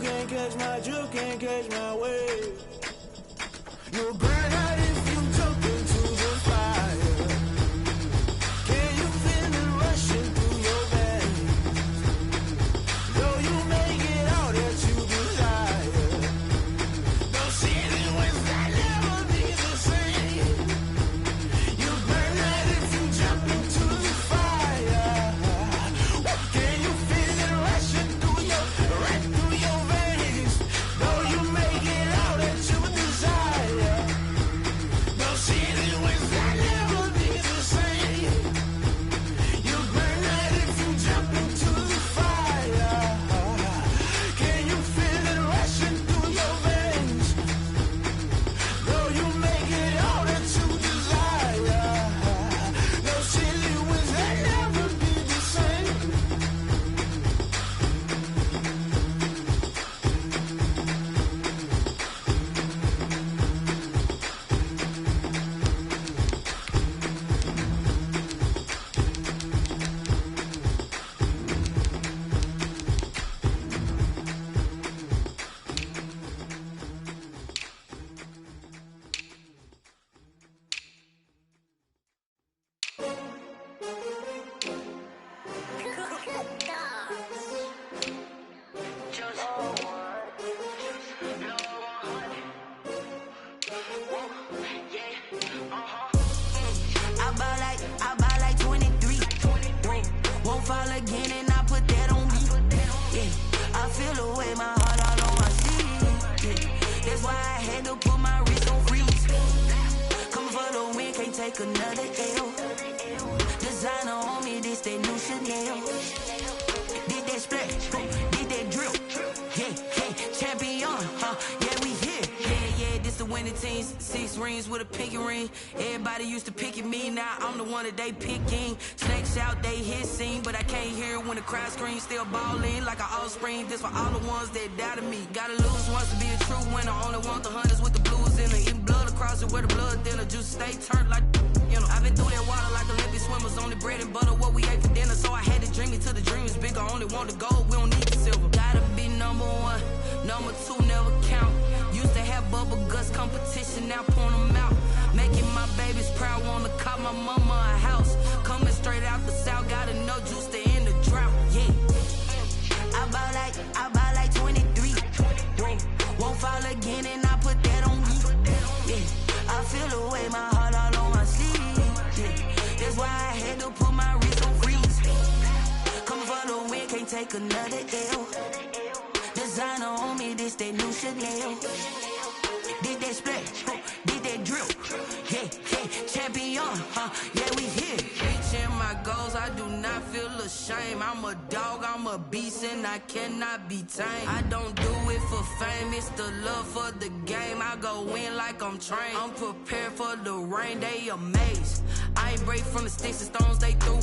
You can't catch my wave. You'll burn out if you jump into the fire. Can you feel it rushing through your veins? Though you make it all that you desire, those city winds that never be the same. You burn out if you jump into the fire. Can you feel it rushing through your veins? Though you make it all that you desire, those city winds that never be the same. You burn out if you jump into the fire. Can you feel it rushing through your veins? Though you make it all that you desire, those city winds that never be the same. I buy like 23. Won't fall again and I put that on me. Yeah, I feel the way, my heart all on my sleeve. Yeah, that's why I had to put my wrist on freeze. Coming for the win, can't take another L. Designer on me, this that new Chanel. Did that splash, did that drill. Yeah, champion, yeah, we here. Yeah, this the winning teams. 6 rings with a pinky ring. Everybody used to pick at me, now I'm the one that they picking. Snakes out, they hit scene, but I can't hear it when the crowd screams. Still ballin' like an offspring. This for all the ones that doubted me. Gotta lose once to be a true winner. Only want the hunters with the blues in it. Eating blood across it where the blood thinner. Juice stay turned like, you know. I've been through that water like Olympic swimmers. Only bread and butter, what we ate for dinner. So I had to dream it till the dream is bigger. Only want the gold, we don't need the silver. Gotta be number 1, number 2 never count. Used to have bubble guts competition, now point them out. Making my babies proud, wanna call my mama a house. Coming straight out the south, gotta know juice to end the drought. Yeah, I buy like 23. Won't fall again and I put that on me. Yeah, I feel the way, my heart all on my sleeve. Yeah, that's why I had to put my wrist on freeze. Coming for the win, can't take another L. Designer on me, this that new Chanel. Did that splash, did that drill. Yeah, champion, yeah, we here. Reaching my goals, I do not feel ashamed. I'm a dog, I'm a beast, and I cannot be tamed. I don't do it for fame, it's the love for the game. I go in like I'm trained. I'm prepared for the rain, they amazed. I ain't break from the sticks and stones they threw.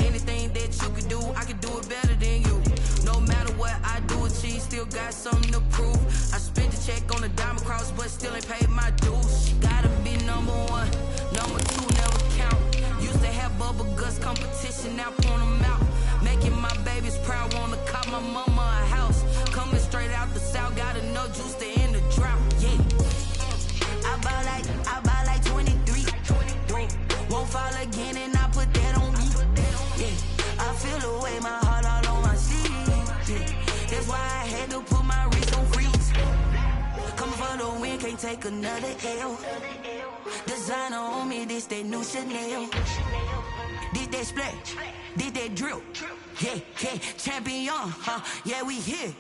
Anything that you could do, I could do it better than you. No matter what I do achieve, still got something to prove. I spent the check on the diamond cross, but still ain't paid my dues. Gotta be number 1, number 2 never count. Used to have bubble guts competition, now point them out. Making my babies proud, wanna call my mama a house. Coming straight out the south, gotta know juice to end the drought. Yeah, I buy like 23. Won't fall again and I put that on me. Yeah, I feel the way, my heart all on my sleeve. Yeah, that's why I had to put my wrist on freeze. Coming for the win, can't take another L. Designer on me, this that new Chanel. Did that splash, did that drill. Yeah, champion, yeah, we here.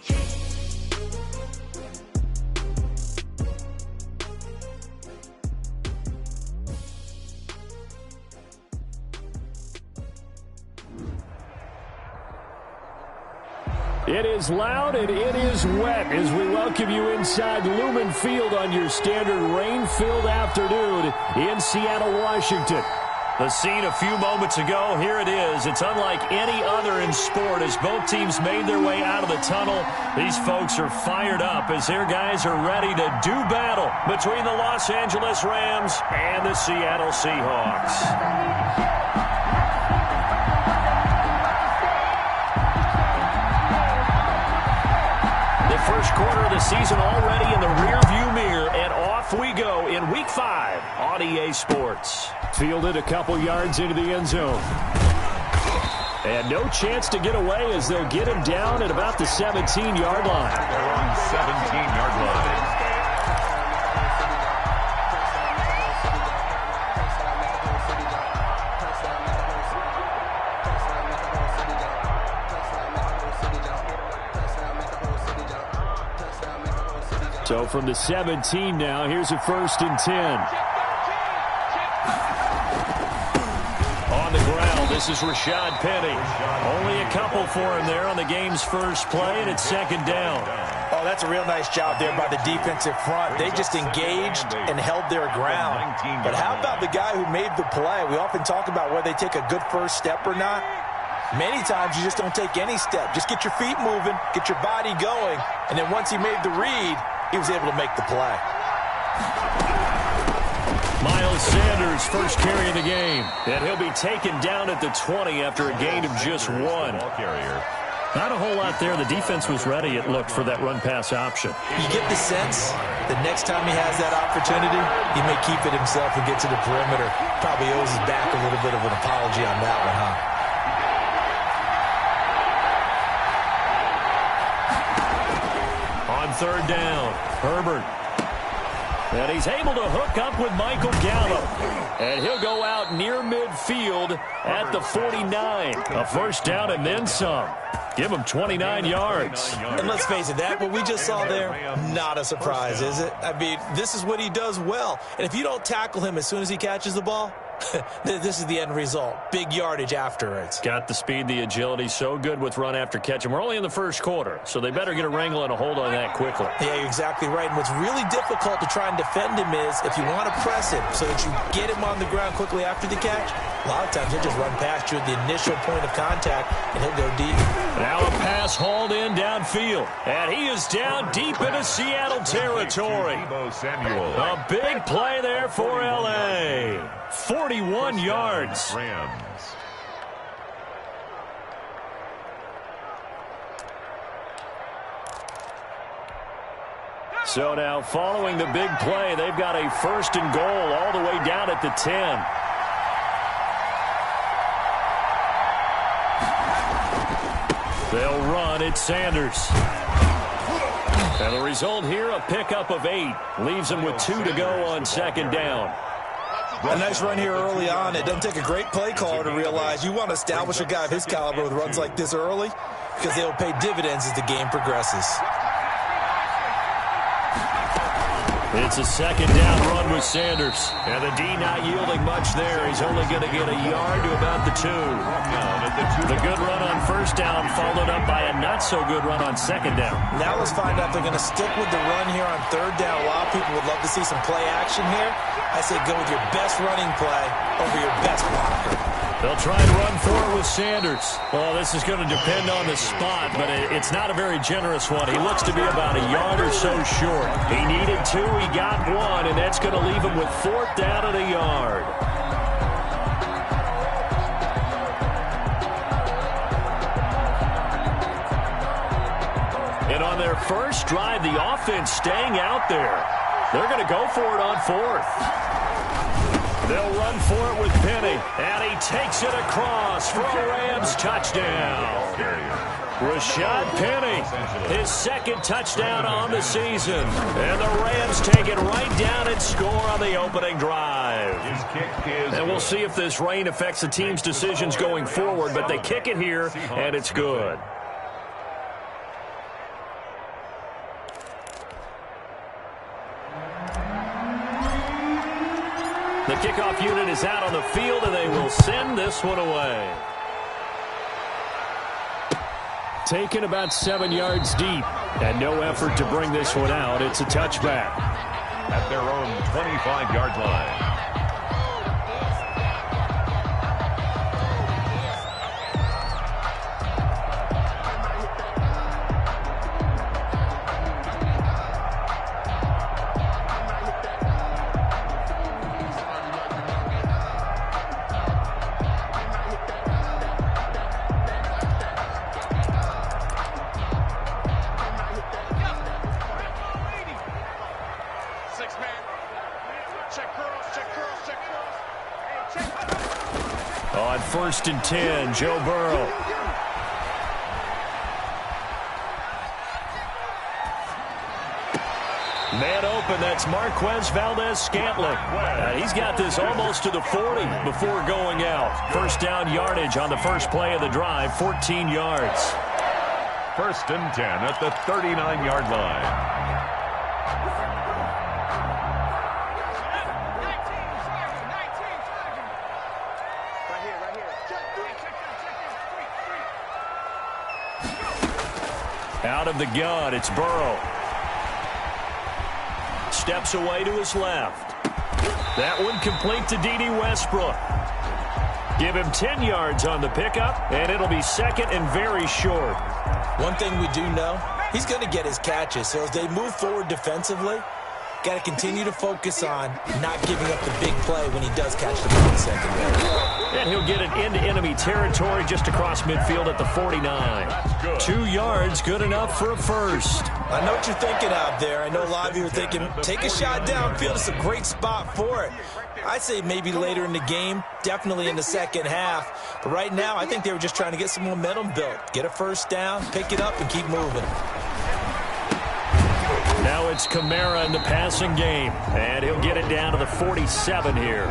It is loud and it is wet as we welcome you inside Lumen Field on your standard rain-filled afternoon in Seattle, Washington. The scene a few moments ago, here it is. It's unlike any other in sport as both teams made their way out of the tunnel. These folks are fired up as their guys are ready to do battle between the Los Angeles Rams and the Seattle Seahawks. first quarter of the season already in the rearview mirror, and off we go in Week 5 on EA Sports. Fielded a couple yards into the end zone. And no chance to get away as they'll get him down at about the 17-yard line. They're on the 17-yard line. So from the 17 now, here's a 1st and 10. On the ground, this is Rashad Penny. Only a couple for him there on the game's first play, and it's 2nd down. Oh, that's a real nice job there by the defensive front. They just engaged and held their ground. But how about the guy who made the play? We often talk about whether they take a good first step or not. Many times you just don't take any step. Just get your feet moving, get your body going, and then once he made the read, he was able to make the play. Miles Sanders, first carry of the game. And he'll be taken down at the 20 after a gain of just 1. Not a whole lot there. The defense was ready, it looked, for that run-pass option. You get the sense that next time he has that opportunity, he may keep it himself and get to the perimeter. Probably owes his back a little bit of an apology on that one, huh? On 3rd down, Herbert. And he's able to hook up with Michael Gallup. And he'll go out near midfield at the 49. A first down and then some. Give him 29 yards. And let's face it, that what we just saw there, not a surprise, is it? I mean, this is what he does well. And if you don't tackle him as soon as he catches the ball, this is the end result. Big yardage afterwards. Got the speed, the agility, so good with run after catch. And we're only in the first quarter, so they better get a wrangle and a hold on that quickly. Yeah, you're exactly right. And what's really difficult to try and defend him is if you want to press him so that you get him on the ground quickly after the catch, a lot of times he'll just run past you at the initial point of contact, and he'll go deep. Now a pass hauled in downfield. And he is down deep into Seattle territory. A big play there for L.A. 41 yards. So now following the big play, they've got a 1st and goal all the way down at the 10. They'll run. It's Sanders. And the result here, a pickup of 8. Leaves them with 2 to go on 2nd down. A nice run here early on. It doesn't take a great play caller to realize you want to establish a guy of his caliber with runs like this early because they'll pay dividends as the game progresses. It's a 2nd down run with Sanders. And the D not yielding much there. He's only going to get a yard to about the 2. The good run on 1st down followed up by a not-so-good run on 2nd down. Now let's find out if they're going to stick with the run here on 3rd down. A lot of people would love to see some play action here. I say go with your best running play over your best blocker. They'll try and run for it with Sanders. Well, this is going to depend on the spot, but it's not a very generous one. He looks to be about a yard or so short. He needed 2, he got 1, and that's going to leave him with 4th down and a yard. And on their first drive, the offense staying out there. They're going to go for it on 4th. They'll run for it with Penny, and he takes it across for a Rams touchdown. Rashad Penny, his 2nd touchdown on the season. And the Rams take it right down and score on the opening drive. And we'll see if this rain affects the team's decisions going forward, but they kick it here, and it's good. The kickoff unit is out on the field, and they will send this one away. Taken about 7 yards deep, and no effort to bring this one out. It's a touchback. At their own 25-yard line. first and 10. Joe Burrow. Man open, that's Marquez Valdez-Scantling. He's got this almost to the 40 before going out. First down yardage on the first play of the drive, 14 yards. First and 10 at the 39-yard line. Out of the gun, it's Burrow. Steps away to his left. That one complete to D.D. Westbrook. Give him 10 yards on the pickup, and it'll be second and very short. One thing we do know, he's going to get his catches. So as they move forward defensively, got to continue to focus on not giving up the big play when he does catch the ball in secondary. And he'll get it into enemy territory just across midfield at the 49. 2 yards, good enough for a first. I know what you're thinking out there. I know a lot of you are thinking, take a shot downfield. It's a great spot for it. I'd say maybe later in the game, definitely in the second half. But right now, I think they were just trying to get some momentum built. Get a first down, pick it up, and keep moving. Now it's Kamara in the passing game, and he'll get it down to the 47 here.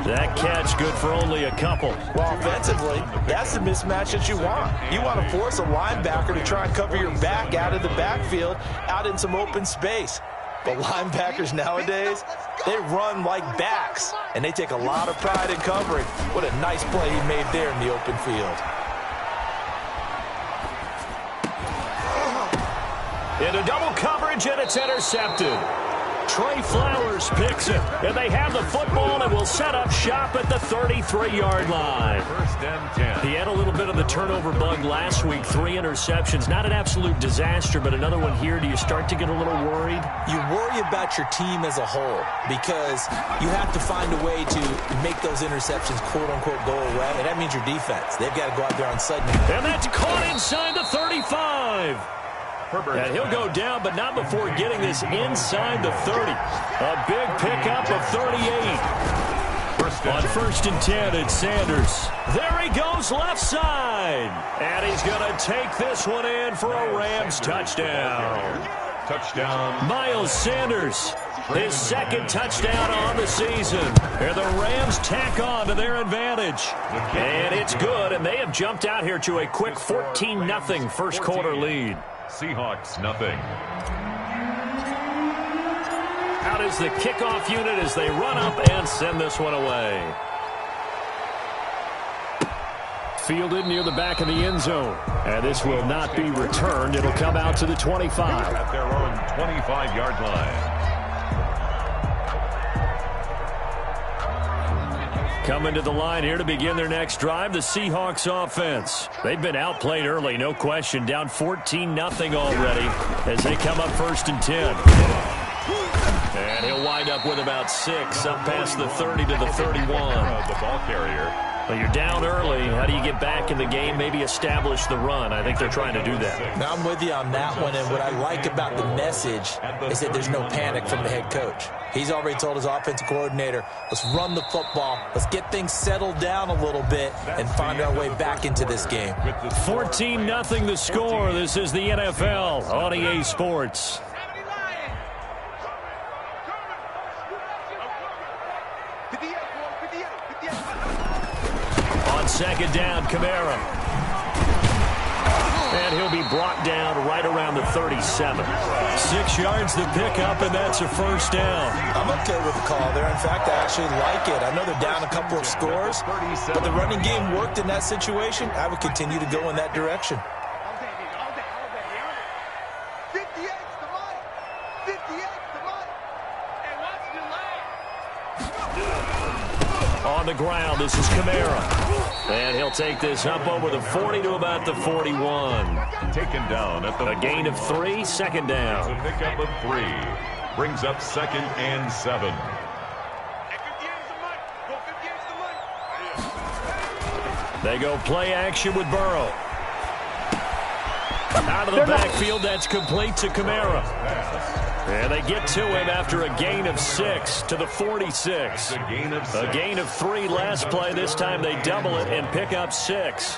That catch good for only a couple. Well, offensively, that's the mismatch that you want. You want to force a linebacker to try and cover your back out of the backfield, out in some open space. But linebackers nowadays, they run like backs, and they take a lot of pride in covering. What a nice play he made there in the open field. Into double coverage, and it's intercepted. Trey Flowers picks it, and they have the football and will set up shop at the 33-yard line. First and 10. He had a little bit of the turnover bug last week, 3 interceptions. Not an absolute disaster, but another one here. Do you start to get a little worried? You worry about your team as a whole because you have to find a way to make those interceptions, quote-unquote, go away, and that means your defense. They've got to go out there on sudden. And that's caught inside the 35. And he'll go down, but not before getting this inside the 30. A big pickup of 38. On first and 10, it's Sanders. There he goes left side. And he's going to take this one in for a Rams touchdown. Touchdown. Miles Sanders, his second touchdown on the season. And the Rams tack on to their advantage. And it's good, and they have jumped out here to a quick 14-0 first quarter lead. Seahawks, nothing. Out is the kickoff unit as they run up and send this one away. Fielded near the back of the end zone. And this will not be returned. It'll come out to the 25. At their own 25-yard line. Coming to the line here to begin their next drive, the Seahawks offense. They've been outplayed early, no question. Down 14-0 already as they come up first and 10. And he'll wind up with about 6 up past the 30 to the 31. The ball carrier. Well, you're down early. How do you get back in the game, maybe establish the run? I think they're trying to do that. Now, I'm with you on that one, and what I like about the message is that there's no panic from the head coach. He's already told his offensive coordinator, let's run the football, let's get things settled down a little bit and find our way back into this game. 14-0 the score. This is the NFL on EA Sports. On second down, Kamara. And he'll be brought down right around the 37. 6 yards the pickup, and that's a first down. I'm okay with the call there. In fact, I actually like it. I know they're down a couple of scores, but the running game worked in that situation. I would continue to go in that direction. On the ground, this is Kamara. And he'll take this up over the 40 to about the 41. Taken down at the A gain of 3, second down. A pickup of 3. Brings up second and 7. They go play action with Burrow. Out of the backfield, that's complete to Kamara. And they get to him after a gain of 6 to the 46. A gain of 3 last play. This time they double it and pick up 6.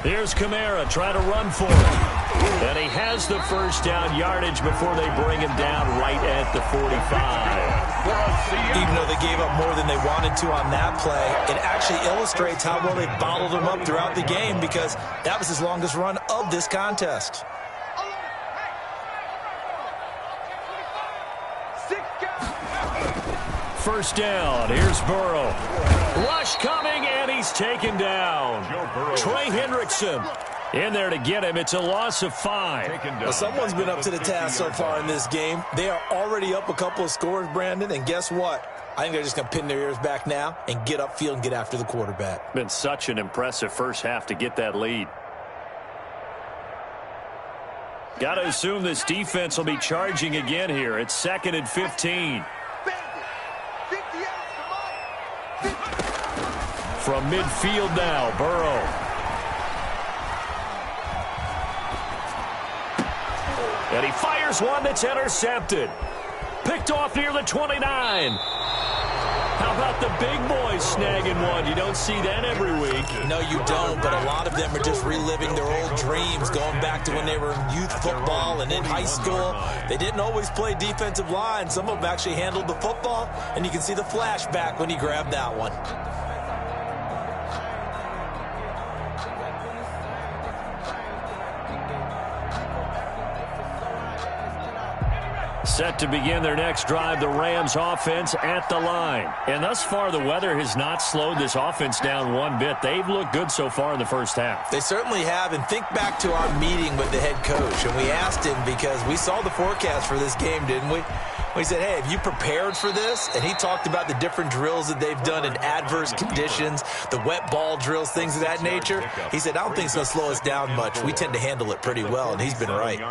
Here's Kamara trying to run for it. And he has the first down yardage before they bring him down right at the 45. Even though they gave up more than they wanted to on that play, it actually illustrates how well they bottled him up throughout the game because that was his longest run of this contest. First down. Here's Burrow. Rush coming, and he's taken down. Trey Hendrickson in there to get him. It's a loss of 5. Well, someone's been up to the task so far in this game. They are already up a couple of scores, Brandon, and guess what? I think they're just going to pin their ears back now and get upfield and get after the quarterback. Been such an impressive first half to get that lead. Got to assume this defense will be charging again here. It's 2nd and 15. From midfield now, Burrow. And he fires one that's intercepted. Picked off near the 29. How about the big boys snagging one? You don't see that every week. No, you don't, but a lot of them are just reliving their old dreams, going back to when they were in youth football and in high school. They didn't always play defensive line. Some of them actually handled the football, and you can see the flashback when he grabbed that one. Set to begin their next drive, the Rams offense at the line. And thus far, the weather has not slowed this offense down one bit. They've looked good so far in the first half. They certainly have, and think back to our meeting with the head coach, and we asked him because we saw the forecast for this game, didn't we? We said, hey, have you prepared for this? And he talked about the different drills that they've done in adverse conditions, the wet ball drills, things of that nature. He said, I don't think it's going to slow us down much. We tend to handle it pretty well, and he's been right.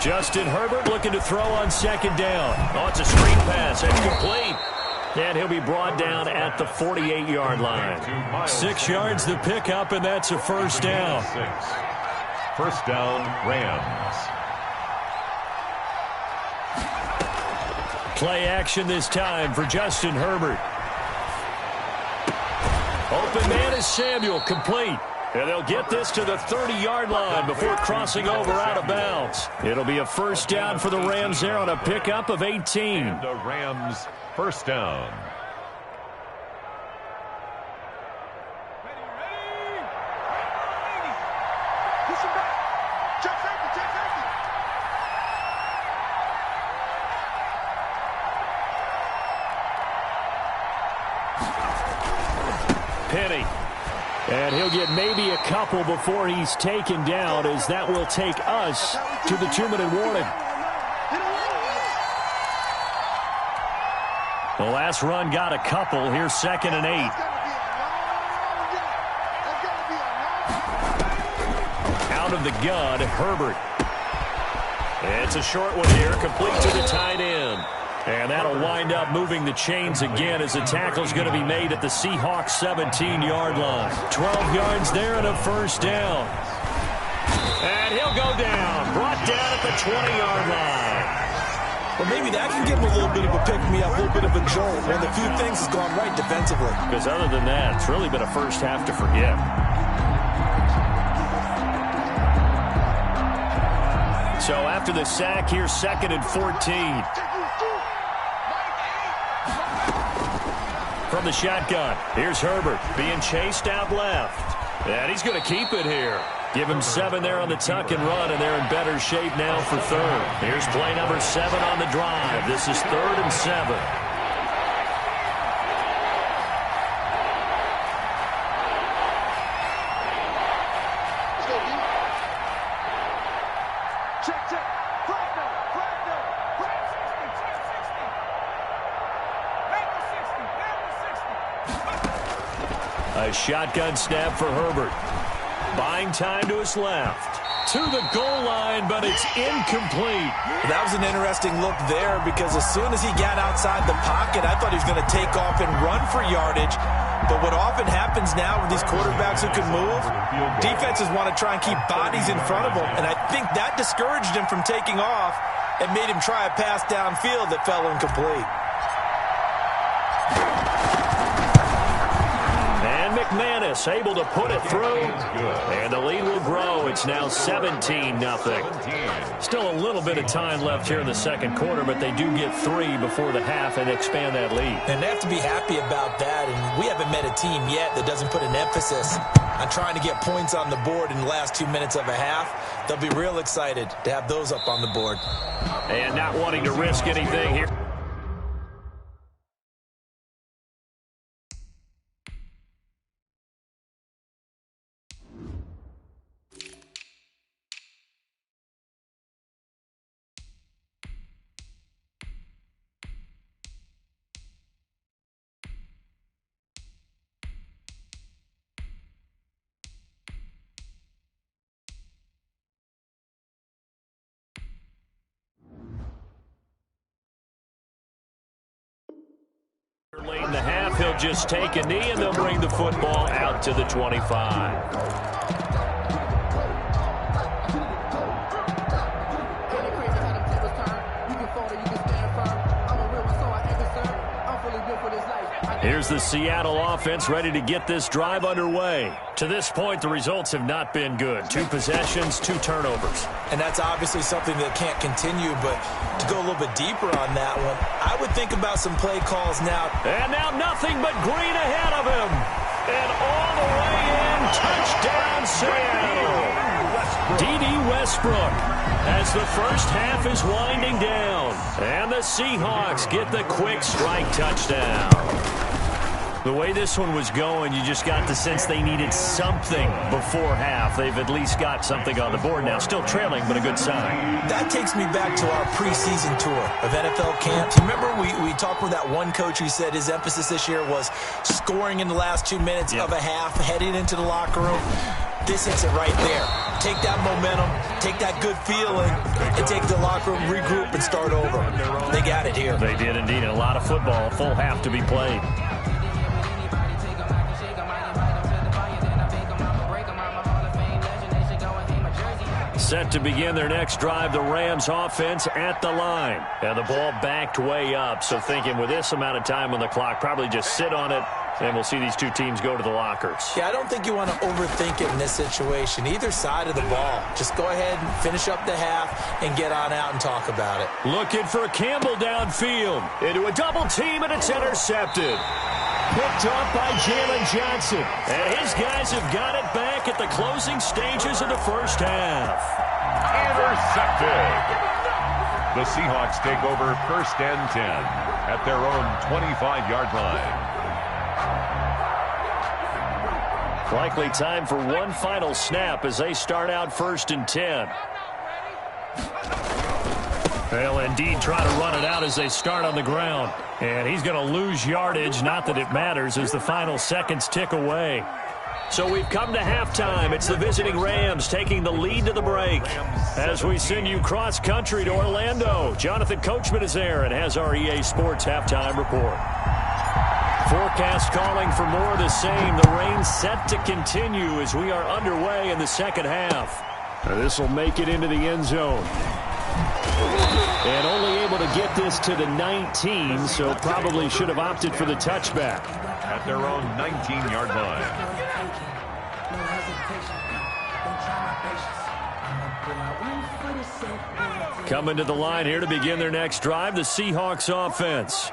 Justin Herbert looking to throw on 2nd down. Oh, it's a screen pass. It's complete. And he'll be brought down at the 48-yard line. 6 yards the pickup, and that's a first down. First down, Rams. Play action this time for Justin Herbert. Open man is Samuel, complete. And they'll get this to the 30-yard line before crossing over out of bounds. It'll be a first down for the Rams there on a pickup of 18. And the Rams first down. Penny. And he'll get maybe a couple before he's taken down, as that will take us to the 2-minute warning. The last run got a couple. Here's 2nd and 8. Out of the gun, Herbert. It's a short one here, complete to the tight end. And that'll wind up moving the chains again as the tackle's going to be made at the Seahawks 17-yard line. 12 yards there and a first down. And he'll go down, brought down at the 20-yard line. Well, maybe that can give him a little bit of a pick-me-up, a little bit of a jolt. One of the few things has gone right defensively. Because other than that, it's really been a first half to forget. So after the sack, here's 2nd and 14. From the shotgun, here's Herbert being chased out left. And he's going to keep it here. Give him 7 there on the tuck and run, and they're in better shape now for 3rd. Here's play number 7 on the drive. This is 3rd and 7. A shotgun snap for Herbert. Buying time to his left. to the goal line, but it's incomplete. That was an interesting look there because as soon as he got outside the pocket, I thought he was going to take off and run for yardage. But what often happens now with these quarterbacks who can move, defenses want to try and keep bodies in front of them, and I think that discouraged him from taking off and made him try a pass downfield that fell incomplete. And McManus able to put it through, and the lead will grow. It's now 17-0. Still a little bit of time left here in the second quarter, but they do get 3 before the half and expand that lead. And they have to be happy about that, and we haven't met a team yet that doesn't put an emphasis on trying to get points on the board in the last 2 minutes of a half. They'll be real excited to have those up on the board. And not wanting to risk anything here. Late in the half, he'll just take a knee, and they'll bring the football out to the 25. Here's the Seattle offense ready to get this drive underway. To this point, the results have not been good. 2 possessions, 2 turnovers. And that's obviously something that can't continue, but to go a little bit deeper on that one, I would think about some play calls now. And now nothing but green ahead of him. And all the way in, touchdown Seattle. D.D. Westbrook as the first half is winding down. And the Seahawks get the quick strike touchdown. The way this one was going, you just got the sense they needed something before half. They've at least got something on the board now. Still trailing, but a good sign. That takes me back to our preseason tour of NFL camps. You remember we talked with that one coach who said his emphasis this year was scoring in the last 2 minutes of a half, heading into the locker room. This hits it right there. Take that momentum, take that good feeling, and take the locker room, regroup, and start over. They got it here. They did indeed. And a lot of football, full half to be played. Set to begin their next drive, the Rams offense at the line. And the ball backed way up, so thinking with this amount of time on the clock, probably just sit on it, and we'll see these two teams go to the lockers. Yeah, I don't think you want to overthink it in this situation. Either side of the ball. Just go ahead and finish up the half and get on out and talk about it. Looking for Campbell downfield. Into a double team, and it's intercepted. Picked up by Jalen Johnson. And his guys have got it back at the closing stages of the first half. Intercepted. The Seahawks take over 1st and 10 at their own 25-yard line. Likely time for one final snap as they start out 1st and 10. They'll indeed try to run it out as they start on the ground. And he's going to lose yardage, not that it matters, as the final seconds tick away. So we've come to halftime. It's the visiting Rams taking the lead to the break. As we send you cross-country to Orlando, Jonathan Coachman is there and has our EA Sports halftime report. Forecast calling for more of the same. The rain set to continue as we are underway in the second half. This will make it into the end zone. And only able to get this to the 19, so probably should have opted for the touchback. At their own 19-yard line. Coming to the line here to begin their next drive, the Seahawks offense.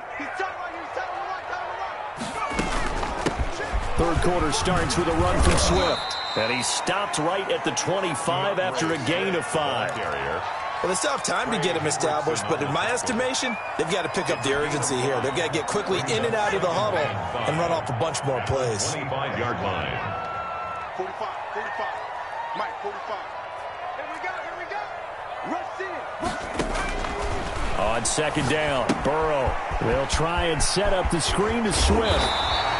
Third quarter starts with a run from Swift. And he stopped right at the 25 after a gain of 5. Well, they still have time to get him established, but in my estimation, they've got to pick up the urgency here. They've got to get quickly in and out of the huddle and run off a bunch more plays. 25-yard line. 45, 45. Mike, 45. Here we go. Rush in. On second down, Burrow. They'll try and set up the screen to Swift.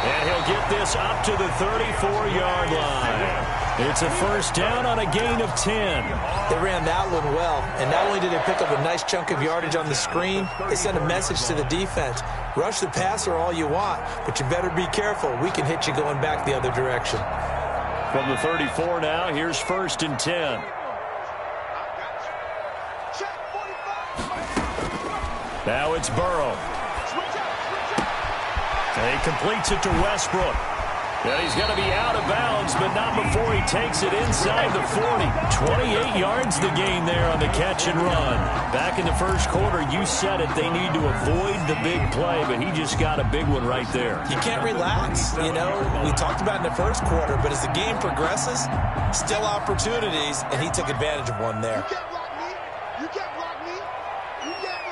And he'll get this up to the 34-yard line. It's a first down on a gain of 10. They ran that one well, and not only did they pick up a nice chunk of yardage on the screen, they sent a message to the defense. Rush the passer all you want, but you better be careful. We can hit you going back the other direction. From the 34 now, here's first and 10. Now it's Burrow. He completes it to Westbrook. And he's going to be out of bounds, but not before he takes it inside the 40. 28 yards the gain there on the catch and run. Back in the first quarter, you said it, they need to avoid the big play, but he just got a big one right there. You can't relax. You know, we talked about it in the first quarter, but as the game progresses, still opportunities, and he took advantage of one there. You can't block me. You can't block me. You can't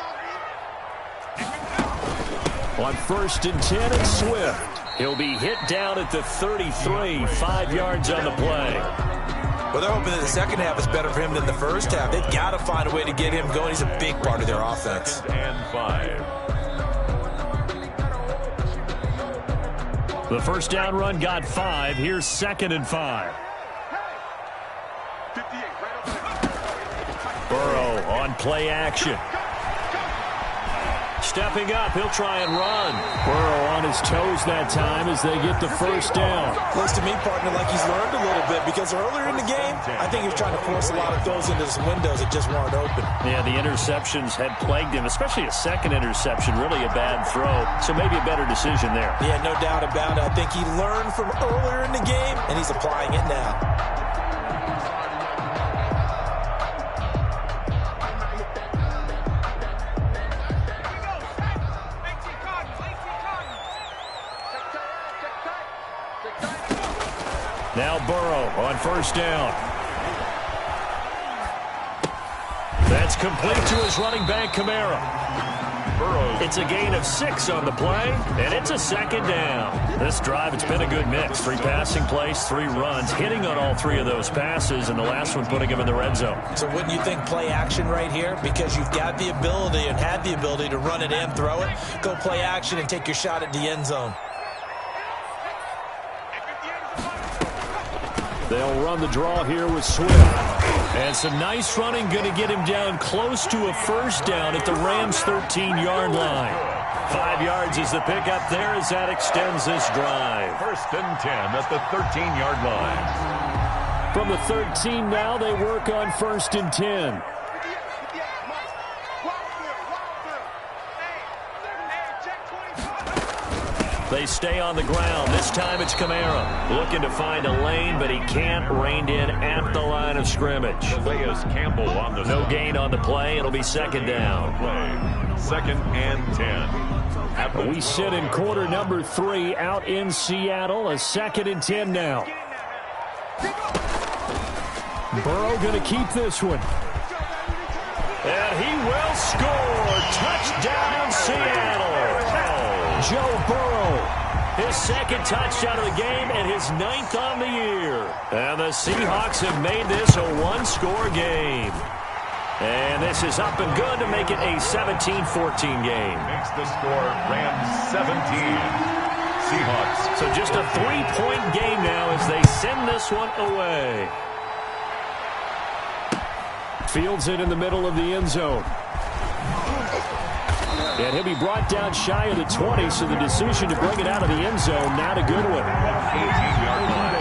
block me. On first and 10, it's Swift. He'll be hit down at the 33, 5 yards on the play. Well, they're hoping that the second half is better for him than the first half. They've got to find a way to get him going. He's a big part of their offense. And 5. The first down run got 5. Here's second and 5. 58, right over there. Burrow on play action. Stepping up, he'll try and run. Burrow on his toes that time as they get the first down. Looks to me, partner, like he's learned a little bit because earlier in the game, I think he was trying to force a lot of throws into some windows that just weren't open. Yeah, the interceptions had plagued him, especially a second interception, really a bad throw. So maybe a better decision there. Yeah, no doubt about it. I think he learned from earlier in the game, and he's applying it now. Now Burrow on first down. That's complete to his running back, Kamara. Burrow. It's a gain of 6 on the play, and it's a second down. This drive, it's been a good mix. 3 passing plays, 3 runs, hitting on all 3 of those passes, and the last one putting him in the red zone. So wouldn't you think play action right here? Because you've got the ability and had the ability to run it and throw it. Go play action and take your shot at the end zone. They'll run the draw here with Swift. And some nice running, going to get him down close to a first down at the Rams' 13-yard line. 5 yards is the pickup there as that extends this drive. First and 10 at the 13-yard line. From the 13 now, they work on first and 10. They stay on the ground. This time it's Kamara looking to find a lane, but he can't. Reined in at the line of scrimmage. Calais Campbell on the No gain on the play. It'll be second down. Second and 10. We sit in quarter number 3 out in Seattle. A second and 10 now. Burrow going to keep this one. And he will score. Touchdown, Seattle. Joe Burrow. His second touchdown of the game and his 9th on the year. And the Seahawks have made this a 1-score game. And this is up and good to make it a 17-14 game. Makes the score Rams 17. Seahawks. So just a 3-point game now as they send this one away. Fields it in the middle of the end zone. And he'll be brought down shy of the 20, so the decision to bring it out of the end zone, not a good one. 18-yard line.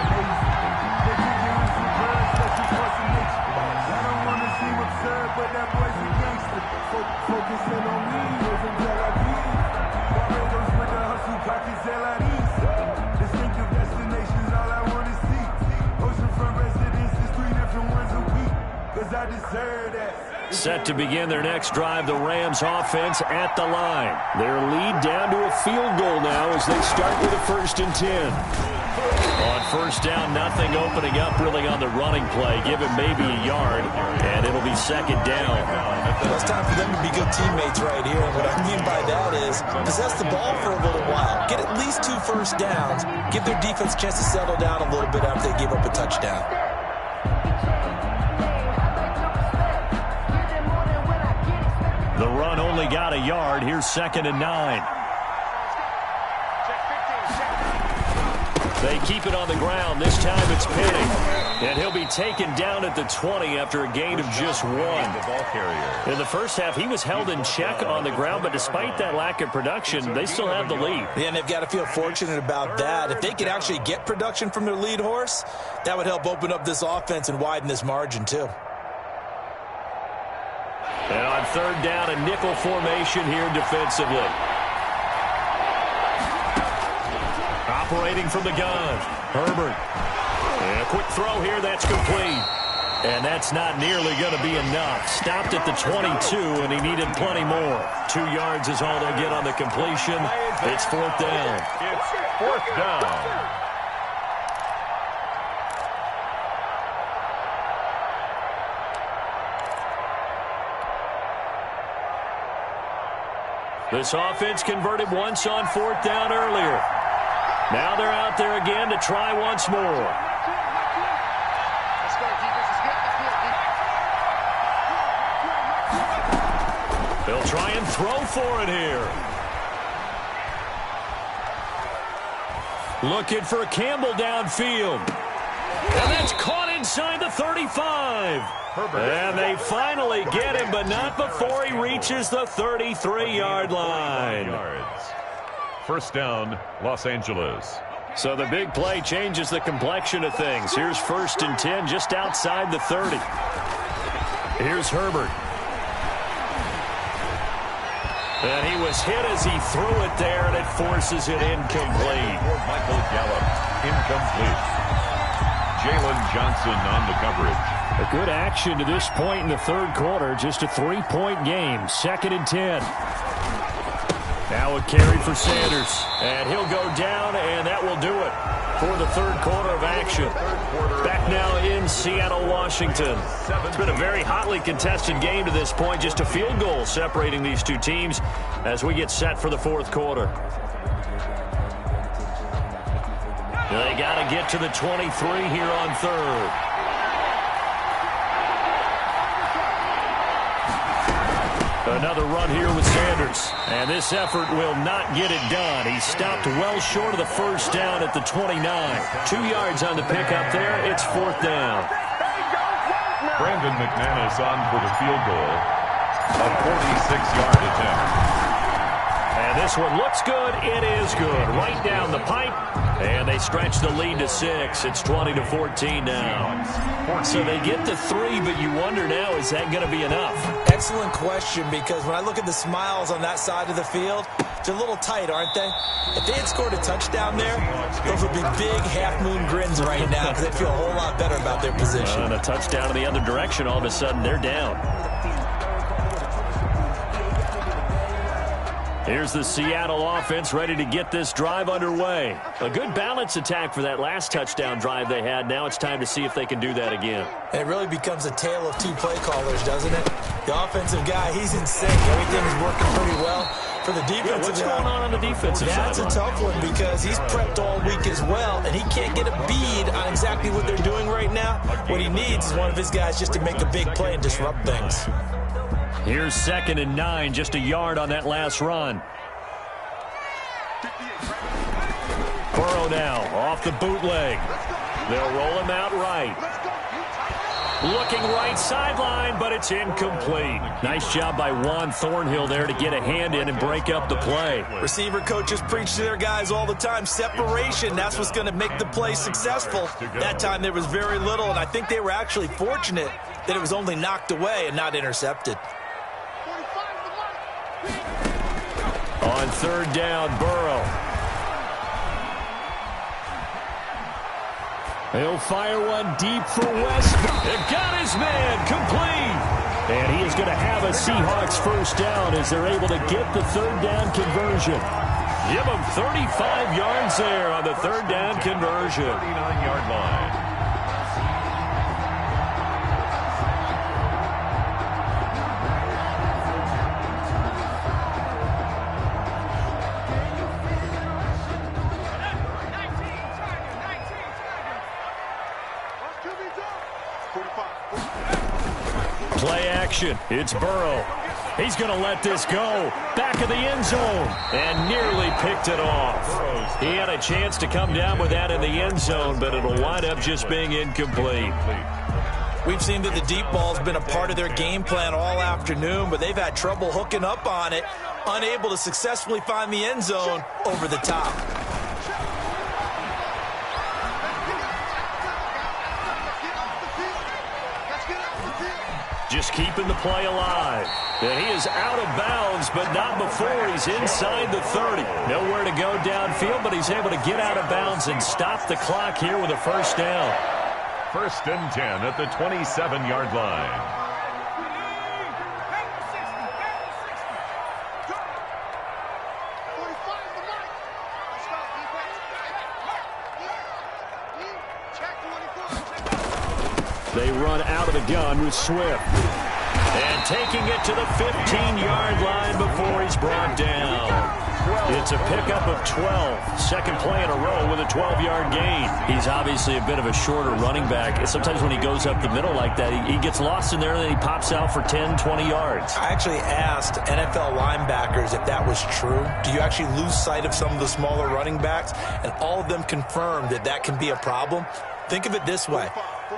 Set to begin their next drive, the Rams offense at the line. Their lead down to a field goal now as they start with a first and 10. On first down, nothing opening up really on the running play. Give him maybe a yard, and it'll be second down. Well, it's time for them to be good teammates right here. And what I mean by that is possess the ball for a little while. Get at least 2 first downs. Give their defense a chance to settle down a little bit after they give up a touchdown. The run only got a yard. Here's second and 9. They keep it on the ground. This time it's Penny. And he'll be taken down at the 20 after a gain of just 1. In the first half, he was held in check on the ground, but despite that lack of production, they still have the lead. Yeah, and they've got to feel fortunate about that. If they could actually get production from their lead horse, that would help open up this offense and widen this margin, too. And on third down, a nickel formation here defensively. Operating from the gun, Herbert. And a quick throw here, that's complete. And that's not nearly going to be enough. Stopped at the 22, and he needed plenty more. 2 yards is all they'll get on the completion. It's fourth down. It's fourth down. This offense converted once on fourth down earlier. Now they're out there again to try once more. Let's go, defense. Let's get. They'll try and throw for it here. Looking for Campbell downfield. And that's caught inside the 35. And they finally get him, but not before he reaches the 33-yard line. First down, Los Angeles. So the big play changes the complexion of things. Here's 1st and 10 just outside the 30. Here's Herbert. And he was hit as he threw it there, and it forces it incomplete. Michael Gallup, incomplete. Jalen Johnson on the coverage. A good action to this point in the third quarter. Just a 3-point game. 2nd and 10. Now a carry for Sanders. And he'll go down, and that will do it for the third quarter of action. Back now in Seattle, Washington. It's been a very hotly contested game to this point. Just a field goal separating these two teams as we get set for the fourth quarter. They got to get to the 23 here on third. Another run here with Sanders. And this effort will not get it done. He stopped well short of the first down at the 29. 2 yards on the pickup there. It's fourth down. Brandon McManus on for the field goal. A 46-yard attempt. And this one looks good. It is good. Right down the pipe. And they stretch the lead to 6. It's 20-14 now. So they get to 3, but you wonder now, is that going to be enough? Excellent question, because when I look at the smiles on that side of the field, they're a little tight, aren't they? If they had scored a touchdown there, those would be big half-moon grins right now because they feel a whole lot better about their position. And a touchdown in the other direction, all of a sudden they're down. Here's the Seattle offense ready to get this drive underway. A good balance attack for that last touchdown drive they had. Now it's time to see if they can do that again. And it really becomes a tale of two play callers, doesn't it? The offensive guy, he's in sync. Everything is working pretty well. For the defensive what's going on the defensive side? That's a tough one because he's prepped all week as well, and he can't get a bead on exactly what they're doing right now. What he needs is one of his guys just to make a big play and disrupt things. Here's 2nd and 9, just a yard on that last run. Burrow now off the bootleg. They'll roll him out right. Looking right sideline, but it's incomplete. Nice job by Juan Thornhill there to get a hand in and break up the play. Receiver coaches preach to their guys all the time. Separation, that's what's going to make the play successful. That time there was very little, and I think they were actually fortunate that it was only knocked away and not intercepted. On third down, Burrow. He'll fire one deep for West. They've got his man complete. And he is going to have a Seahawks first down as they're able to get the third down conversion. Give him 35 yards there on the third down conversion. 39-yard line. Play action. It's Burrow. He's going to let this go. Back of the end zone. And nearly picked it off. He had a chance to come down with that in the end zone, but it'll wind up just being incomplete. We've seen that the deep ball's been a part of their game plan all afternoon, but they've had trouble hooking up on it, unable to successfully find the end zone over the top. Just keeping the play alive. And he is out of bounds, but not before he's inside the 30. Nowhere to go downfield, but he's able to get out of bounds and stop the clock here with a first down. First and 10 at the 27-yard line. They run out of the gun with Swift. And taking it to the 15-yard line before he's brought down. It's a pickup of 12. Second play in a row with a 12-yard gain. He's obviously a bit of a shorter running back. Sometimes when he goes up the middle like that, he gets lost in there and then he pops out for 10, 20 yards. I actually asked NFL linebackers if that was true. Do you actually lose sight of some of the smaller running backs? And all of them confirmed that that can be a problem. Think of it this way.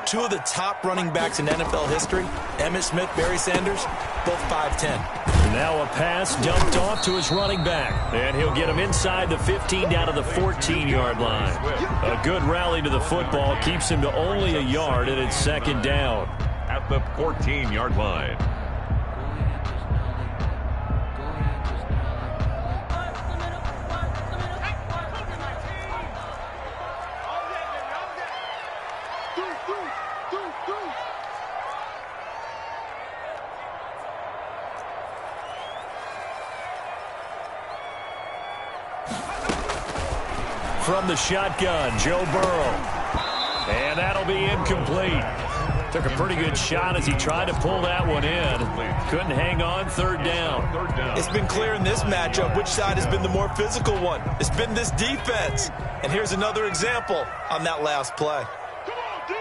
Two of the top running backs in NFL history, Emmitt Smith, Barry Sanders, both 5'10". Now a pass dumped off to his running back. And he'll get him inside the 15 down to the 14-yard line. A good rally to the football keeps him to only a yard, and it's second down. At the 14-yard line. From the shotgun, Joe Burrow. And that'll be incomplete. Took a pretty good shot as he tried to pull that one in. Couldn't hang on, third down. It's been clear in this matchup which side has been the more physical one. It's been this defense. And here's another example on that last play. Come on, D!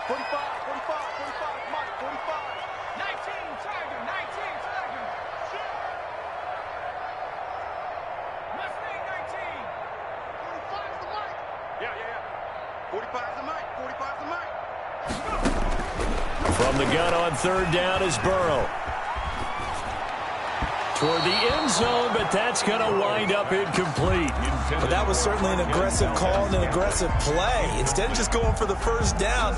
45, 45, Mike, 45. 19, Tiger, 19, Tiger. Mustang 19. 45 is the Mike. Yeah. 45 is the Mike, 45 is the Mike. From the gun on third down is Burrow. Toward the end zone, but that's going to wind up incomplete. But that was certainly an aggressive call and an aggressive play. Instead of just going for the first down,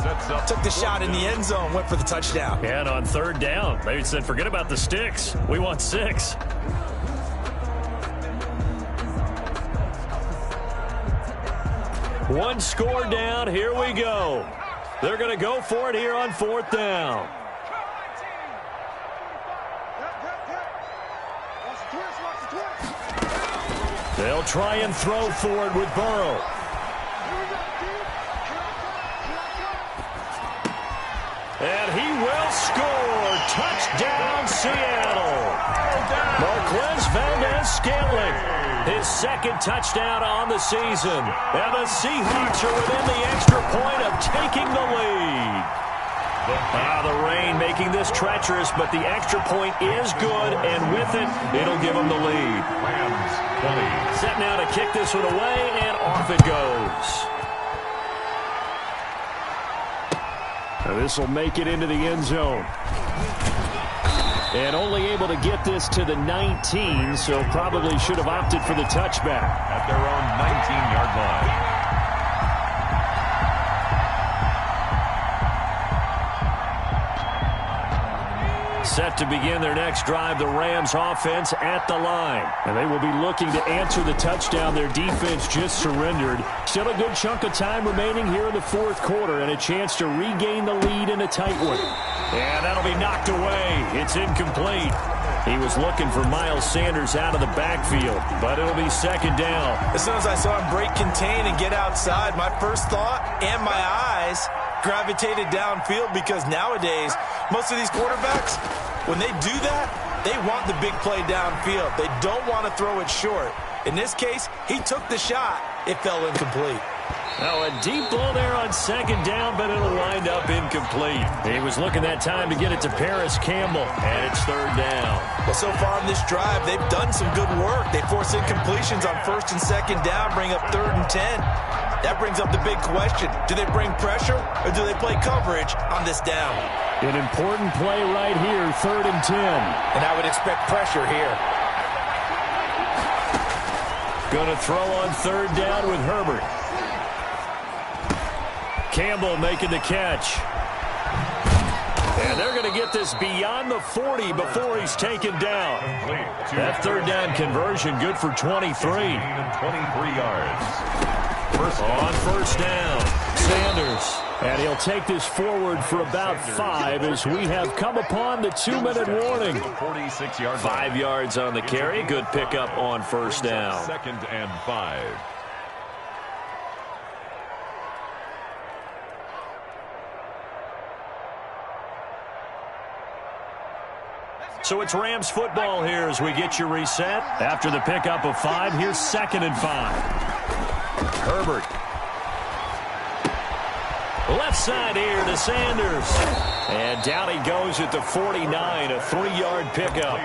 took the shot in the end zone, went for the touchdown. And on third down, they said, forget about the sticks. We want 6. One score down. Here we go. They're going to go for it here on fourth down. They'll try and throw for it with Burrow. And he will score. Touchdown, Seattle. Marquez Valdez-Scantling. His second touchdown on the season. And the Seahawks are within the extra point of taking the lead. The rain making this treacherous, but the extra point is good, and with it, it'll give them the lead. Rams 20. Set now to kick this one away, and off it goes. Now this will make it into the end zone. And only able to get this to the 19, so probably should have opted for the touchback. At their own 19-yard line. Set to begin their next drive, the Rams offense at the line. And they will be looking to answer the touchdown their defense just surrendered. Still a good chunk of time remaining here in the fourth quarter and a chance to regain the lead in a tight one. And that'll be knocked away. It's incomplete. He was looking for Miles Sanders out of the backfield, but it'll be second down. As soon as I saw him break contain and get outside, my first thought and my eyes gravitated downfield, because nowadays, most of these quarterbacks, when they do that, they want the big play downfield. They don't want to throw it short. In this case, he took the shot. It fell incomplete. Now a deep ball there on second down, but it'll wind up incomplete. He was looking that time to get it to Paris Campbell, and it's third down. Well, so far in this drive, they've done some good work. They force incompletions on first and second down, bring up 3rd and 10. That brings up the big question. Do they bring pressure, or do they play coverage on this down? An important play right here, 3rd and 10. And I would expect pressure here. Going to throw on 3rd down with Herbert. Campbell making the catch. And they're going to get this beyond the 40 before he's taken down. That 3rd down conversion good for 23. 23 yards. On first down, Sanders. And he'll take this forward for about 5 as we have come upon the 2-minute warning. 46 yards. 5 yards on the carry. Good pickup on first down. 2nd and 5. So it's Rams football here as we get you reset. After the pickup of 5, here's 2nd and 5. Herbert. Left side here to Sanders. And down he goes at the 49, a 3-yard pickup.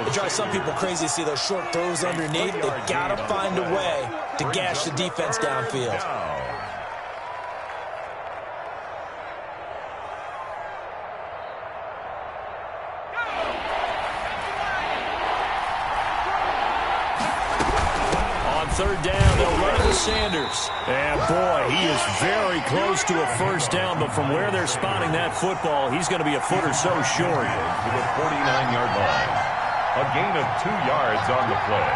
It drives some people crazy to see those short throws underneath. They've got to find a way to gash the defense downfield. Third down, they'll run it with Sanders. And boy, he is very close to a first down, but from where they're spotting that football, he's going to be a foot or so short. To the 49-yard line. A gain of 2 yards on the play.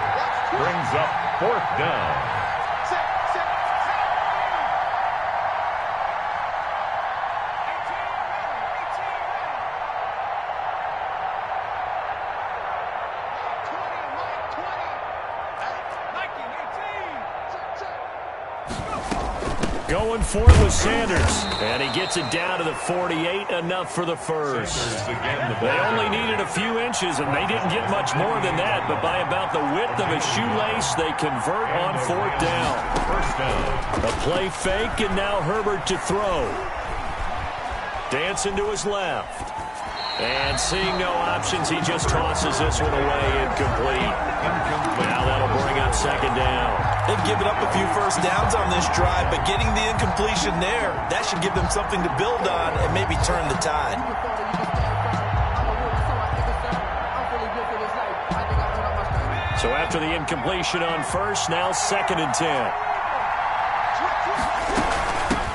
Brings up 4th down. Going for it with Sanders. And he gets it down to the 48, enough for the first. They only needed a few inches, and they didn't get much more than that. But by about the width of a shoelace, they convert on 4th down. First down. A play fake, and now Herbert to throw. Dancing to his left. And seeing no options, he just tosses this one away, incomplete. Now that'll bring up 2nd down. They've given up a few first downs on this drive, but getting the incompletion there, that should give them something to build on and maybe turn the tide. So after the incompletion on first, now 2nd and 10.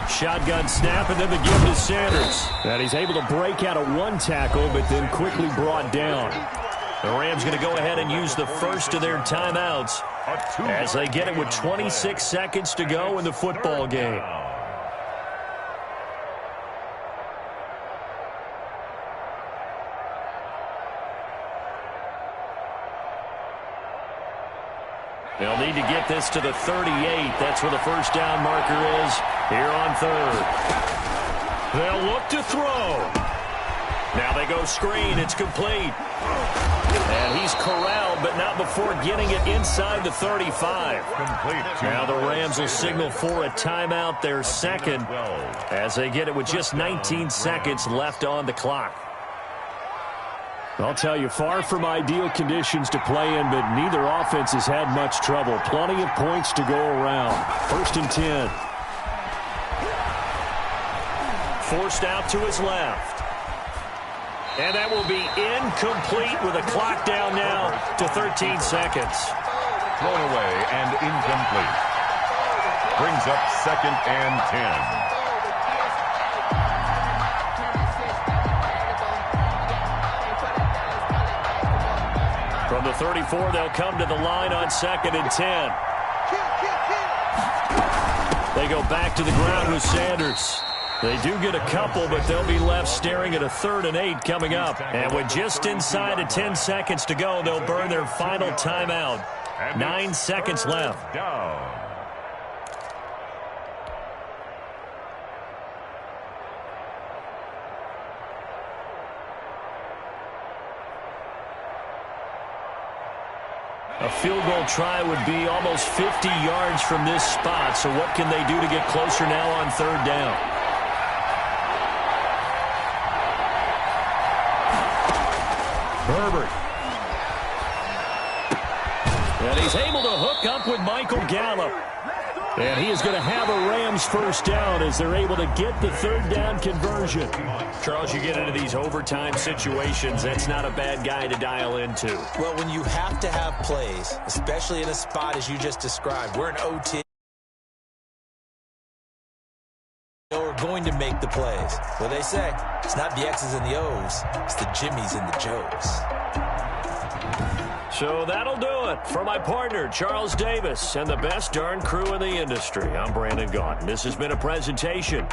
Shotgun snap, and then the give to Sanders. And he's able to break out of 1 tackle, but then quickly brought down. The Rams going to go ahead and use the first of their timeouts as they get it with 26 seconds to go in the football game. They'll need to get this to the 38. That's where the first down marker is here on 3rd. They'll look to throw. Now they go screen. It's complete. And he's corralled, but not before getting it inside the 35. Now the Rams will signal for a timeout, their 2nd, as they get it with just 19 seconds left on the clock. I'll tell you, far from ideal conditions to play in, but neither offense has had much trouble. Plenty of points to go around. 1st and 10. Forced out to his left. And that will be incomplete with a clock down now to 13 seconds. Thrown away and incomplete. Brings up 2nd and 10. From the 34, they'll come to the line on 2nd and 10. They go back to the ground with Sanders. They do get a couple, but they'll be left staring at a 3rd and 8 coming up. And with just inside of 10 seconds to go, they'll burn their final timeout. 9 seconds left. Down. A field goal try would be almost 50 yards from this spot. So what can they do to get closer now on third down? Herbert. And he's able to hook up with Michael Gallup. And he is going to have a Rams first down as they're able to get the third down conversion. Charles, you get into these overtime situations, that's not a bad guy to dial into. Well, when you have to have plays, especially in a spot as you just described, we're in OT. We're going to make the plays. Well, they say it's not the X's and the O's, it's the Jimmies and the Joes. So that'll do it for my partner, Charles Davis, and the best darn crew in the industry. I'm Brandon Gaudin. This has been a presentation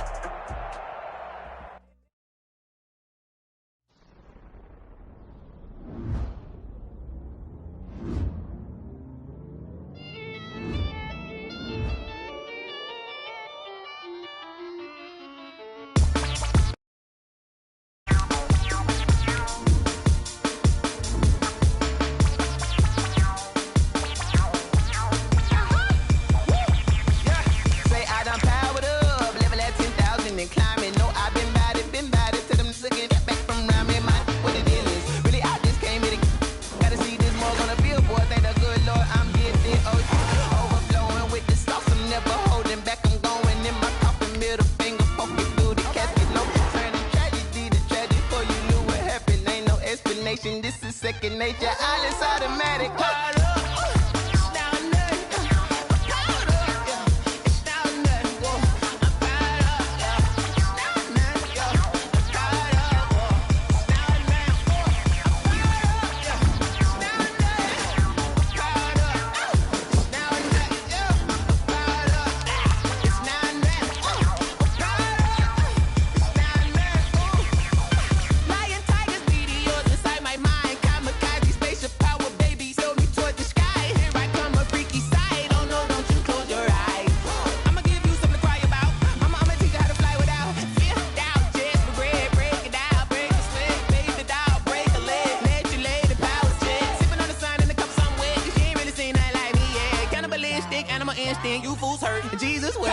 This is second nature. All is automatic. You fools hurt. Jesus will.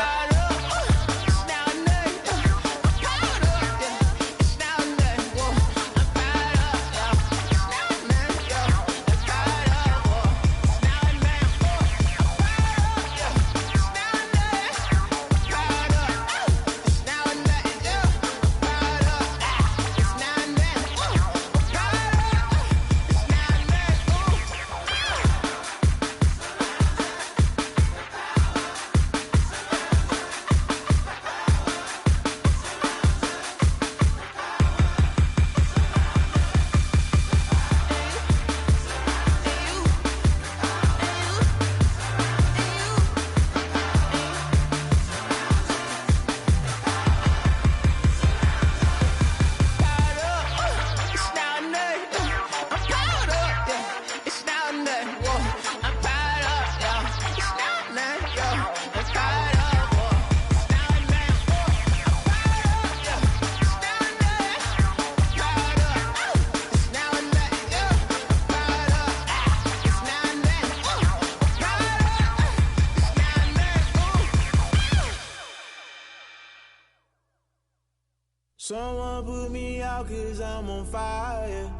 Someone put me out 'cause I'm on fire.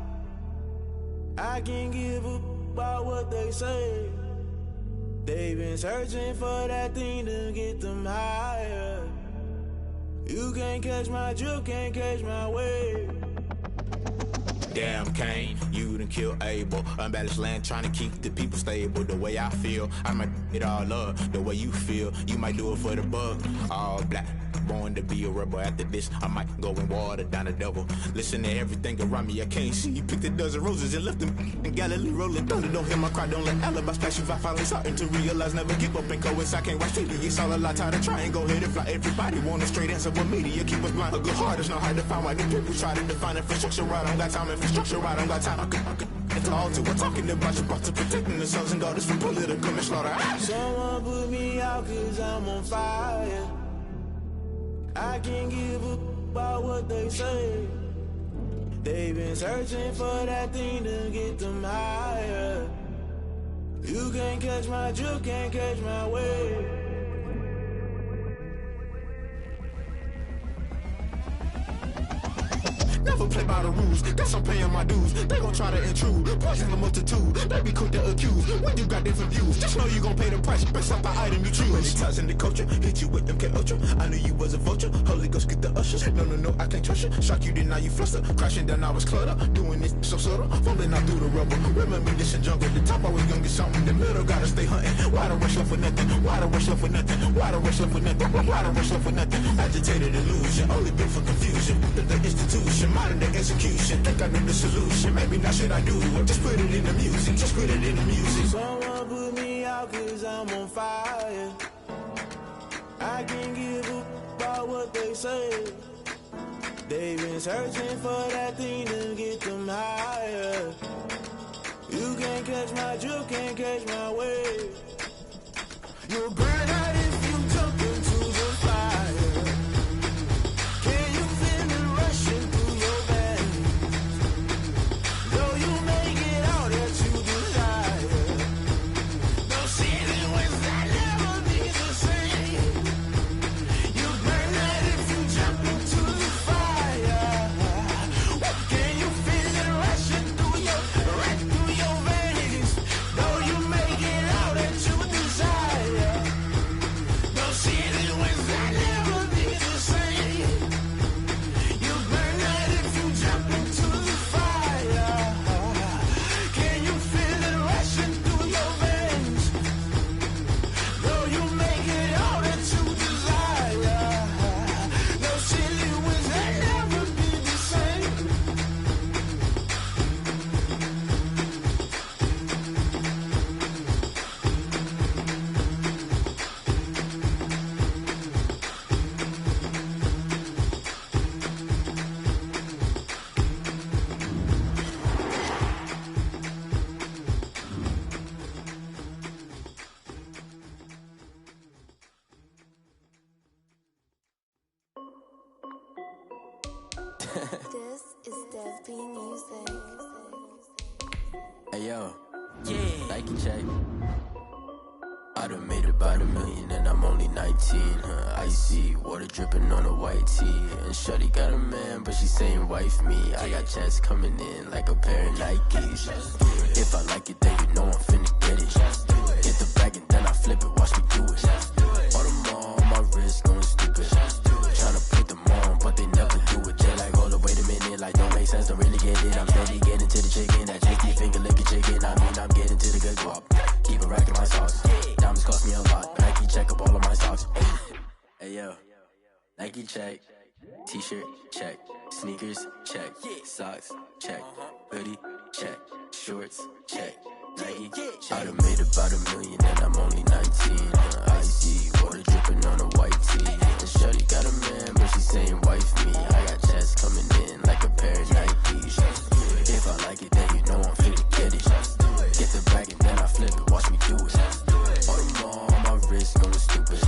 I can't give up about what they say. They've been searching for that thing to get them higher. You can't catch my drift, can't catch my wave. Damn Kane, you done killed Abel. Unbalanced land trying to keep the people stable. The way I feel, I might it all up. The way you feel, you might do it for the buck. All black, born to be a rebel. After this, I might go and water down the devil. Listen to everything around me, I can't see. You picked a dozen roses and left them in Galilee rolling thunder. Don't hear my cry, don't let alibis splash. If I finally starting to realize, never give up and coincide. I can't watch TV, it's all a lot. Time to try and go ahead and fly. Everybody want a straight answer, but media keep us blind. A good heart is not hard to find. Why the people try to define infrastructure right? I don't got time, infrastructure right? I don't got time. I could it's all to we're talking about you, about to protecting the sons and daughters from political and slaughter. Someone put me out 'cause I'm on fire. I can't give up about what they say. They've been searching for that thing to get them higher. You can't catch my drift, can't catch my wave. Never play by the rules, guess I'm paying my dues. They gon' try to intrude, poison the multitude. They be quick to accuse, when you got different views. Just know you gon' pay the price, based off the item you choose. Many times in the culture, hit you with them K Ultra. I knew you was a vulture, Holy Ghost get the ushers. No, I can't trust you. Shock you, then now you fluster. Crashing down, I was cluttered. Doing this so subtle, falling out through the rubble. Remember this in jungle, the top always gonna get something. The middle gotta stay hunting. Why the rush left for nothing? Why the rush left for nothing? Why the rush left for nothing? Why the rush left for nothing? Agitated illusion, only built for confusion. The institution, modern day execution. Think I know the solution. Maybe not should I do it? Just put it in the music. Just put it in the music. Someone put me out 'cause I'm on fire. I can't give up about what they say. They've been searching for that thing to get them higher. You can't catch my drift, can't catch my wave. You'll burn out if you jump into the fire. Can you feel it rushing through your veins? Though you make it all that you desire. No ceiling winds that never be the same. You burn out if you jump into the fire. Can you feel it rushing through your veins? Though you make it all that you desire. No ceiling winds that never be the same. You burn out if you jump into the fire. Can you feel it rushing through your veins? Though you make it all that you desire. No ceiling winds that never be the same. This is Dev B Music. Hey yo, Nike check. I done made about $1 million and I'm only 19. Icy water dripping on a white tee. And shorty got a man, but she saying wife me. I got checks coming in like a pair of Nikes. If I like it, then you know I'm finna get it. Get the bag and then I flip it, watch me do it. All them on my wrist going stupid. Tryna put them on, but they never do it. They like, hold up, wait a minute, like don't make sense, don't really get it. I'm steady getting to the chicken, that chicky finger licking chicken. I mean, I'm getting to the good guap. Keep a rack in my socks. Diamonds cost me a lot. Nike check up all of my socks. Hey yo, Nike check. T-shirt check. Sneakers check. Socks check. Hoodie check. Shorts check. Nike. I done made about $1 million and I'm only 19. Icy water dripping on a white tee. And shorty got a man, but she saying wife me. I got checks coming in like a pair of Nikes. If I like it, then you know I'm finna get it. Get the bag and then I flip it, watch me do it. All them on my wrist going stupid.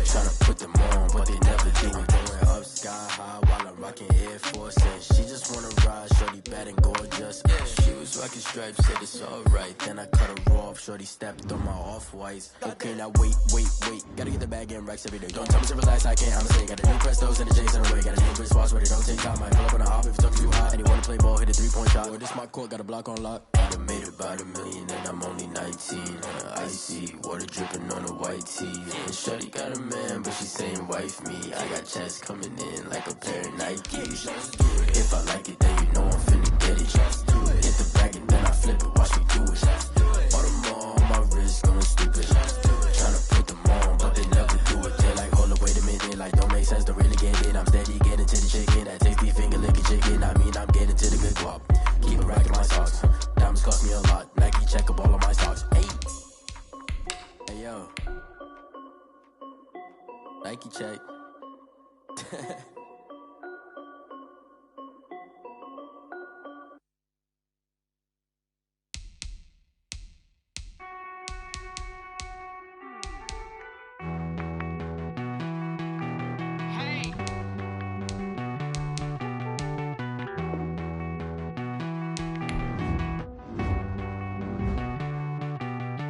Tryna put them on, but they never do it. Going up sky high while I'm rocking Air Force. And she just wanna ride, shorty bad and gorgeous. She was rocking stripes, said it's alright. Then I cut her off, shorty stepped on my off-whites. Okay, now wait. Gotta get the bag and racks every day. Don't tell me to relax, I can't, I'm say. Got a new Prestos and the J's in the way. Got a new wristwatch where they don't take time. I pull up on a hop if it's talking too hot. And you wanna play ball, hit a 3-point shot. Well, this my court, got a block on lock. I done made about $1 million and I'm only 19. Icy water dripping on a white tee. And shorty got a man, but she saying wife me. I got checks coming in like a pair of Nikes. If I like it, then you know I'm finna get it. Hit the bag and then I flip it, watch me do it. All them on my wrist going stupid. Tryna put them on, but they never do it. They like, hold up, wait a minute, like don't make sense, don't really get it. I'm steady getting to the chicken, that tasty finger licking chicken. I mean, I'm getting to the good guap. Keep a rack in my socks. Diamonds cost me a lot. Nike check up all of my stocks. Hey yo, Nike check.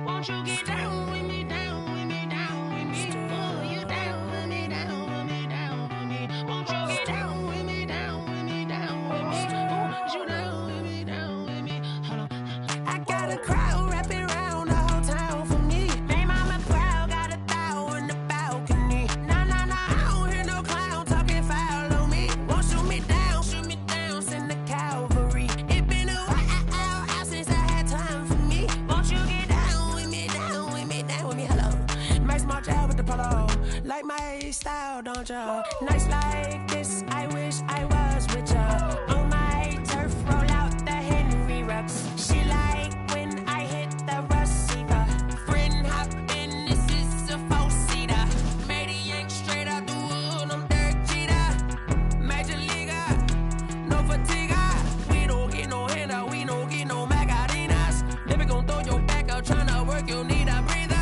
Whoa. Won't you get down with me, down with me, down with me? Oh, you down with me, down with me, down with me. Won't you get down with me, down with me, down with me? Oh, you down with me, down with me? Hold on. I got a crowd wrapping around the whole town for me. Hey, mama proud, got a thou in the balcony. Nah, nah, nah, I don't hear no clown talking foul on me. Won't shoot me down, send the cavalry. It been a while since I had time for me. Won't you get down with me, down with me, down with me? Hello. Max March out with the polo. Like my style, don't ya? Nights like this, I wish I was with ya. On my turf, roll out the Henry Rux. She like when I hit the receiver. Friend hop in, this is a four-seater. Matey yank straight out the wood, I'm Derek Jeter. Major leaguer, no fatigue. We don't get no handout, we don't get no Macarinas. Never gon' throw your back out, tryna work, you need a breather.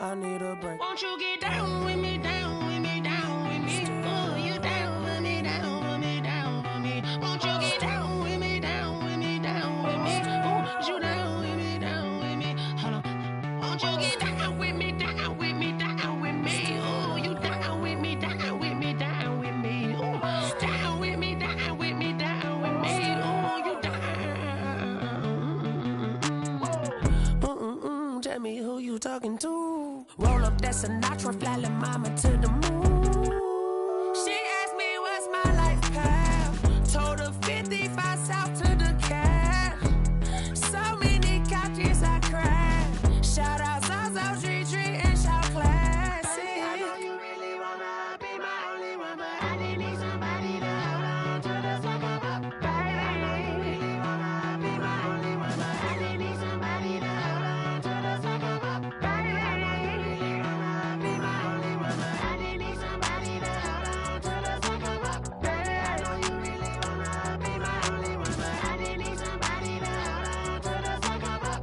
I need a break. Won't you get down with me, down with me, down with me? Oh, you down with me, down with me, down with me? Won't you get down with me, down with me, down with me? Oh, you down with me, down with me? Hold on. Won't you get down with me, down with me, down with me? Oh, you down with me, down with me, down with me? Oh, down with me, down with me, down with me? Oh, you down. Tell me who you talking to. Roll up that Sinatra, fly la mama to the moon. She asked me what's my life path. Told her 55 south to the cat. So many couches I cried. Shout out Zazo, Tree, and shout classy. I know you really wanna be my only one, but I didn't need somebody to hold on to the second up. Baby, I know you really wanna be my only one, but I didn't need somebody to hold on to the second up. Baby, I know you really wanna be my only one, but I didn't need somebody to hold on to the second up. Baby, I know you really wanna be my only one, but I didn't need somebody to hold on to the second up.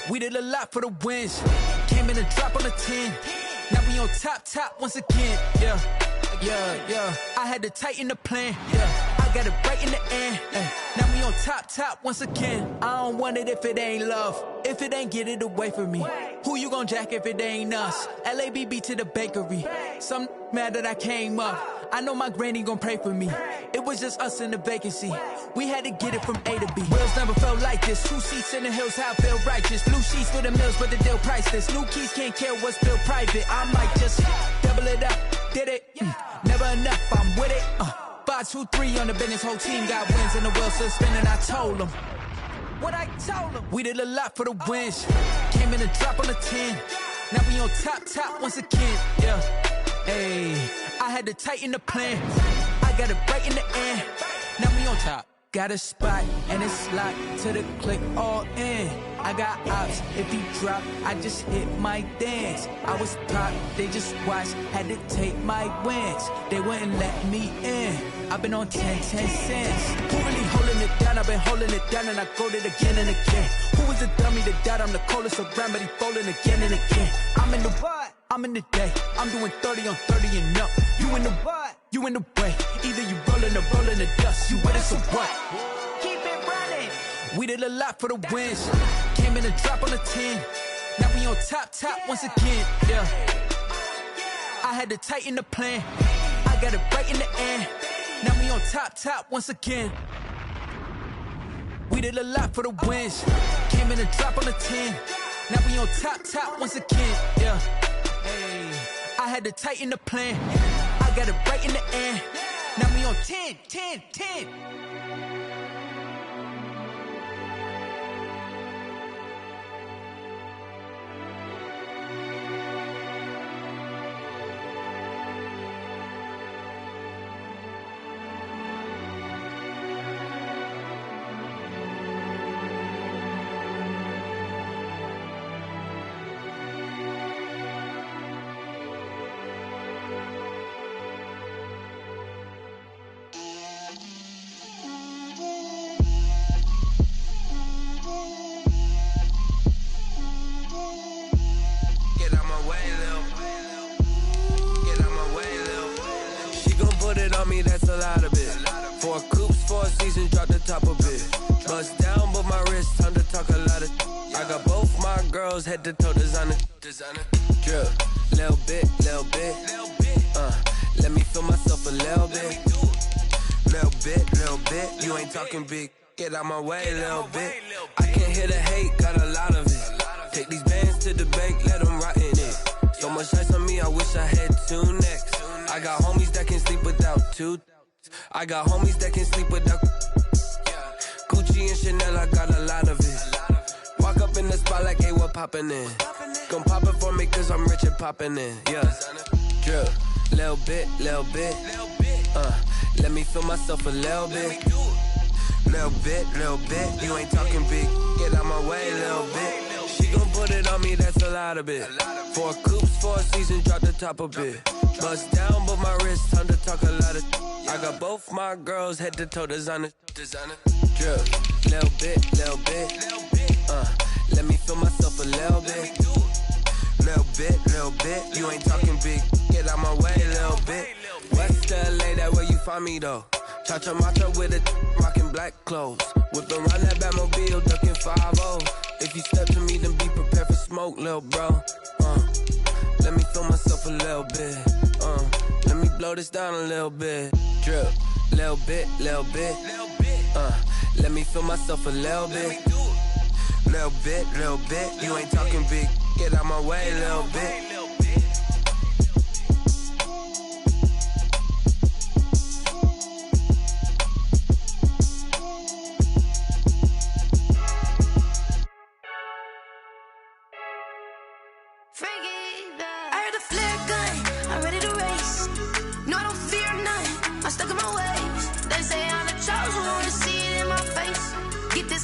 We did a lot for the wins. Came in a drop on the 10. Now we on top once again. Yeah. I had to tighten the plan. Yeah, I got it right in the end. Now we on top once again. I don't want it if it ain't love. If it ain't, get it away from me. Who you gon' jack if it ain't us? LABB to the bakery. Some mad that I came up. I know my granny gon' pray for me. It was just us in the vacancy. We had to get it from A to B. Wheels never felt like this. 2 seats in the hills, how I feel righteous. Blue sheets for the mills, but the deal priceless. New keys can't care what's built private. I might just double it up. Did it? Never enough, I'm with it. 5, 2, 3 on the business. Whole team got wins and the wheels still spinning. I told them what I told them. We did a lot for the wins. Came in a drop on the 10. Now we on top once again. Yeah. Hey, I had to tighten the plan. I got it right in the end. Now we on top. Got a spot and it's locked to the click all in. I got ops, if he drop, I just hit my dance. I was pop, they just watched, had to take my wins. They wouldn't let me in. I've been on 10 cents. Who really holding it down? I've been holding it down and I go it again and again. Who was the dummy that died? I'm the coldest around, but he folding again and again. I'm in the what? I'm in the day. I'm doing 30 on 30 and up. You in the what? You in the way. Either you rolling or rolling the dust. You with us or what? Keep it running. We did a lot for the wins. Came in a drop on the 10. Now we on top once again. Yeah. I had to tighten the plan. I got it right in the end. Now we on top once again. We did a lot for the wins. Came in a drop on the 10. Now we on top once again. Yeah. Hey. I had to tighten the plan. I got it right in the end. Now we on 10. That's a lot of it. 4 coops, 4 seasons, drop the top of it. Bust down, but my wrist, time to talk a lot of. I got both my girls head to toe designer. Drip, little bit. Let me feel myself a little bit. Little bit. You ain't talking big. Get out my way, little bit. I can't hear the hate, got a lot of it. Take these bands to the bank, let them rot in it. So much ice on me, I wish I had 2 necks. I got homies that can sleep without 2. I got homies that can sleep without Gucci and Chanel, I got a lot of it. Walk up in the spot like, hey, what poppin' in? Gon' pop it for me cause I'm rich and poppin' in. Yeah, drip, little bit. Let me feel myself a little bit. Little bit. You ain't talking big. Get out my way, little bit. She gon' put it on me, that's a lot of it. 4 coops, 4 seasons, drop the top a bit. Bust down, but my wrist, time to talk a lot of. I got both my girls head to toe designer. Drip, little bit. Let me feel myself a little bit. Little bit. You ain't talking big. Get out my way, little bit. West LA, that where you find me though. Cha-cha matcha with a rockin' black clothes. Whip around that Batmobile, ducking 5-0. If you step to me, then be prepared for smoke, lil' bro. Let me feel myself a little bit. Let me blow this down a little bit. Drip, little bit. Let me feel myself a little bit. Little bit. You ain't talking big. Get out my way, little bit.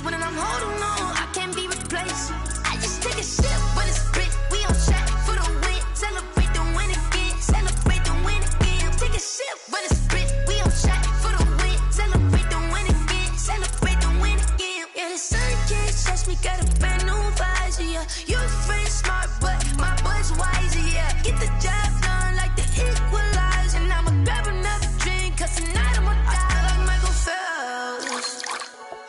When I'm holding on, I can't be replaced. I just take a sip, but it's split. We on track for the win. Celebrate the win again. Celebrate the win again. Take a sip, but it's split. We on track for the win. Celebrate the win again. Celebrate the win again. Yeah, the sun can't touch me. Got a brand new visor. Yeah, you're friend smart, but my boy's wiser. Yeah, get the job done like the equalizer. And I'ma grab another drink, cause tonight I'ma die like Michael Phelps.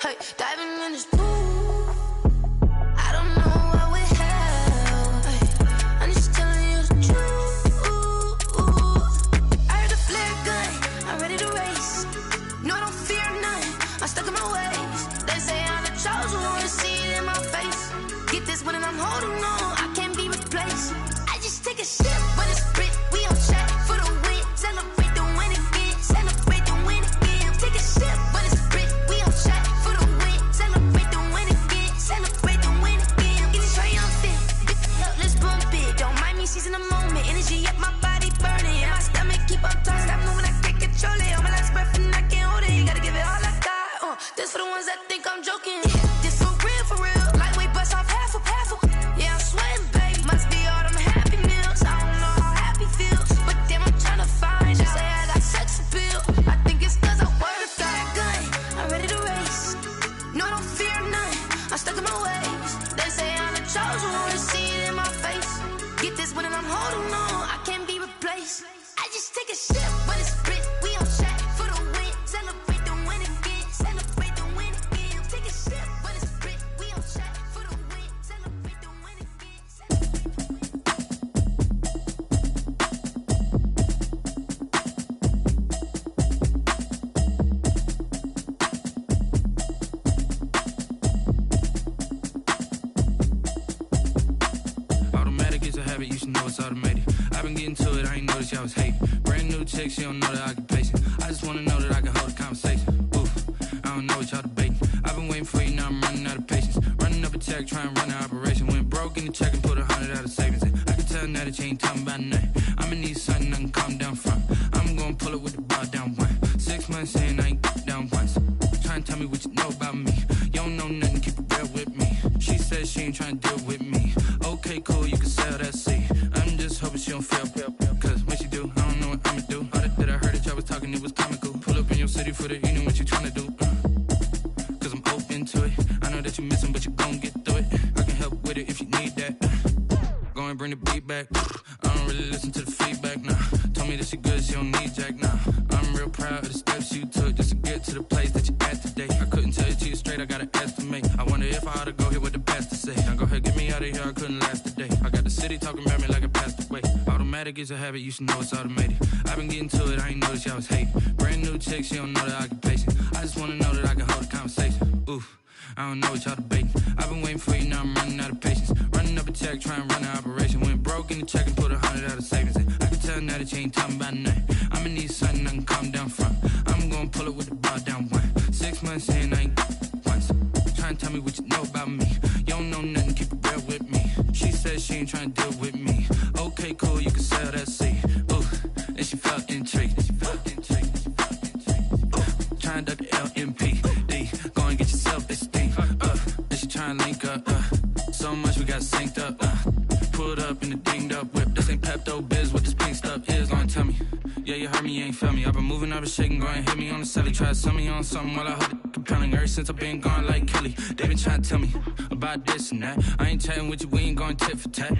Hey, diving in this pool, I don't know what would help. Hey, I'm just telling you the truth. I heard the flare gun, I'm ready to race. No, I don't fear none, I'm stuck in my ways. They say I'm the chosen one, see it in my face. Get this one and I'm holding on, I can't be replaced. I just take a sip, but it's split. We on track for the win. Celebrate the win again. Celebrate the win again. Take a sip, but it's split. We on track. Celebrate the win again, celebrate the win again. Get it triumphant, let's bump it. Don't mind me seizing the moment. Energy up my body burning. My stomach keep up tight, stop moving, I can't control it. On my last breath and I can't hold it. You gotta give it all I got. habit, you should know it's automated. I've been getting to it, I ain't noticed y'all was hating. Brand new chick, she don't know the occupation. I just wanna know that I can hold a conversation. Oof, I don't know what y'all debating. I've been waiting for you, now I'm running out of patience. Running up a check, trying to run an operation. Went broke in the check and put 100 out of savings in. I can tell now that you ain't talking about nothing. I'ma need something I can calm down from. I'm gonna pull it with the bar down one. 6 months in, I ain't down once. Trying to tell me what you know about me. You don't know nothing, keep it real with me. She said she ain't trying to deal with me. Okay, cool, you can sell that seed. I'm just hoping she don't fail. Cause when she do, I don't know what I'ma do. All that I heard that y'all was talking, it was comical. Pull up in your city for the evening, what you trying to do? Cause I'm open to it. I know that you missing, but you gon' get through it. I can help with it if you need that. Go and bring the beat back. I don't really listen to the feedback, nah. Told me that she good, she don't need jack, nah. I'm real proud of the steps you took just to get to the place that you at today. I couldn't tell you to you straight, I gotta estimate. I wonder if I ought to go here with the pastor say. Now go ahead, get me out of here, I couldn't last a day. I got the city talking about me like I passed away. Automatic is a habit, you should know it's automated. I've been getting to it, I ain't noticed y'all was hating. Brand new chick, she don't know the occupation. I just wanna know that I can hold a conversation. Oof, I don't know what y'all debating. I've been waiting for you, now I'm running out of patience. Running up a check, trying to run an operation. Went broke in the check and put 100 out of savings in. I can tell now that you ain't talking about nothing. I'ma need something I can calm down from. I'm gonna pull it with the bar down one. 6 months in, I ain't once. Trying to tell me what you know about me. You don't know nothing, keep it real with me. She said she ain't trying to deal with me. Okay, cool, you can sell that seed. Ooh, and she felt intrigued. Trying to duck the LMPD. Go and get yourself esteem. And she trying to link up. So much we got synced up. Pulled up in the dinged up whip. This ain't Pepto-Biz, what this pink stuff is. Long tell me. Yeah, you heard me, you ain't felt me. I've been moving, I've been shaking, go and hit me on the celly. Try to sell me on something while I hold it compelling. Ever since I've been gone like Kelly, they been trying to tell me about this and that. I ain't chatting with you, we ain't going tit for tat.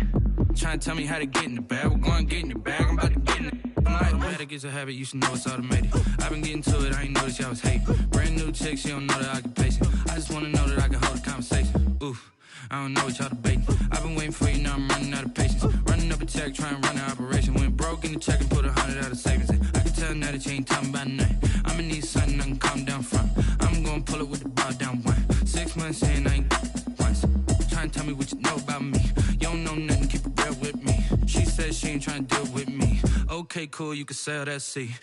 Trying to tell me how to get in the bag, we're going to get in the bag, I'm about to get in it. Automatic is a habit, you should know it's automated. I've been getting to it, I ain't noticed y'all was hating. Brand new chick, she don't know the occupation. I just wanna know that I can hold a conversation. Oof, I don't know what y'all debating. I've been waiting for you, now I'm running out of patience. Running up a check, trying to run an operation. Went broke in the check and put 100 out of savings in. I can tell now that you ain't talking about nothing. I'ma need something I can calm down from. I'm gonna pull it with the bar down one. 6 months in, I ain't once. Trying to tell me what you know about me. You don't know nothing, keep it real with me. She said she ain't trying to deal with me. Okay, cool, you can sell that seed.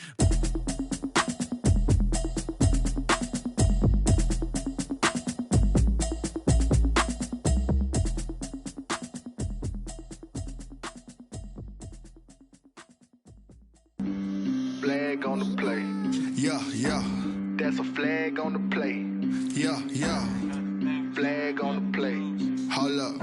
Flag on the play. Yeah, yeah. That's a flag on the play. Yeah, yeah. Flag on the play. Hold up.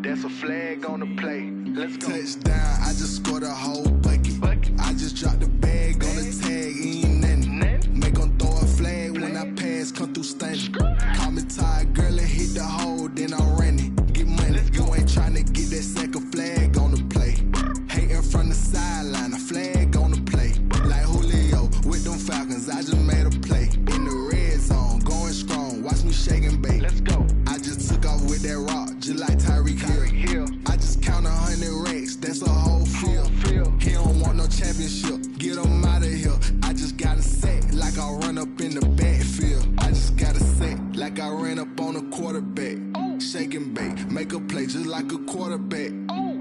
That's a flag on the play. Let's go. Touchdown, I just scored a whole bucket. I just dropped the bag on the tag, ain't nothing. Make them throw a flag when I pass, come through stunning. Call me tired, girl, and hit the hole, then I'm running. Get money, you ain't tryna get that second flag on the play. Hating from the sideline, a flag on the play. Like Julio with them Falcons, I just made a play. In the red zone, going strong, watch me shake and bake. Let's go. I just took off with that rock, just like Tyreek Hill. I just count 100 racks, that's a whole field. He don't want no championship, get him out of here. I just got a set, like I run up in the backfield. I just got a set, like I ran up on a quarterback. Shake and bake, make a play just like a quarterback.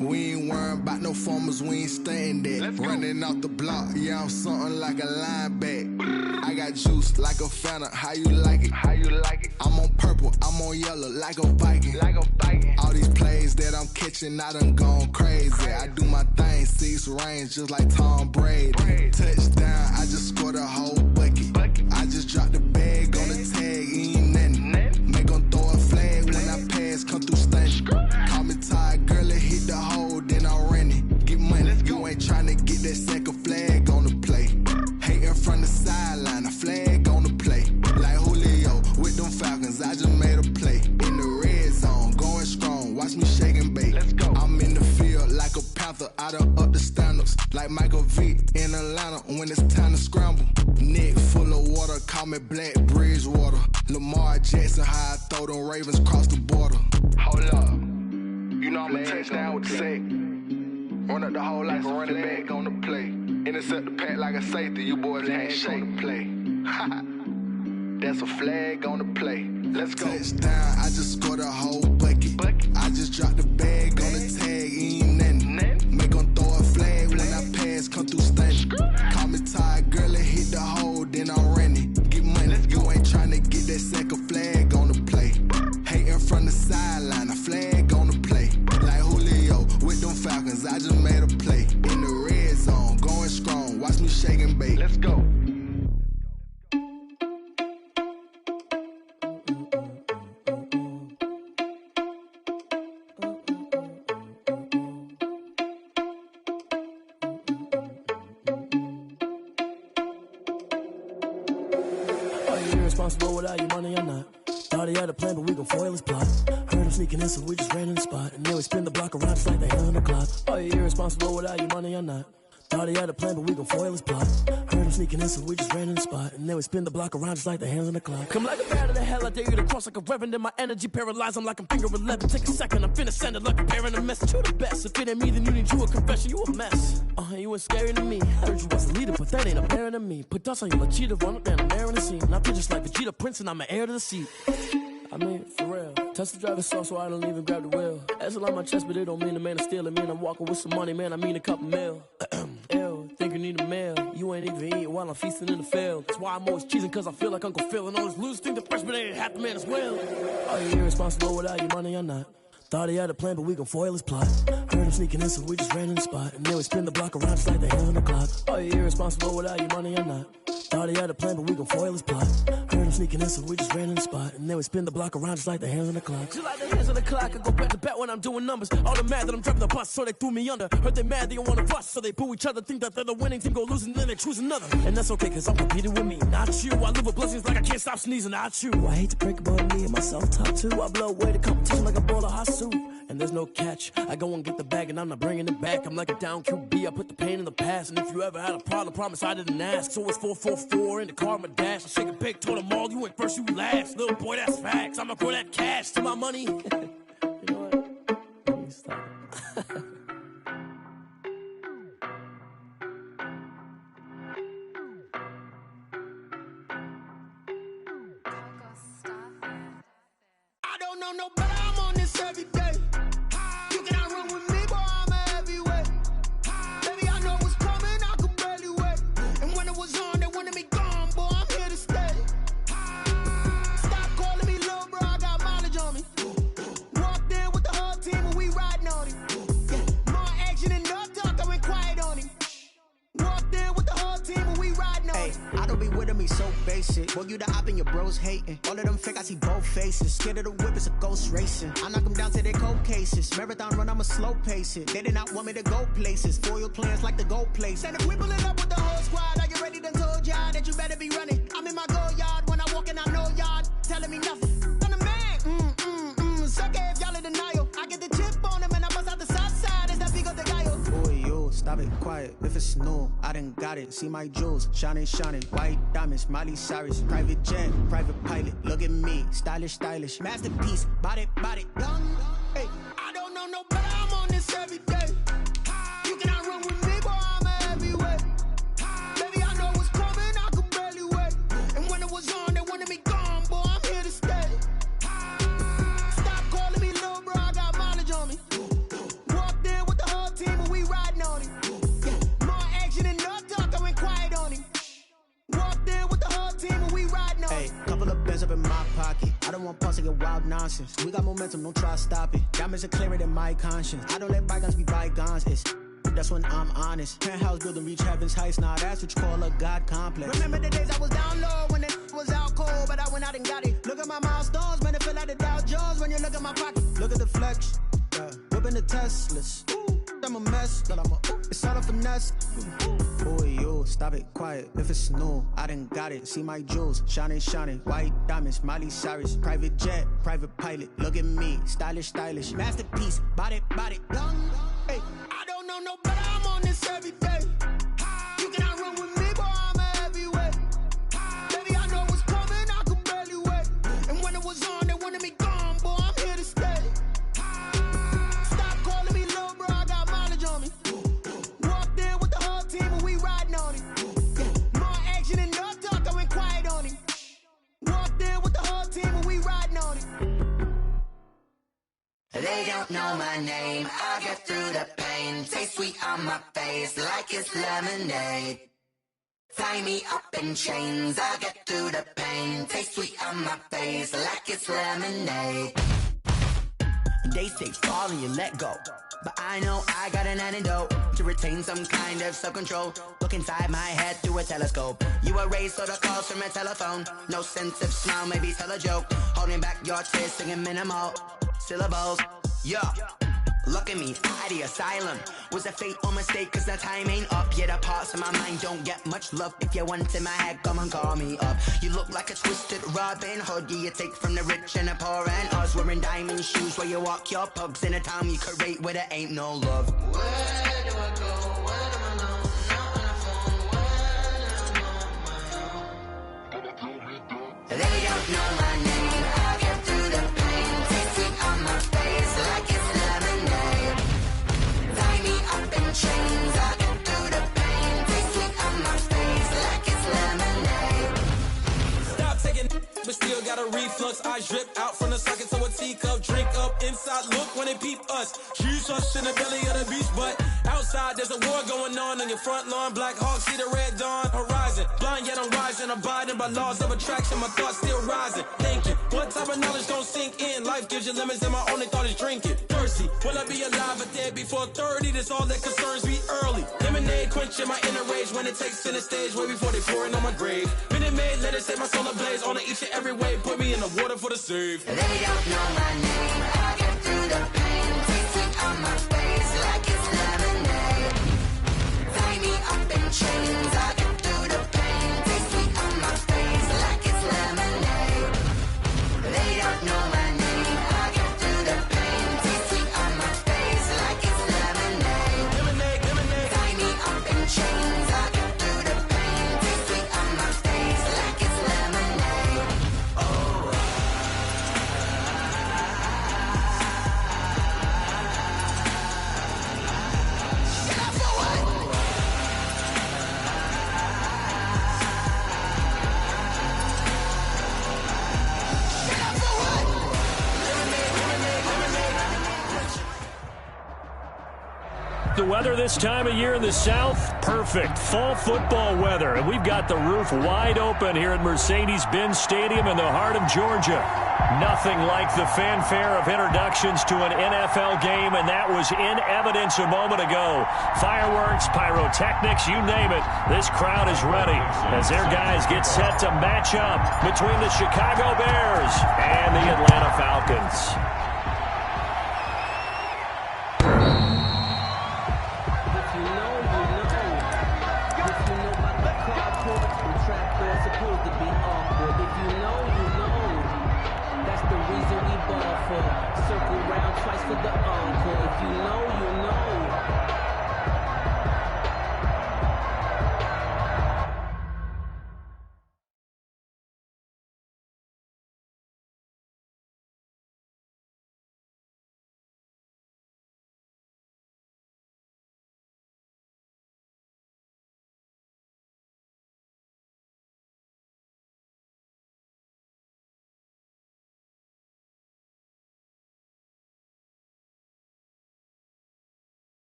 We ain't worrying about no formers, we ain't staying there. Running off the block, yeah, I'm something like a linebacker. I got juice like a Fanta, how you like it? How you like it? I'm on purple, I'm on yellow, like a Viking. Like a Viking. All these plays that I'm catching, I done gone crazy. I do my thing, 6 range, just like Tom Brady. Touchdown, I just scored a whole bucket. I just dropped the bag on the tag, ain't nothing. Make them throw a flag when I pass, come through stunning. Call me tired, girl, and hit the hole, then I'm running. Get money, you ain't tryna get that second flag on the play. Hating from the sideline, a flag on the play. Like Julio with them Falcons, I just made a play. In the red zone, going strong, watch me shake and bake. Let's go. I'm in the field like a Panther, I done up the standards. Like Michael Vick in Atlanta when it's time to scramble. Neck full of water, call me Black Bridgewater. Lamar Jackson, how I throw them Ravens across the border. Hold up. You know I'm a touchdown with the sack. Run up the hole like a running back on the play. Intercept the pack like a safety, you boys ain't shake. Play. That's a flag on the play. Let's go. Touchdown, I just scored a whole bucket. I just dropped the bag on the tag, ain't nothing. irresponsible without your money or not. Thought he had a plan, but we gon' foil his plot. Heard him sneaking in, so we just ran in the spot. And then we spin the block around just like the hand on the clock. Are you irresponsible without your money or not? Thought he had a plan, but we gon' foil his plot. Heard him sneaking in, so we just ran in the spot. And then we spin the block around just like the hands on the clock. Come like a bat of the hell, I dare you to cross like a reverend. And my energy paralyzed, I'm like I'm finger 11. Take a second, I'm finna send it like a parent a message. You the best, if it ain't me, then you need you a confession. You a mess, you ain't scary to me. Heard you was a leader, but that ain't apparent to me. Put dust on you like cheetah, run up down the air in the scene. And I feel just like Vegeta Prince, and I'm an heir to the seat. I mean, for real. Test the driver's sauce so I don't even grab the wheel. That's on my chest, but it don't mean the man is stealing. Mean I'm walking with some money, man, I mean a couple mil. Ew, think you need a meal. You ain't even eating while I'm feasting in the field. That's why I'm always cheesing, cause I feel like Uncle Phil. And all those losers think the freshman ain't half the man as well. Are you irresponsible without your money or not? Thought he had a plan, but we gon' foil his plot. Heard him sneaking in, so we just ran in the spot. And then we spin the block around just like the hands on the clock. Are you irresponsible without your money or not? Thought he had a plan, but we gon' foil his plot. Heard him sneaking in, so we just ran in the spot. And then we spin the block around just like the hands on the clock. Just like the hands on the clock, I go back to back when I'm doing numbers. All the mad that I'm driving the bus, so they threw me under. Heard they mad, they don't wanna bust, so they boo each other. Think that they're the winning team, go losing, then they choose another. And that's okay, cause I'm competing with me, not you. I live with blessings like I can't stop sneezing, not you. I hate to break about me and my self-talk too. I blow away the competition like a bowl of hot soup. And there's no catch. I go and get the bag and I'm not bringing it back. I'm like a down QB, I put the pain in the past. And if you ever had a problem, promise I didn't ask. So it's 444 in the car, my dash. I shake a big, told them all, you ain't first, you last. Little boy, that's facts. I'ma throw that cash to my money. You know what? Let me stop. I don't know no better, I'm on this every day. You cannot run with me, boy, I'm a heavyweight. Baby, I know what's coming, I could barely wait. And when it was on, they wanted me gone, boy, I'm here to stay. Stop calling me little bro, I got mileage on me. Walked in with the whole team and we riding on him. More action and no talk, I went quiet on him. Walked in with the whole team and we riding on him. I don't be with him, he's so basic. Boy, you the op and your bros hating. All of them fake, I see both faces. Scared of the whip, it's a ghost racing. I knock them down to their cold cases. Marathon run, I'ma slow pace it. They did not want me to go places. Foil plans like the go place. And if we pulling up with the whole squad, I get ready to told y'all that you better be running. I'm in my go yard when I walk in, I know y'all telling me nothing. I'm the man, suck it if y'all in denial. I get the chip on him and I bust out the south side. It's that big of the guy. Boy, yo, stop it, quiet. If it's new, I done got it. See my jewels, shining, shining. White diamonds, Miley Cyrus. Private jet, private pilot. Look at me, stylish, stylish. Masterpiece, body, done. Hey, I don't know no better, I'm on this every day. You cannot run with me, boy, I'm a heavyweight. Baby, I know what's coming, I could barely wait. And when it was on, they wanted me gone, boy, I'm here to stay. Stop calling me little bro, I got mileage on me. Walked in with the whole team and we riding on him. More action and no talk, I went quiet on him. Walked in with the whole team and we riding on him. Hey, couple of bands up in my pocket. I don't want pause to get wild nonsense. We got momentum, don't try to stop it. Diamonds are clearer than my conscience. I don't let bygones be bygones. It's that's when I'm honest. Penthouse building, reach heaven's heights. Now that's what you call a God complex. Remember the days I was down low when it was out cold, but I went out and got it. Look at my milestones, man, it feel like the Dow Jones when you look at my pocket. Look at the flex, whipping the Teslas. I'm a mess, but it's all a finesse. Boy, yo, stop it, quiet. If it's new, I done got it. See my jewels, shining, shining. White diamonds, Miley Cyrus. Private jet, private pilot. Look at me, stylish, stylish. Masterpiece, body, done. Hey, I don't know no better, I'm on this every day. You cannot run with me, boy, I'm a heavyweight. Baby, I know what's coming, I could barely wait. And when it was on, they wanted me gone, boy, I'm here to stay. Stop calling me little bro, I got mileage on me. Walked in with the whole team and we riding on him. More action and no talk, I went quiet on him. Walked in with the whole team and we riding on him. They don't know my name, I get through the pain. Taste sweet on my face like it's lemonade. Tie me up in chains, I get through the pain. Taste sweet on my face like it's lemonade. They say fall and you let go, but I know I got an antidote to retain some kind of self-control. Look inside my head through a telescope. You erase all the calls from a telephone. No sense of smile, maybe tell a joke. Holding back your tears, singing minimal syllables. Yeah, Look at me, out of the asylum. Was a fate or mistake, cause the time ain't up. Yet the parts of my mind don't get much love. If you want in my head, come and call me up. You look like a twisted Robin Hood. Yeah, you take from the rich and the poor and us. Wearing diamond shoes where you walk your pugs. In a town you create where there ain't no love. Where do I go? Where do I know? Not on the phone, when I'm on my own. They don't know my name. I'll get through the pain. Tasting on my face like it's lemonade. Tie me up in chains. I'll get through the pain. Tasting on my face like it's lemonade. Stop taking, but still got a reflux. Eyes drip out from the socket to a teacup. Drink up inside, look when they peep us. Shoes us in the belly of the beach, but outside there's a war going on your front lawn. Black Hawk see the red dawn horizon. Blind yet I'm rising, abiding by laws of attraction. My thoughts still rising. Thinking, what type of knowledge don't sink in? Life gives you lemons and my only thought is drinking. Thirsty, will I be alive or dead before 30? That's all that concerns me early. Lemonade quenching my inner rage when it takes center stage way before they pour it on my grave. Minute Maid, let it set my soul ablaze. On each and every way, put me in the water for the save. They don't know my name. I'll get through the pain. Tasting on my face like it's lemonade. Tie me up in chains. I'll get through the pain. Tasting on my face like it's lemonade. They don't know my name. I'll get through the pain. Tasting on my face like it's lemonade. Lemonade, lemonade. Tie me up in chains. I'll get through the pain. Tasting on my face like it's lemonade. Oh. The weather this time of year in the South, perfect. Fall football weather. And we've got the roof wide open here at Mercedes-Benz Stadium in the heart of Georgia. Nothing like the fanfare of introductions to an NFL game, and that was in evidence a moment ago. Fireworks, pyrotechnics, you name it. This crowd is ready as their guys get set to match up between the Chicago Bears and the Atlanta Falcons. Circle round twice for the encore. If you know, you know.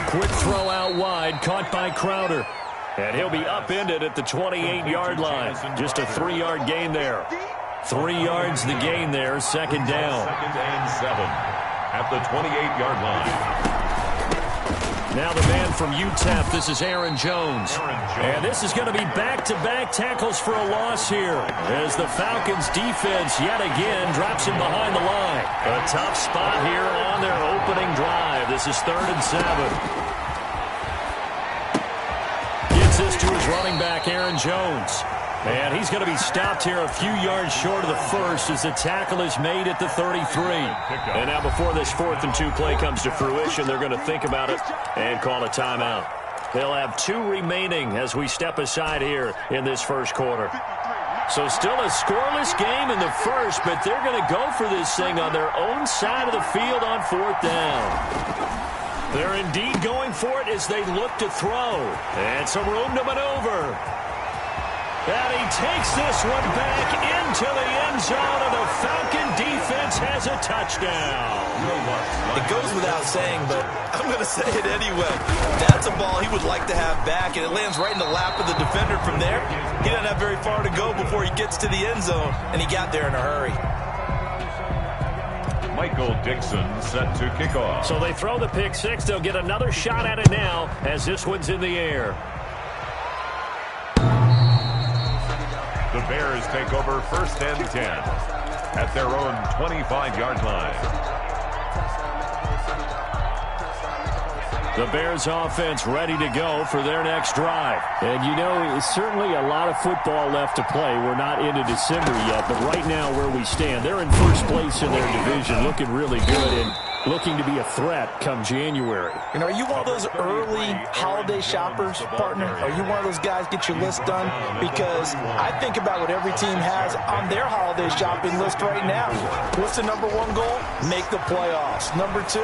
Quick throw out wide, caught by Crowder. And he'll be upended at the 28-yard line. Just a 3-yard gain there. 3 yards the gain there, second down. 2nd and 7 at the 28-yard line. Now the man from UTEP, this is Aaron Jones. And this is going to be back-to-back tackles for a loss here as the Falcons defense yet again drops him behind the line. A tough spot here on their opening drive. This is 3rd and 7. Gets this to his running back, Aaron Jones. And he's going to be stopped here a few yards short of the first as the tackle is made at the 33. And now before this 4th and 2 play comes to fruition, they're going to think about it and call a timeout. They'll have 2 remaining as we step aside here in this first quarter. So still a scoreless game in the first, but they're going to go for this thing on their own side of the field on 4th down. They're indeed going for it as they look to throw. And some room to maneuver. And he takes this one back into the end zone, and the Falcon defense has a touchdown. It goes without saying, but I'm going to say it anyway. That's a ball he would like to have back, and it lands right in the lap of the defender from there. He doesn't have very far to go before he gets to the end zone, and he got there in a hurry. Michael Dixon set to kick off. So they throw the pick six. They'll get another shot at it now as this one's in the air. The Bears take over 1st and 10 at their own 25-yard line. The Bears offense ready to go for their next drive. And, you know, certainly a lot of football left to play. We're not into December yet, but right now where we stand, they're in first place in their division, looking really good and looking to be a threat come January. You know, are you one of those early holiday shoppers, partner? Are you one of those guys get your list done? Because I think about what every team has on their holiday shopping list right now. What's the number 1 goal? Make the playoffs. Number 2,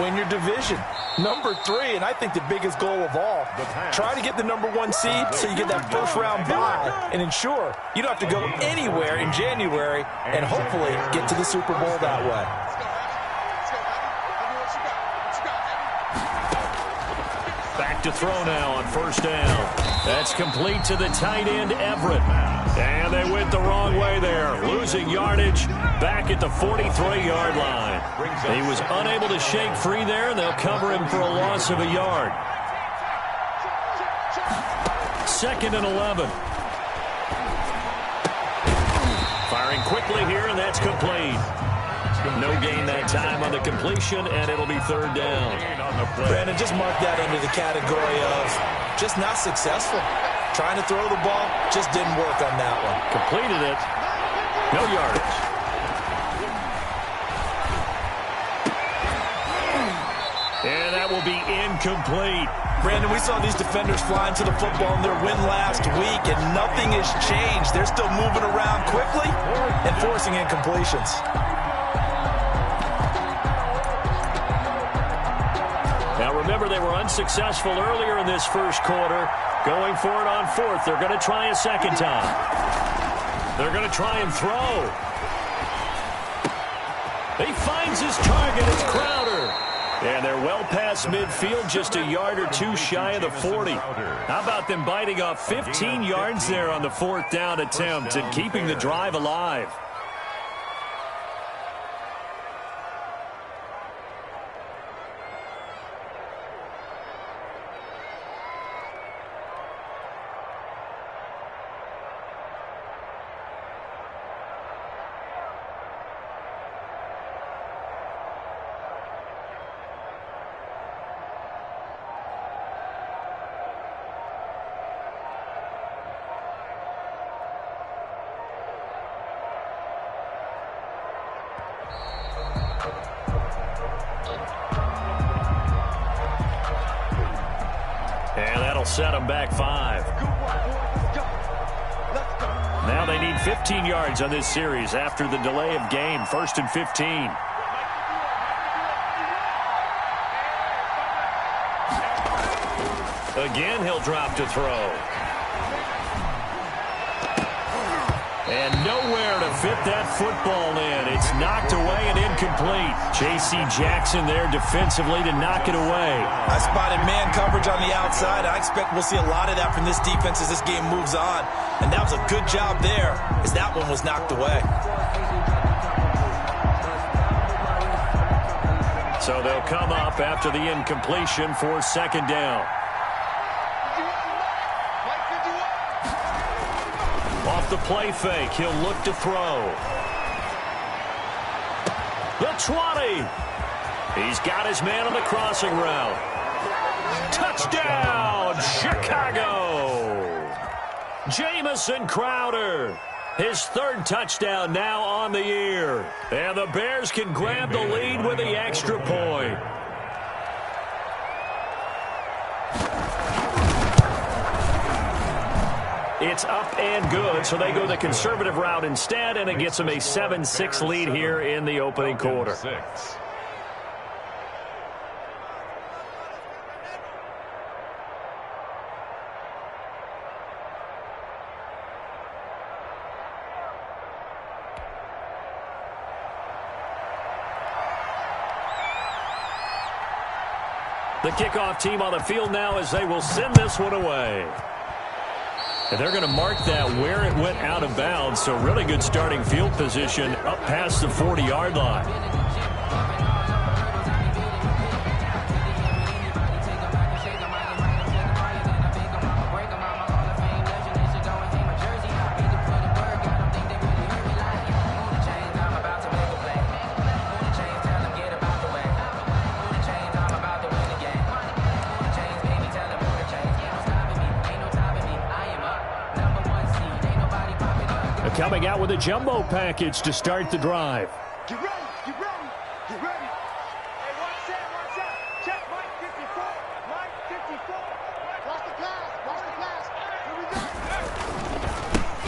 win your division. Number 3, and I think the biggest goal of all, try to get the number 1 seed so you get that first-round bye and ensure you don't have to go anywhere in January and hopefully get to the Super Bowl that way. Back to throw now on 1st down. That's complete to the tight end, Everett. And they went the wrong way there, losing yardage back at the 43-yard line. He was unable to shake free there, and they'll cover him for a loss of a yard. 2nd and 11. Firing quickly here, and that's complete. No gain that time on the completion, and it'll be 3rd down. Brandon, just mark that under the category of just not successful. Trying to throw the ball, just didn't work on that one. Completed it. No yardage. And that will be incomplete. Brandon, we saw these defenders flying to the football in their win last week, and nothing has changed. They're still moving around quickly and forcing incompletions. Now, remember, they were unsuccessful earlier in this first quarter. Going for it on 4th. They're going to try a second time. They're going to try and throw. He finds his target. It's Crowder. And they're well past midfield, just a yard or 2 shy of the 40. How about them biting off 15 yards there on the 4th down attempt and keeping the drive alive? And that'll set them back 5. Now they need 15 yards on this series after the delay of game. 1st and 15. Again, he'll drop to throw. And nowhere to fit that football in. It's knocked away and incomplete. J.C. Jackson there defensively to knock it away. I spotted man coverage on the outside. I expect we'll see a lot of that from this defense as this game moves on. And that was a good job there as that one was knocked away. So they'll come up after the incompletion for second down. Off the play fake, he'll look to throw. The 20. He's got his man on the crossing route. Touchdown, Chicago! Jamison Crowder. His third touchdown now on the year. And the Bears can grab the lead with the extra point. It's up and good, so they go the conservative route instead, and it gets them a 7-6 lead here in the opening quarter. The kickoff team on the field now as they will send this one away. And they're going to mark that where it went out of bounds, so really good starting field position up past the 40-yard line. Coming out with a jumbo package to start the drive. Get ready, get ready, get ready. Hey, one set. Check Mike 54, Mike 54. Watch the pass,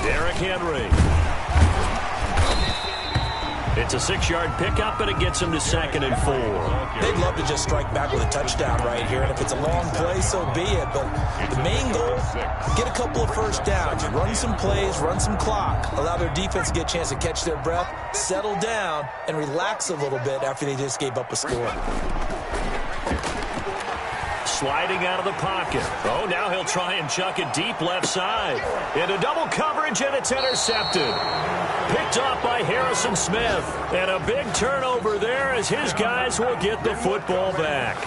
Derrick Henry. It's a 6-yard pickup, and it gets him to 2nd and 4. They'd love to just strike back with a touchdown right here, and if it's a long play, so be it. But the main goal, get a couple of first downs, run some plays, run some clock, allow their defense to get a chance to catch their breath, settle down, and relax a little bit after they just gave up a score. Sliding out of the pocket. Oh, now he'll try and chuck it deep left side. Into double coverage, and it's intercepted. Picked off by Harrison Smith. And a big turnover there as his guys will get the football back.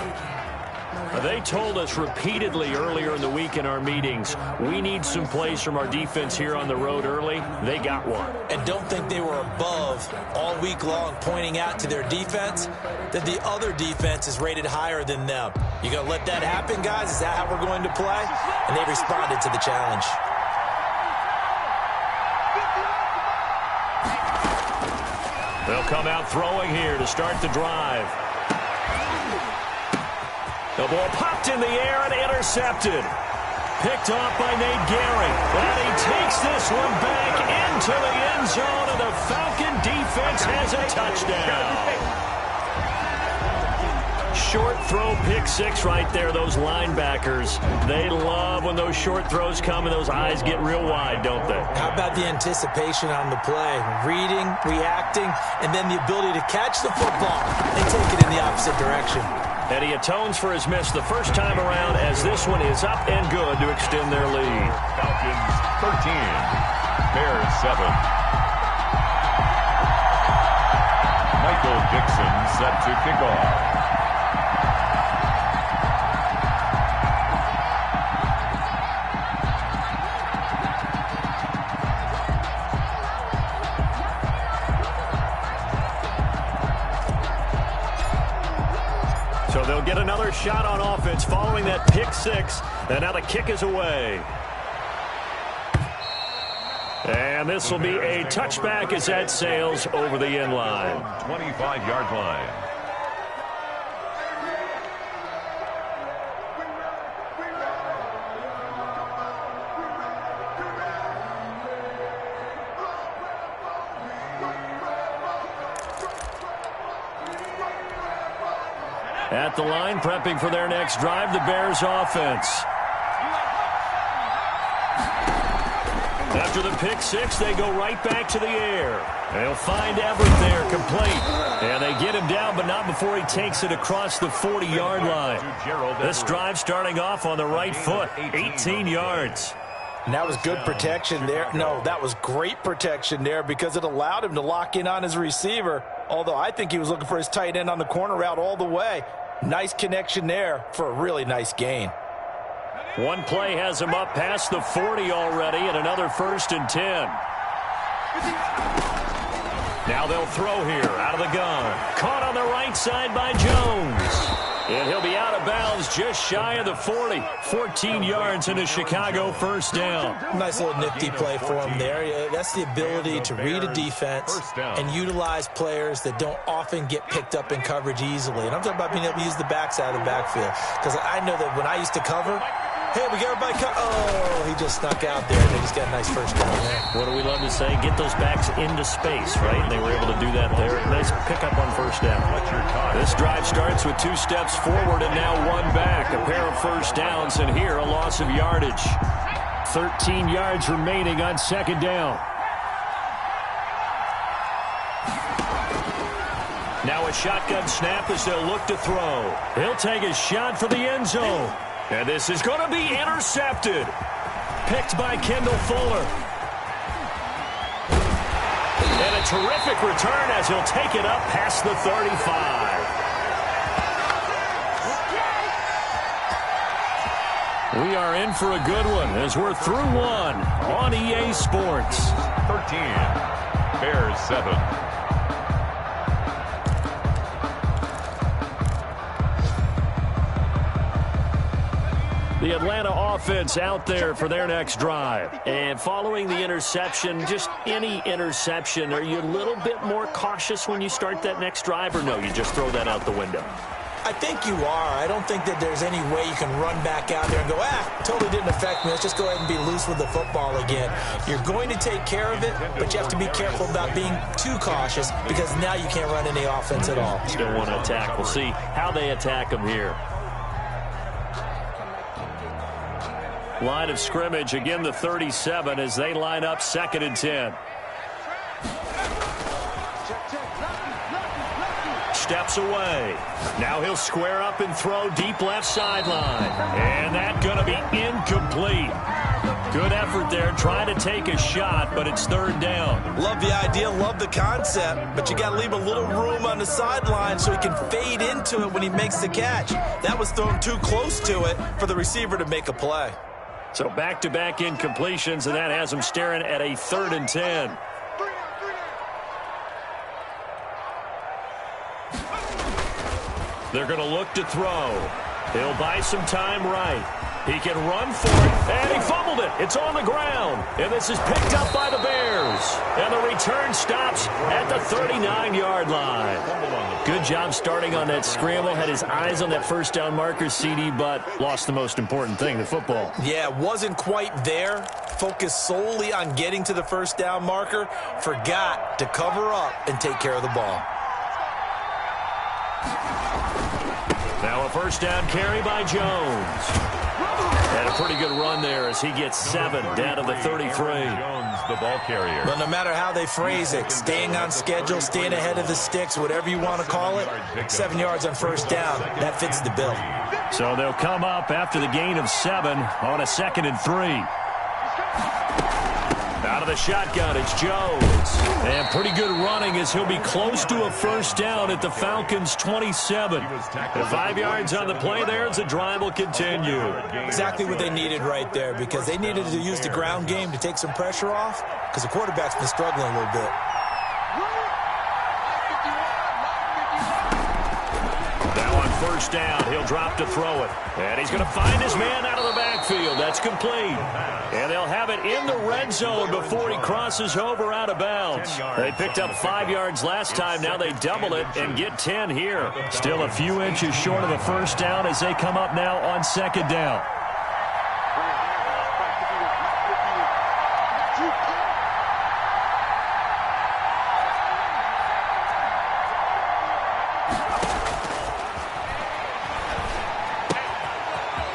They told us repeatedly earlier in the week in our meetings, we need some plays from our defense here on the road early. They got one. And don't think they were above all week long pointing out to their defense that the other defense is rated higher than them. You going to let that happen, guys? Is that how we're going to play? And they responded to the challenge. They'll come out throwing here to start the drive. The ball popped in the air and intercepted. Picked off by Nate Gehring. And he takes this one back into the end zone, and the Falcon defense has a touchdown. Short throw, pick 6 right there, those linebackers. They love when those short throws come and those eyes get real wide, don't they? How about the anticipation on the play? Reading, reacting, and then the ability to catch the football and take it in the opposite direction. And he atones for his miss the first time around as this one is up and good to extend their lead. Falcons 13, Bears 7. Michael Dixon set to kick off. So they'll get another shot on offense following that pick 6. And now the kick is away. And this will be a touchback as that sails over the end line. 25-yard line. At the line, prepping for their next drive, the Bears offense. After the pick six, they go right back to the air. They'll find Everett there, complete. And they get him down, but not before he takes it across the 40-yard line. This drive starting off on the right foot, 18 yards. And that was good protection there. No, that was great protection there because it allowed him to lock in on his receiver, although I think he was looking for his tight end on the corner route all the way. Nice connection there for a really nice gain. One play has him up past the 40 already, and another 1st and 10. Now they'll throw here out of the gun. Caught on the right side by Jones. And he'll be out of bounds just shy of the 40. 14 yards and a Chicago 1st down. Nice little nifty play for him there. That's the ability to read a defense and utilize players that don't often get picked up in coverage easily. And I'm talking about being able to use the backs out of the backfield. Because I know that when I used to cover, hey, we got everybody oh, he just snuck out there, and they just got a nice 1st down there. What do we love to say? Get those backs into space, right? And they were able to do that there. Nice pickup on 1st down. This drive starts with 2 steps forward and now 1 back. A pair of 1st downs, and here a loss of yardage. 13 yards remaining on 2nd down. Now a shotgun snap as they'll look to throw. He'll take a shot for the end zone. And this is going to be intercepted. Picked by Kendall Fuller. And a terrific return as he'll take it up past the 35. We are in for a good one as we're through one on EA Sports. 13. Bears 7. The Atlanta offense out there for their next drive. And following the interception, just any interception, are you a little bit more cautious when you start that next drive, or no, you just throw that out the window? I think you are. I don't think that there's any way you can run back out there and go, totally didn't affect me. Let's just go ahead and be loose with the football again. You're going to take care of it, but you have to be careful about being too cautious because now you can't run any offense at all. Still want to attack. We'll see how they attack them here. Line of scrimmage, again the 37 as they line up 2nd and 10. Steps away. Now he'll square up and throw deep left sideline. And that's going to be incomplete. Good effort there, trying to take a shot, but it's 3rd down. Love the idea, love the concept, but you got to leave a little room on the sideline so he can fade into it when he makes the catch. That was thrown too close to it for the receiver to make a play. So back-to-back incompletions, and that has him staring at a 3rd and 10. They're going to look to throw. He'll buy some time right. He can run for it, and he fumbled it. It's on the ground, and this is picked up by the Bears. And the return stops at the 39-yard line. Good job starting on that scramble. Had his eyes on that 1st down marker, CD, but lost the most important thing, the football. Yeah, wasn't quite there. Focused solely on getting to the 1st down marker. Forgot to cover up and take care of the ball. Now a 1st down carry by Jones. And a pretty good run there as he gets 7 down to the 33. Jones, the ball carrier. Well, no matter how they phrase it, staying on schedule, staying ahead of the sticks, whatever you want to call it, 7 yards on 1st down, that fits the bill. So they'll come up after the gain of 7 on a 2nd and 3. Out of the shotgun, it's Jones. And pretty good running as he'll be close to a 1st down at the Falcons' 27. 5 yards on the play there as the drive will continue. Exactly what they needed right there because they needed to use the ground game to take some pressure off because the quarterback's been struggling a little bit. Now on 1st down, he'll drop to throw it. And he's going to find his man out of the backfield. That's complete. And they'll have it in the red zone before he crosses over out of bounds. They picked up 5 yards last time. Now they double it and get 10 here. Still a few inches short of the 1st down as they come up now on 2nd down.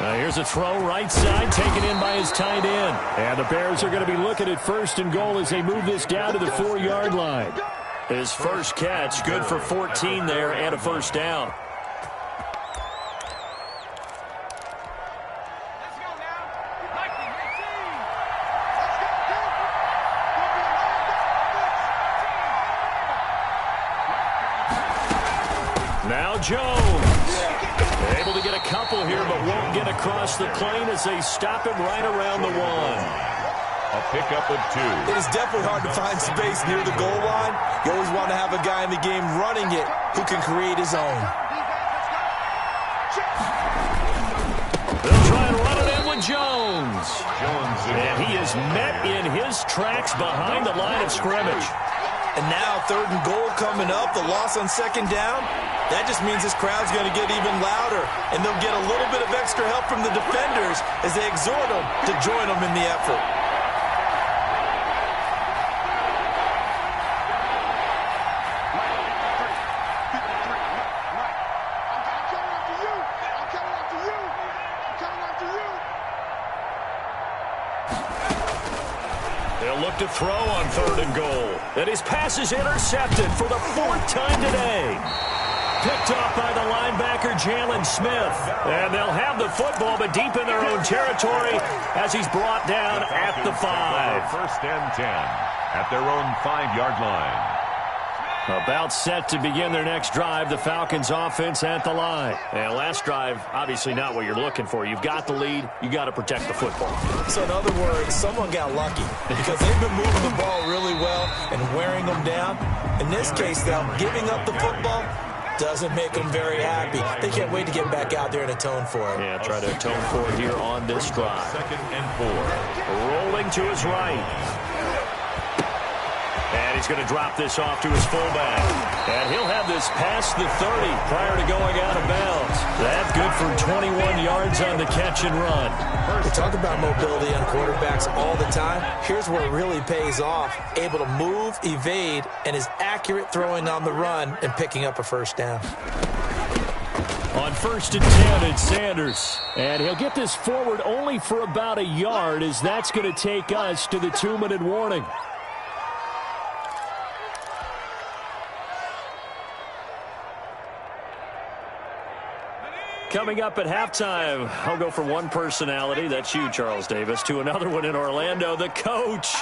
Here's a throw right side, taken in by his tight end. And the Bears are going to be looking at 1st and goal as they move this down to the 4-yard line. His first catch, good for 14 there and a first down. Now Jones. Able to get a couple here, but won't get across the plane as they stop him right around the 1. A pickup of 2. It is definitely hard to find space near the goal line. You always want to have a guy in the game running it who can create his own. They'll try and run it in with Jones. And he is met in his tracks behind the line of scrimmage. And now 3rd and goal coming up, the loss on 2nd down. That just means this crowd's going to get even louder, and they'll get a little bit of extra help from the defenders as they exhort them to join them in the effort. They'll look to throw on 3rd and goal. And his pass is intercepted for the 4th time today. Picked off by the linebacker, Jalen Smith. And they'll have the football, but deep in their own territory as he's brought down at the 5. 1st and 10 at their own 5-yard line. About set to begin their next drive, the Falcons offense at the line. And last drive, obviously not what you're looking for. You've got the lead. You got to protect the football. So in other words, someone got lucky because they've been moving the ball really well and wearing them down. In this case, though, giving up the football doesn't make them very happy. They can't wait to get back out there and atone for it. Yeah, try to atone for it here on this drive. 2nd and 4. Rolling to his right. And he's going to drop this off to his fullback. And he'll have this past the 30 prior to going out of bounds. That's good for 21 yards on the catch and run. We talk about mobility on quarterbacks all the time. Here's where it really pays off. Able to move, evade, and is accurate throwing on the run and picking up a 1st down. On 1st and 10, it's Sanders. And he'll get this forward only for about a yard, as that's going to take us to the 2-minute warning. Coming up at halftime, I'll go from one personality, that's you, Charles Davis, to another one in Orlando, the coach.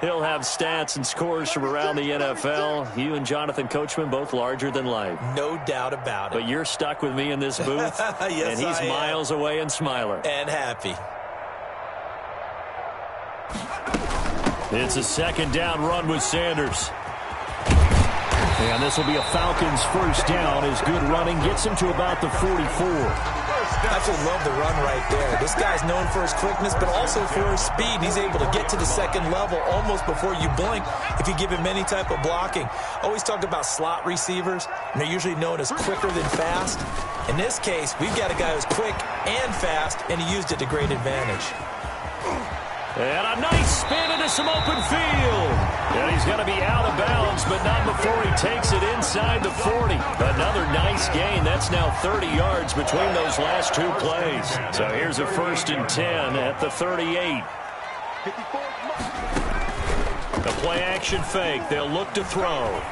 He'll have stats and scores from around the NFL. You and Jonathan Coachman, both larger than life. No doubt about it. But you're stuck with me in this booth, yes, and he's miles away and smiling. And happy. It's a 2nd down run with Sanders. And this will be a Falcons 1st down as good running gets him to about the 44. I just love the run right there. This guy's known for his quickness, but also for his speed. He's able to get to the 2nd level almost before you blink if you give him any type of blocking. Always talk about slot receivers, and they're usually known as quicker than fast. In this case, we've got a guy who's quick and fast, and he used it to great advantage. And a nice spin into some open field. And he's going to be out of bounds, but not before he takes it inside the 40. Another nice gain. That's now 30 yards between those last 2 plays. So here's a 1st and 10 at the 38. The play action fake. They'll look to throw.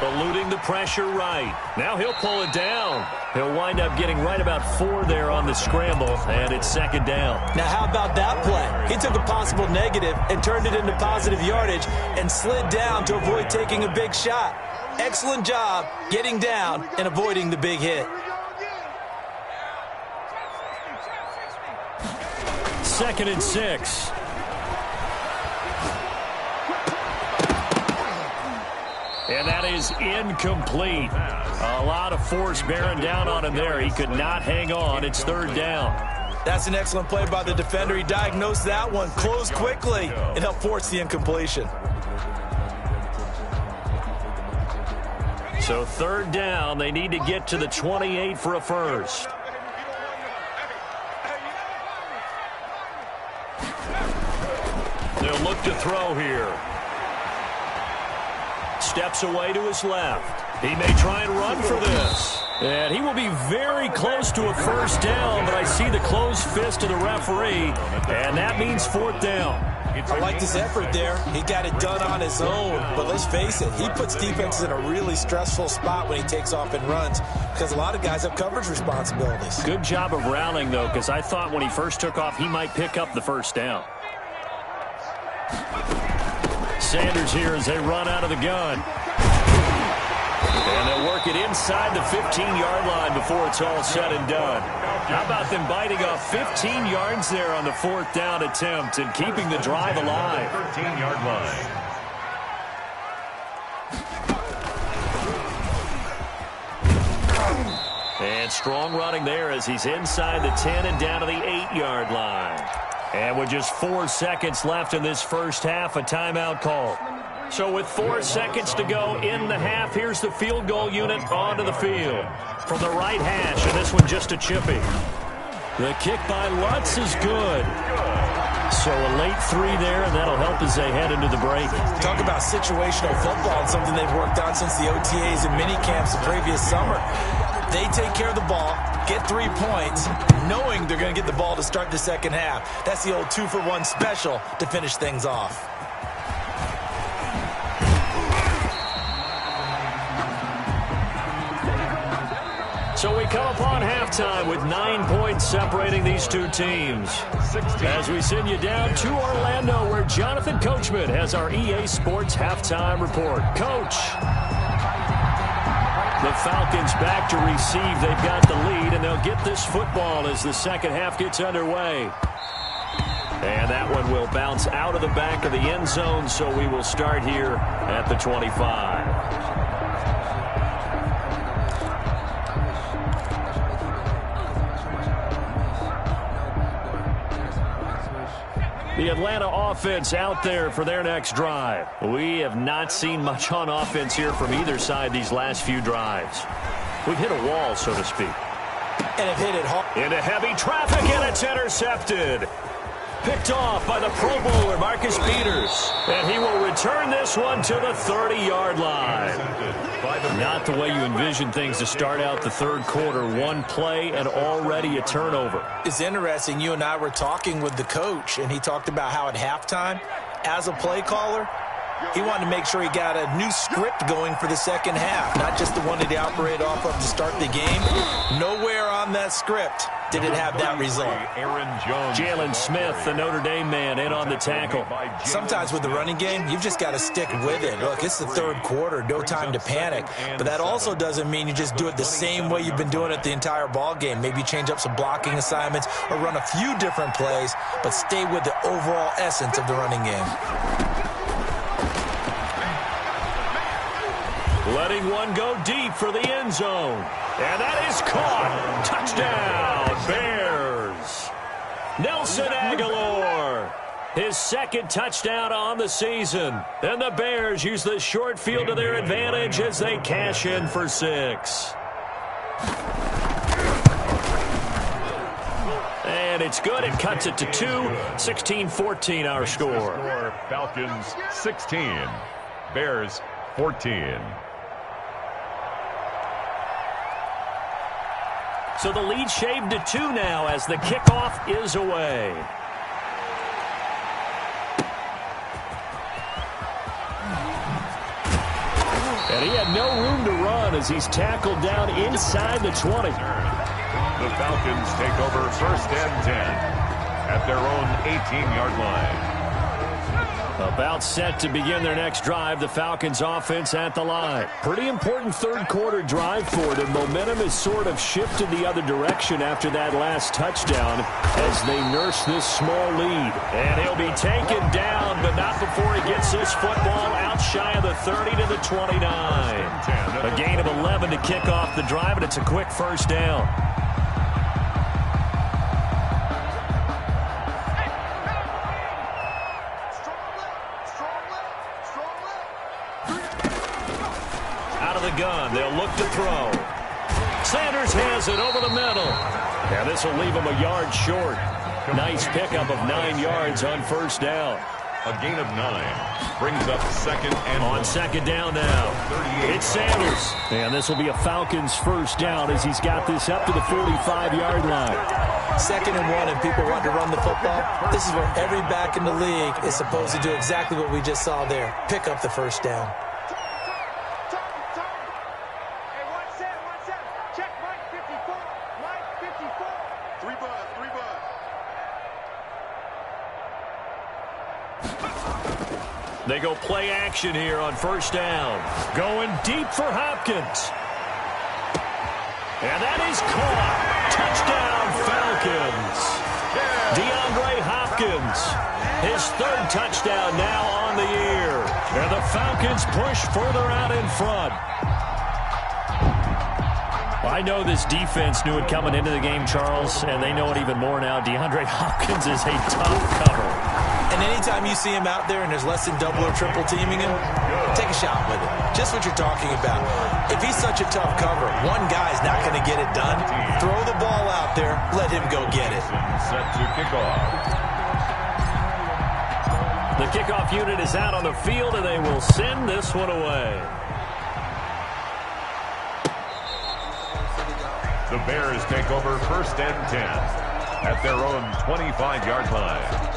Eluding the pressure right. Now he'll pull it down. He'll wind up getting right about 4 there on the scramble, and it's 2nd down. Now how about that play? He took a possible negative and turned it into positive yardage and slid down to avoid taking a big shot. Excellent job getting down and avoiding the big hit. 2nd and 6. And that is incomplete. A lot of force bearing down on him there. He could not hang on. It's 3rd down. That's an excellent play by the defender. He diagnosed that one, closed quickly, and helped force the incompletion. So 3rd down. They need to get to the 28 for a first. They'll look to throw here. Steps away to his left. He may try and run for this. And he will be very close to a first down, but I see the closed fist of the referee, and that means fourth down. I liked his effort there. He got it done on his own. But let's face it, he puts defenses in a really stressful spot when he takes off and runs because a lot of guys have coverage responsibilities. Good job of rallying, though, because I thought when he first took off, he might pick up the first down. Sanders here as they run out of the gun. And they'll work it inside the 15-yard line before it's all said and done. How about them biting off 15 yards there on the fourth down attempt and keeping the drive alive? 13-yard line. And strong running there as he's inside the 10 and down to the 8-yard line. And with just 4 seconds left in this first half, a timeout call. So with 4 seconds to go in the half, here's the field goal unit onto the field. From the right hash, and this one just a chippy. The kick by Lutz is good. So a late 3 there, and that'll help as they head into the break. Talk about situational football, and something they've worked on since the OTAs and mini camps the previous summer. They take care of the ball, get 3 points, knowing they're going to get the ball to start the second half. That's the old 2-for-1 special to finish things off. So we come upon halftime with 9 points separating these two teams. As we send you down to Orlando, where Jonathan Coachman has our EA Sports halftime report. Coach. The Falcons back to receive. They've got the lead, and they'll get this football as the second half gets underway. And that one will bounce out of the back of the end zone, so we will start here at the 25. The Atlanta offense out there for their next drive. We have not seen much on offense here from either side these last few drives. We've hit a wall, so to speak. And have hit it hard. Into heavy traffic, and it's intercepted. Picked off by the Pro Bowler, Marcus Peters. And he will return this one to the 30-yard line. Not the way you envision things to start out the third quarter. One play and already a turnover. It's interesting. You and I were talking with the coach, and he talked about how at halftime, as a play caller, he wanted to make sure he got a new script going for the second half, not just the one that he operated off of to start the game. Nowhere on that script did it have that result. Jalen Smith, the Notre Dame man, in on the tackle. Sometimes with the running game, you've just got to stick with it. Look, it's the third quarter, no time to panic. But that also doesn't mean you just do it the same way you've been doing it the entire ball game. Maybe change up some blocking assignments or run a few different plays, but stay with the overall essence of the running game. Letting one go deep for the end zone. And that is caught. Touchdown, Bears. Nelson Aguilar. His second touchdown on the season. And the Bears use the short field to their advantage as they cash in for 6. And it's good. It cuts it to 2. 16-14 our score. Falcons 16. Bears 14. So the lead shaved to 2 now as the kickoff is away. And he had no room to run as he's tackled down inside the 20. The Falcons take over first and 10 at their own 18-yard line. About set to begin their next drive, the Falcons offense at the line. Pretty important third quarter drive for them. Momentum has sort of shifted the other direction after that last touchdown as they nurse this small lead. And he'll be taken down, but not before he gets this football out shy of the 30 to the 29. A gain of 11 to kick off the drive, and it's a quick first down. Gun. They'll look to throw. Sanders has it over the middle. And this will leave him a yard short. Nice pickup of 9 yards on first down. A gain of 9 brings up second and on second down now. It's Sanders. And this will be a Falcons first down as he's got this up to the 45-yard line. Second and 1 and people want to run the football. This is where every back in the league is supposed to do exactly what we just saw there. Pick up the first down. They go play action here on first down. Going deep for Hopkins. And that is caught. Touchdown, Falcons. DeAndre Hopkins. His third touchdown now on the year. And the Falcons push further out in front. I know this defense knew it coming into the game, Charles, and they know it even more now. DeAndre Hopkins is a tough cover. And anytime you see him out there and there's less than double or triple teaming him, take a shot with it. Just what you're talking about. If he's such a tough cover, one guy's not going to get it done. Throw the ball out there. Let him go get it. Set to kick off. The kickoff unit is out on the field, and they will send this one away. The Bears take over first and 10 at their own 25-yard line.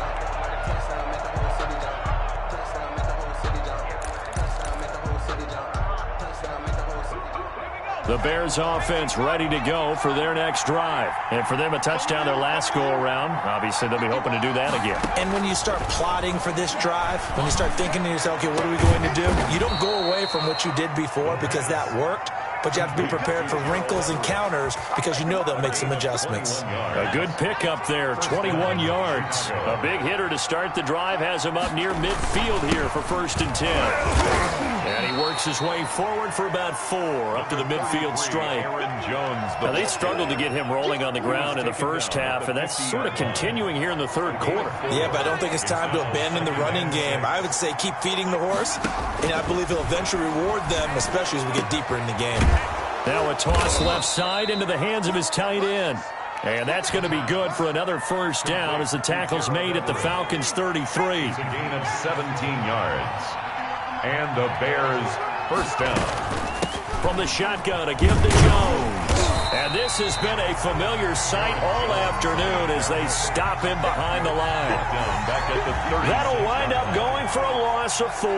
The Bears offense ready to go for their next drive. And for them, a touchdown their last go-around. Obviously, they'll be hoping to do that again. And when you start plotting for this drive, when you start thinking to yourself, okay, what are we going to do? You don't go away from what you did before because that worked. But you have to be prepared for wrinkles and counters because you know they'll make some adjustments. A good pickup there, 21 yards. A big hitter to start the drive has him up near midfield here for first and 10. And he works his way forward for about 4 up to the midfield stripe. Now, they struggled to get him rolling on the ground in the first half, and that's sort of continuing here in the third quarter. Yeah, but I don't think it's time to abandon the running game. I would say keep feeding the horse, and I believe he'll eventually reward them, especially as we get deeper in the game. Now a toss left side into the hands of his tight end. And that's going to be good for another first down as the tackle's made at the Falcons' 33. It's a gain of 17 yards. And the Bears first down. From the shotgun, a give to Jones. And this has been a familiar sight all afternoon as they stop him behind the line. Back at the 30. That'll wind up going for a loss of 4.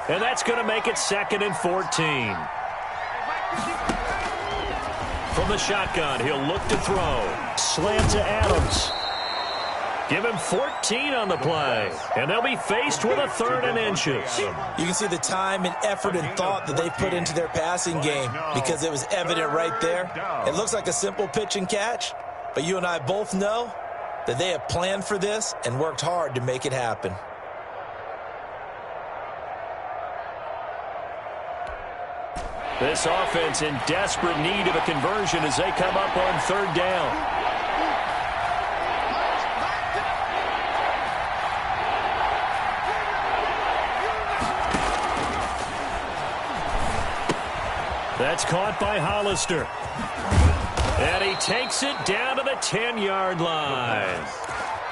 And that's going to make it 2nd and 14. From the shotgun, he'll look to throw. Slant to Adams. Give him 14 on the play. And they'll be faced with a 3rd and inches. You can see the time and effort and thought that they put into their passing game because it was evident right there. It looks like a simple pitch and catch, but you and I both know that they have planned for this and worked hard to make it happen. This offense in desperate need of a conversion as they come up on 3rd down. That's caught by Hollister. And he takes it down to the 10-yard line.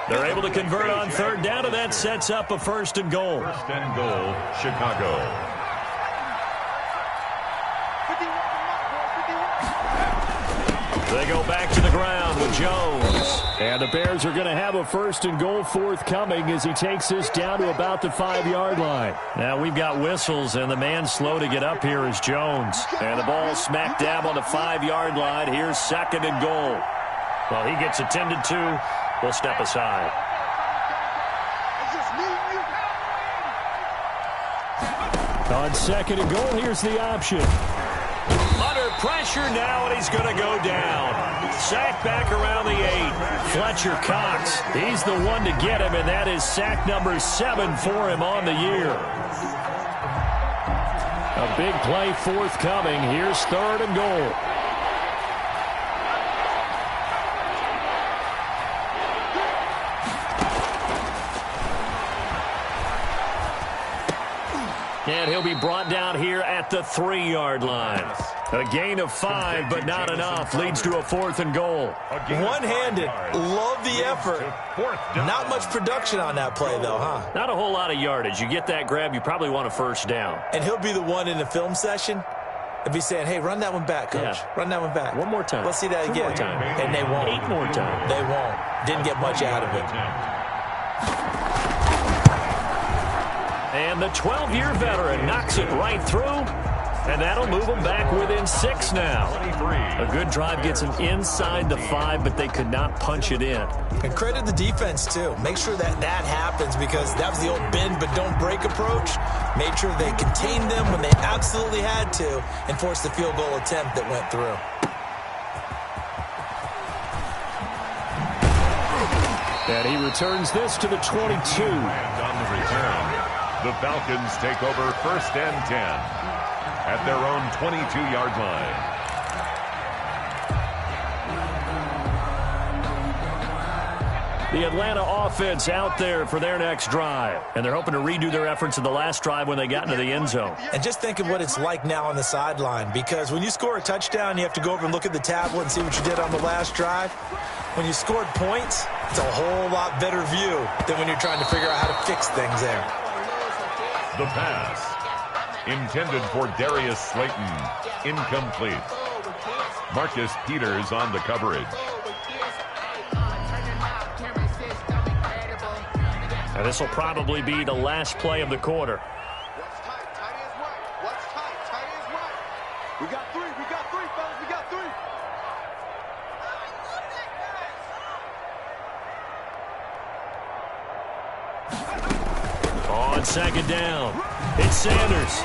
They're able to convert on 3rd down, and that sets up a 1st and goal. 1st and goal, Chicago. They go back to the ground with Jones. And the Bears are going to have a 1st and goal forthcoming as he takes this down to about the 5-yard line. Now we've got whistles, and the man slow to get up here is Jones. And the ball smack dab on the 5-yard line. Here's 2nd and goal. Well, he gets attended to. We'll step aside. On 2nd and goal, here's the option. Under pressure now, and he's going to go down. Sack back around the 8. Fletcher Cox, he's the one to get him, and that is sack number 7 for him on the year. A big play forthcoming. Here's 3rd and goal. And he'll be brought down here at the 3-yard line. A gain of 5, but not enough. Leads to a 4th and goal. One-handed. Love the effort. Not much production on that play, though, huh? Not a whole lot of yardage. You get that grab, you probably want a first down. And he'll be the one in the film session and be saying, hey, run that one back, Coach. Yeah. Run that one back. One more time. Let's see that again. 2 more times. And they won't. 8 more times. They won't. Didn't get much out of it. And the 12-year veteran knocks it right through, and that'll move them back within 6 now. A good drive gets them inside the 5, but they could not punch it in. And credit the defense, too. Make sure that happens, because that was the old bend but don't break approach. Made sure they contained them when they absolutely had to and forced the field goal attempt that went through. And he returns this to the 22. And on the return, the Falcons take over 1st and 10 at their own 22-yard line. The Atlanta offense out there for their next drive. And they're hoping to redo their efforts in the last drive when they got into the end zone. And just think of what it's like now on the sideline, because when you score a touchdown, you have to go over and look at the tablet and see what you did on the last drive. When you scored points, it's a whole lot better view than when you're trying to figure out how to fix things there. The pass, intended for Darius Slayton, incomplete. Marcus Peters on the coverage. And this will probably be the last play of the quarter. What's tight? Tight is right. What's tight? Tight is right. We got 3. We got 3, fellas. We got 3. On 2nd down, it's Sanders.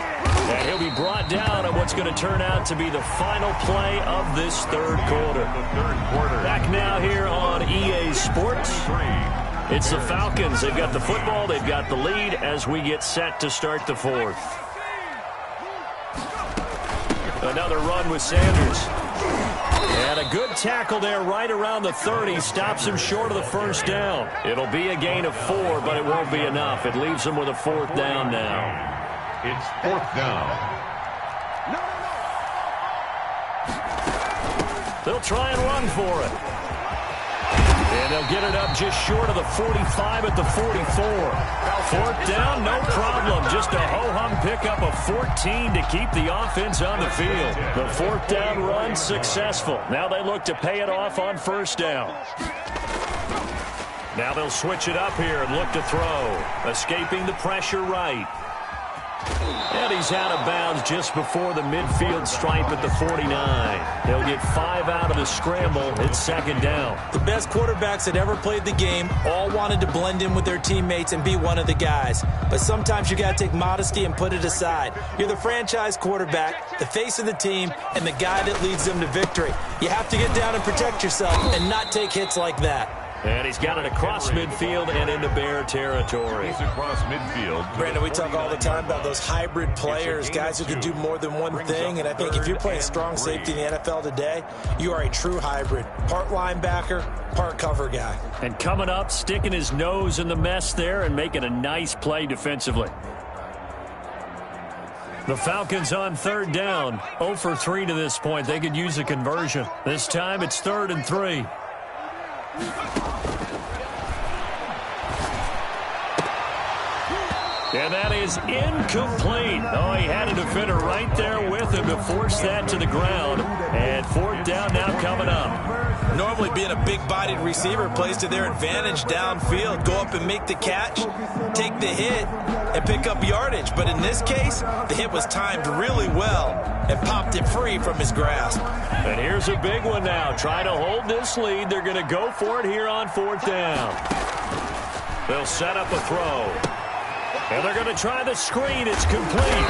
And he'll be brought down on what's going to turn out to be the final play of this 3rd quarter. Back now here on EA Sports. It's the Falcons. They've got the football. They've got the lead as we get set to start the 4th. Another run with Sanders. And a good tackle there right around the 30. Stops him short of the first down. It'll be a gain of 4, but it won't be enough. It leaves him with a 4th down now. It's 4th down. They'll try and run for it. And they'll get it up just short of the 45 at the 44. 4th down, no problem. Just a ho-hum pickup of 14 to keep the offense on the field. The 4th down run successful. Now they look to pay it off on 1st down. Now they'll switch it up here and look to throw. Escaping the pressure right. And he's out of bounds just before the midfield stripe at the 49. He'll get 5 out of the scramble. It's 2nd down. The best quarterbacks that ever played the game all wanted to blend in with their teammates and be one of the guys. But sometimes you got to take modesty and put it aside. You're the franchise quarterback, the face of the team, and the guy that leads them to victory. You have to get down and protect yourself and not take hits like that. And he's got it across midfield and into Bear territory. He's across midfield. Brandon, we talk all the time about those hybrid players, guys who can do more than one thing. And I think if you're playing strong safety in the NFL today, you are a true hybrid. Part linebacker, part cover guy. And coming up, sticking his nose in the mess there and making a nice play defensively. The Falcons on 3rd down. 0 for 3 to this point. They could use a conversion. This time it's 3rd and 3. And that is incomplete. Oh, he had a defender right there with him to force that to the ground. And 4th down now coming up. Normally being a big-bodied receiver plays to their advantage downfield. Go up and make the catch, take the hit, and pick up yardage. But in this case, the hit was timed really well and popped it free from his grasp. And here's a big one now. Trying to hold this lead. They're going to go for it here on 4th down. They'll set up a throw. And they're going to try the screen. It's complete.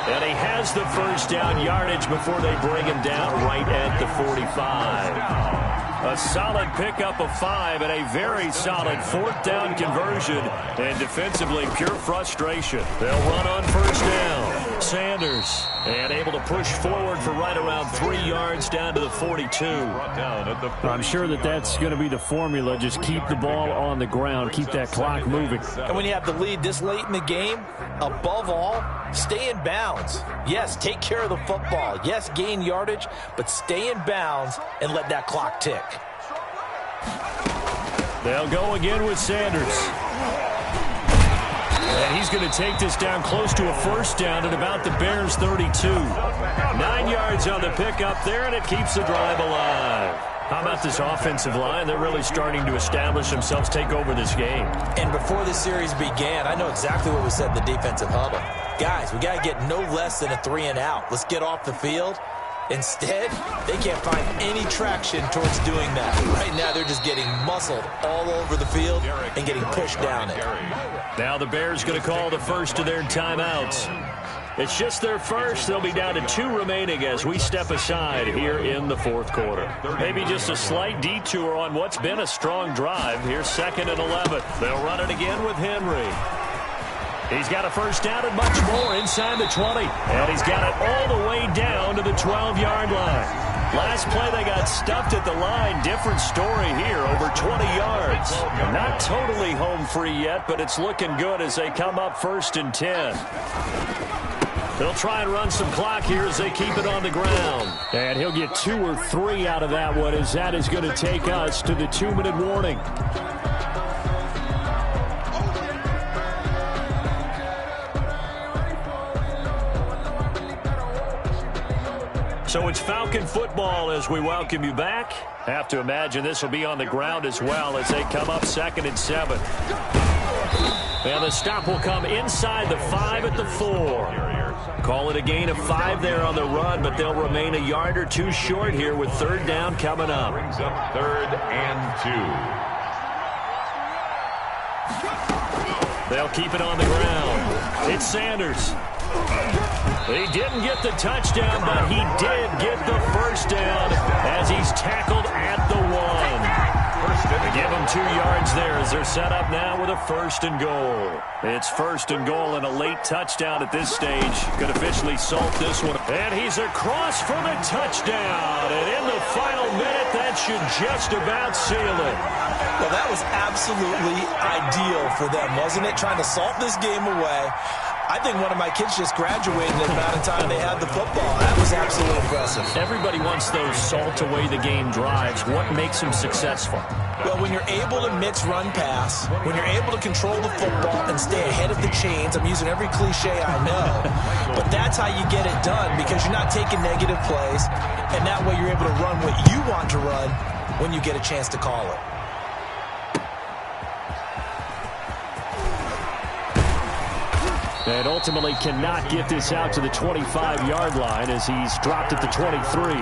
And he has the first down yardage before they bring him down right at the 45. A solid pickup of 5 and a very solid 4th down conversion. And defensively, pure frustration. They'll run on 1st down. Sanders, and able to push forward for right around 3 yards down to the 42. I'm sure that's going to be the formula. Just keep the ball on the ground, keep that clock moving. And when you have the lead this late in the game, above all, stay in bounds. Yes, take care of the football. Yes, gain yardage, but stay in bounds and let that clock tick. They'll go again with Sanders. And he's going to take this down close to a first down at about the Bears' 32. 9 yards on the pickup there, and it keeps the drive alive. How about this offensive line? They're really starting to establish themselves, take over this game. And before the series began, I know exactly what we said in the defensive huddle. Guys, we got to get no less than a 3-and-out. Let's get off the field. Instead, they can't find any traction towards doing that. Right now, they're just getting muscled all over the field and getting pushed down it. Now the Bears going to call the first of their timeouts. It's just their first. They'll be down to 2 remaining as we step aside here in the fourth quarter. Maybe just a slight detour on what's been a strong drive. Here's 2nd and 11. They'll run it again with Henry. He's got a first down and much more inside the 20. And he's got it all the way down to the 12-yard line. Last play, they got stuffed at the line. Different story here, over 20 yards. Not totally home free yet, but it's looking good as they come up 1st and 10. They'll try and run some clock here as they keep it on the ground. And he'll get 2 or 3 out of that one, as that is going to take us to the 2-minute warning. So it's Falcon football as we welcome you back. Have to imagine this will be on the ground as well as they come up 2nd and 7. And the stop will come inside the 5 at the 4. Call it a gain of 5 there on the run, but they'll remain a yard or 2 short here with 3rd down coming up. Brings up 3rd and 2. They'll keep it on the ground. It's Sanders. He didn't get the touchdown, but he did get the first down as he's tackled at the 1. Give him 2 yards there as they're set up now with a 1st and goal. It's 1st and goal and a late touchdown at this stage. Could officially salt this one. And he's across for the touchdown. And in the final minute, that should just about seal it. Well, that was absolutely ideal for them, wasn't it? Trying to salt this game away. I think one of my kids just graduated in the amount of time they had the football. That was absolutely impressive. Everybody wants those salt-away-the-game drives. What makes them successful? Well, when you're able to mix run-pass, when you're able to control the football and stay ahead of the chains, I'm using every cliche I know, but that's how you get it done because you're not taking negative plays, and that way you're able to run what you want to run when you get a chance to call it. And ultimately cannot get this out to the 25-yard line as he's dropped at the 23.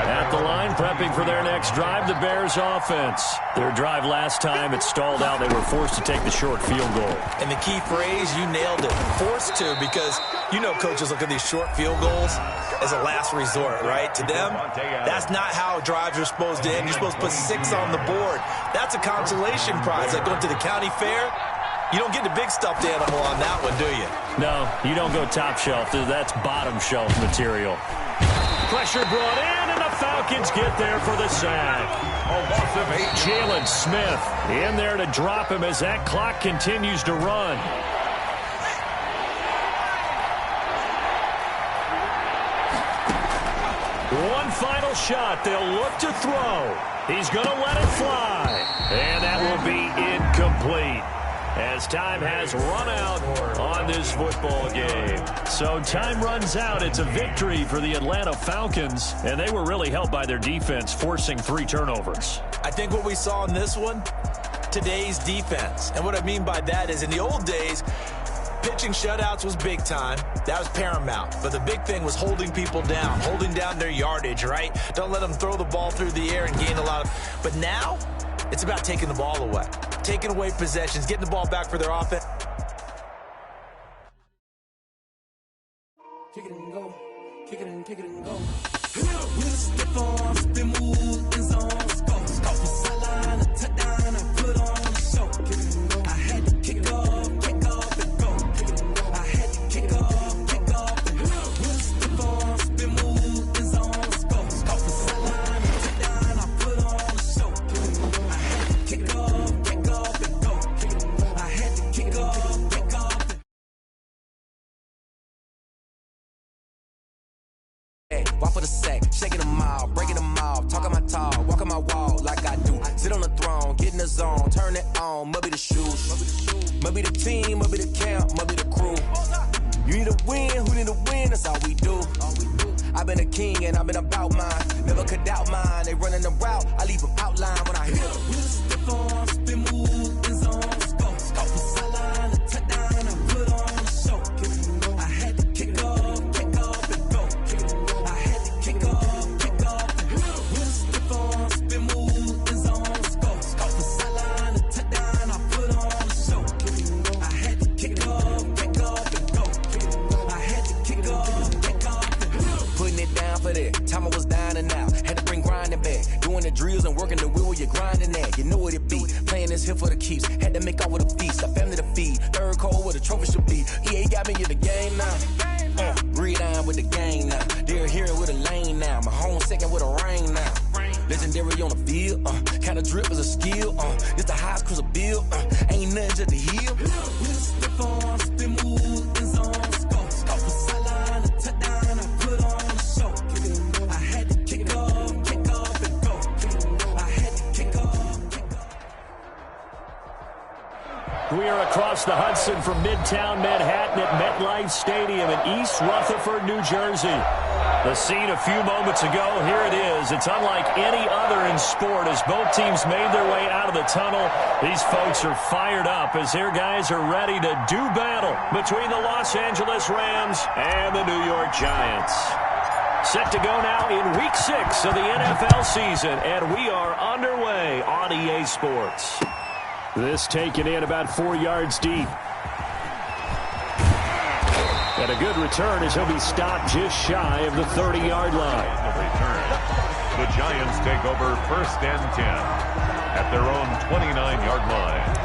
At the line, prepping for their next drive, the Bears offense. Their drive last time, it stalled out. They were forced to take the short field goal. And the key phrase, you nailed it. Forced to, because you know coaches look at these short field goals as a last resort, right? To them, that's not how drives are supposed to end. You're supposed to put 6 on the board. That's a consolation prize. Like going to the county fair, you don't get the big stuffed animal on that one, do you? No, you don't go top shelf. That's bottom shelf material. Pressure brought in, and the Falcons get there for the sack. Jalen Smith in there to drop him as that clock continues to run. One final shot. They'll look to throw. He's going to let it fly. And that will be incomplete, as time has run out on this football game. So time runs out. It's a victory for the Atlanta Falcons, and they were really helped by their defense, forcing 3 turnovers. I think what we saw in this one, today's defense. And what I mean by that is in the old days, pitching shutouts was big time. That was paramount. But the big thing was holding people down, holding down their yardage, right? Don't let them throw the ball through the air and gain a lot of... But now, it's about taking the ball away. Taking away possessions, getting the ball back for their offense. Kick it and go. Kick it and go. With a stiff arm, spin move, in zone, go. Off the sideline, a touchdown, I put on a show. Kick it and go. I had to kick off and go. Kick it and go. I had to kick walk for the sack, shaking them all, breaking them off, talking my talk, walking my wall like I do. Sit on the throne, get in the zone, turn it on, must be the shoes, must be the team, must be the camp, must be the crew. You need a win, who need a win, that's all we do. I've been a king and I've been about mine, never could doubt mine. They running the route, I leave them outline when I hit them. Step on, spin, move, in zone, scope. From sideline to touchdown, I put on a show. I had to kick off and go. I had to kick off and go. Step on, spin, move, in zone, scope. From sideline to touchdown, I put on a show. I had to kick off and go. I had to kick off and go. Putting it down for that, time I was down and out. Had to bring grinding back, doing the drills and working the wheel where you're grinding at. You know what it be, playing this here for the keeps. Had to make out with a feast, a family to feed. Third cold where the trophy should be. EA got me in the game now. Read on with the game now. They're hearing with a lane now. My home second with a rain now. Legendary on the field, kind of drip is a skill. It's the highest cruiser bill, ain't nothing just to heal. Step on, spin, move, in zone, scope. From sideline to touchdown, I put on a show. I had to kick off and go. I had to kick off. We are across the Hudson from Midtown Manhattan at MetLife Stadium in East Rutherford, New Jersey. The scene a few moments ago, here it is. It's unlike any other in sport as both teams made their way out of the tunnel. These folks are fired up as their guys are ready to do battle between the Los Angeles Rams and the New York Giants. Set to go now in Week 6 of the NFL season, and we are underway on EA Sports. This taken in about 4 yards deep. And a good return as he'll be stopped just shy of the 30-yard line. The Giants take over 1st and 10 at their own 29-yard line.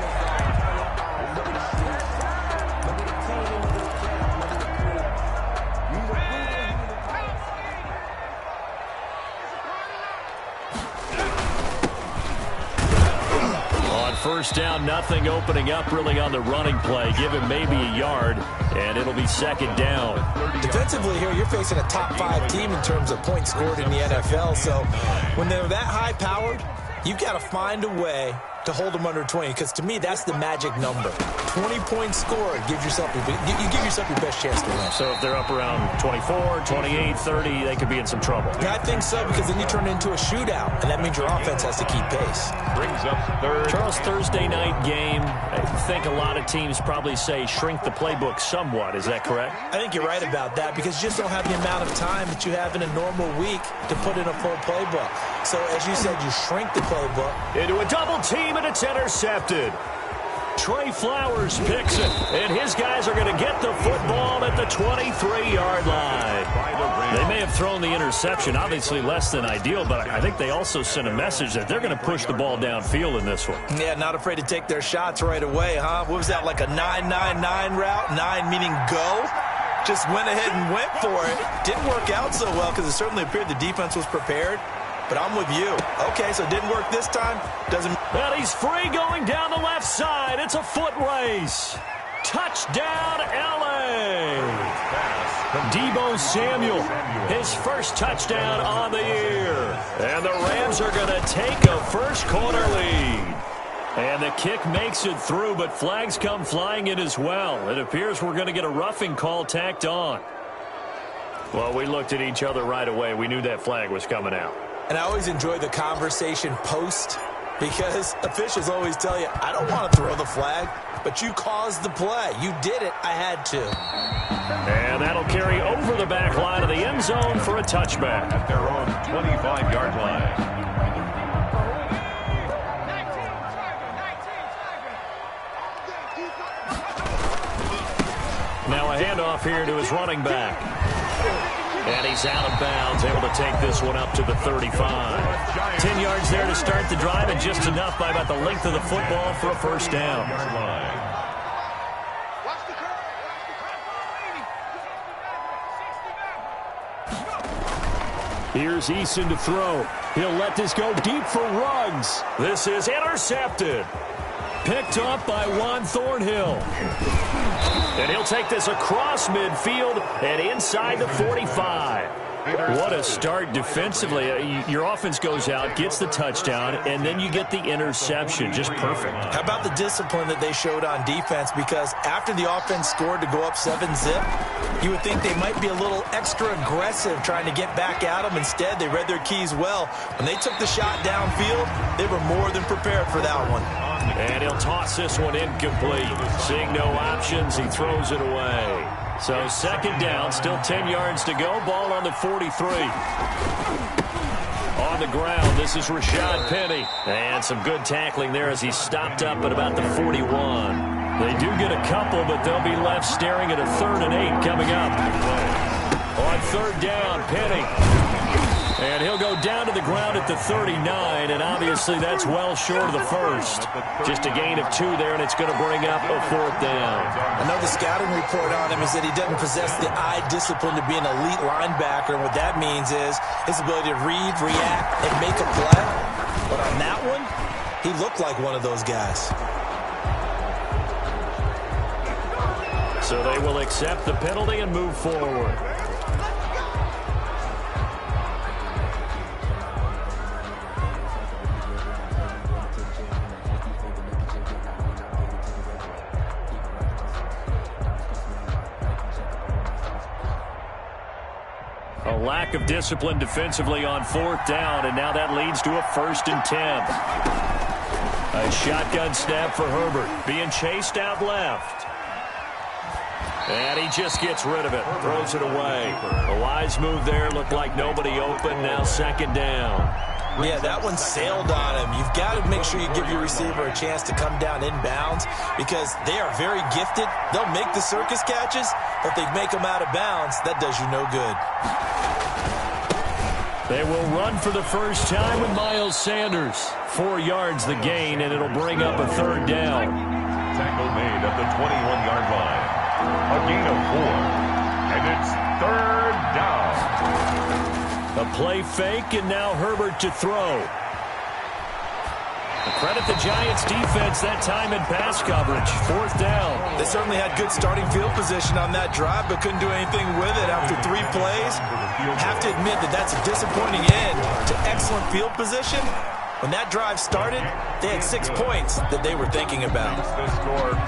First down, nothing opening up really on the running play. Give him maybe a yard, and it'll be 2nd down. Defensively here, you're facing a top 5 team in terms of points scored in the NFL. So when they're that high-powered, you've got to find a way to hold them under 20, because to me, that's the magic number. 20 points scored, you give yourself your best chance to win. So if they're up around 24, 28, 30, they could be in some trouble. Yeah, I think so, because then you turn it into a shootout, and that means your offense has to keep pace. Brings up 3rd. Charles, Thursday night game, I think a lot of teams probably say shrink the playbook somewhat. Is that correct? I think you're right about that, because you just don't have the amount of time that you have in a normal week to put in a full playbook. So, as you said, you shrink the playbook. Into a double team, and it's intercepted. Trey Flowers picks it, and his guys are going to get the football at the 23-yard line. They may have thrown the interception, obviously less than ideal, but I think they also sent a message that they're going to push the ball downfield in this one. Yeah, not afraid to take their shots right away, huh? What was that, like a 9-9-9 route? 9 meaning go? Just went ahead and went for it. Didn't work out so well because it certainly appeared the defense was prepared. But I'm with you. Okay, so it didn't work this time. Doesn't. Well, he's free going down the left side. It's a foot race. Touchdown, L.A. Deebo Samuel, his first touchdown on the year. And the Rams are going to take a first-quarter lead. And the kick makes it through, but flags come flying in as well. It appears we're going to get a roughing call tacked on. Well, we looked at each other right away. We knew that flag was coming out. And I always enjoy the conversation post, because officials always tell you, I don't want to throw the flag, but you caused the play. You did it. I had to. And that'll carry over the back line of the end zone for a touchback. At their own 25-yard line. Now a handoff here to his running back. And he's out of bounds, able to take this one up to the 35. 10 yards there to start the drive, and just enough by about the length of the football for a first down. Here's Eason to throw. He'll let this go deep for Ruggs. This is intercepted. Picked up by Juan Thornhill. And he'll take this across midfield and inside the 45. What a start defensively. Your offense goes out, gets the touchdown, and then you get the interception. Just perfect. How about the discipline that they showed on defense? Because after the offense scored to go up 7-zip, you would think they might be a little extra aggressive trying to get back at them. Instead, they read their keys well. When they took the shot downfield, they were more than prepared for that one. And he'll toss this one incomplete. Seeing no options, he throws it away. So second down, still 10 yards to go. Ball on the 43. On the ground, this is Rashad Penny. And some good tackling there as he stopped up at about the 41. They do get a couple, but they'll be left staring at a 3rd and 8 coming up. On third down, Penny. And he'll go down to the ground at the 39, and obviously that's well short of the first. Just a gain of 2 there, and it's going to bring up a 4th down. I know the scouting report on him is that he doesn't possess the eye discipline to be an elite linebacker, and what that means is his ability to read, react, and make a play. But on that one, he looked like one of those guys. So they will accept the penalty and move forward. A lack of discipline defensively on 4th down, and now that leads to a 1st and 10. A shotgun snap for Herbert, being chased out left. And he just gets rid of it, throws it away. A wise move there, looked like nobody open, now 2nd down. Yeah, that one sailed on him. You've got to make sure you give your receiver a chance to come down inbounds because they are very gifted. They'll make the circus catches, but if they make them out of bounds, that does you no good. They will run for the first time with Miles Sanders. 4 yards the gain, and it'll bring up a 3rd down. Tackle made at the 21-yard line. A gain of 4, and it's 3rd down. A play fake, and now Herbert to throw. Credit the Giants' defense that time in pass coverage. 4th down. They certainly had good starting field position on that drive, but couldn't do anything with it after 3 plays. Have to admit that that's a disappointing end to excellent field position. When that drive started, they had 6 points that they were thinking about.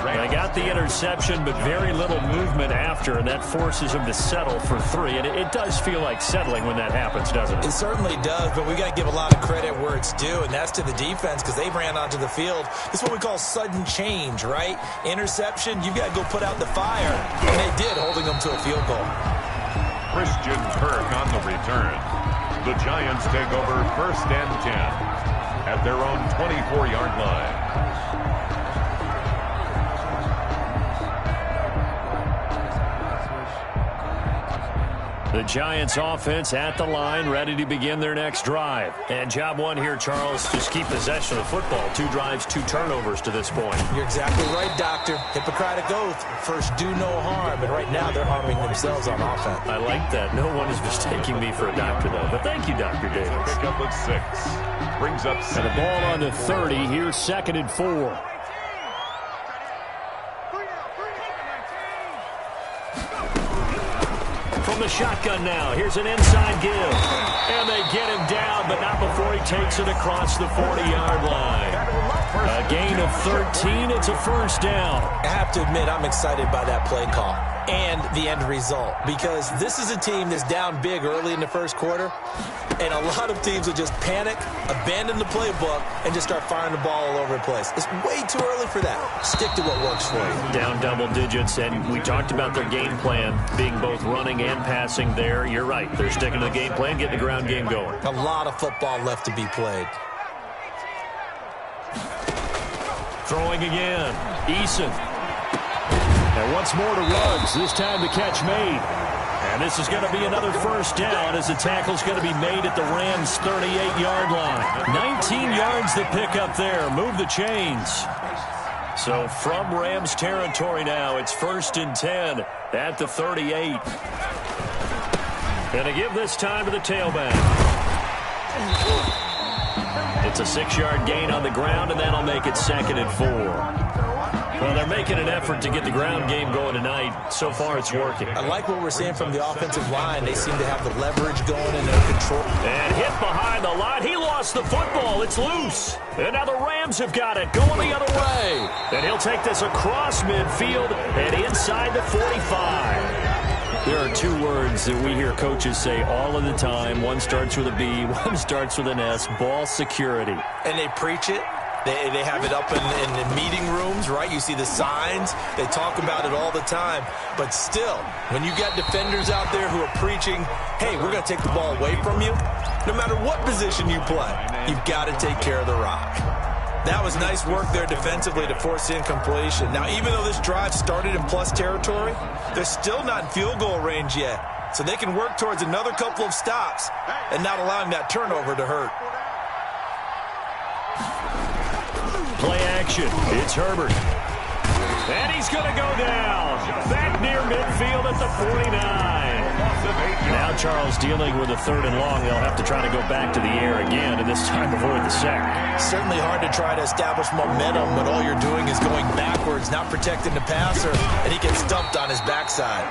They got the interception, but very little movement after, and that forces them to settle for 3. And it does feel like settling when that happens, doesn't it? It certainly does, but we got to give a lot of credit where it's due, and that's to the defense because they ran onto the field. This is what we call sudden change, right? Interception, you've got to go put out the fire, and they did, holding them to a field goal. Christian Kirk on the return. The Giants take over 1st and 10. At their own 24-yard line. The Giants offense at the line, ready to begin their next drive. And job 1 here, Charles, just keep possession of the football. 2 drives, 2 turnovers to this point. You're exactly right, Doctor. Hippocratic oath. First, do no harm. And right now, they're harming themselves on offense. I like that. No one is mistaking me for a doctor, though. But thank you, Dr. Davis. Pick up at 6. Brings up 6. And a ball on the 30. Here's 2nd and 4. From the shotgun now. Here's an inside give. And they get him down, but not before he takes it across the 40-yard line. A gain of 13. It's a 1st down. I have to admit, I'm excited by that play call and the end result because this is a team that's down big early in the 1st quarter, and a lot of teams will just panic, abandon the playbook, and just start firing the ball all over the place. It's way too early for that. Stick to what works for you. Down double digits, and we talked about their game plan being both running and passing there. You're right. They're sticking to the game plan, getting the ground game going. A lot of football left to be played. Throwing again. Eason. And once more to Ruggs. This time the catch made. And this is going to be another 1st down as the tackle's going to be made at the Rams' 38-yard line. 19 yards to pick up there. Move the chains. So from Rams territory now, it's 1st and 10 at the 38. Going to give this time to the tailback. It's a 6-yard gain on the ground, and that'll make it 2nd and 4. Well, they're making an effort to get the ground game going tonight. So far, it's working. I like what we're seeing from the offensive line. They seem to have the leverage going and their control. And hit behind the line. He lost the football. It's loose. And now the Rams have got it going the other way. And he'll take this across midfield and inside the 45. There are two words that we hear coaches say all of the time. One starts with a B, one starts with an S, ball security. And they preach it. They have it up in meeting rooms, right? You see the signs. They talk about it all the time. But still, when you got defenders out there who are preaching, hey, we're going to take the ball away from you, no matter what position you play, you've got to take care of the rock. That was nice work there defensively to force incompletion. Now, even though this drive started in plus territory, they're still not in field goal range yet. So they can work towards another couple of stops and not allowing that turnover to hurt. Play action. It's Herbert. And he's going to go down. Back near midfield at the 49. Now Charles dealing with a 3rd and long. They'll have to try to go back to the air again, and this time avoid the sack. Certainly hard to try to establish momentum when all you're doing is going backwards, not protecting the passer, and he gets stumped on his backside.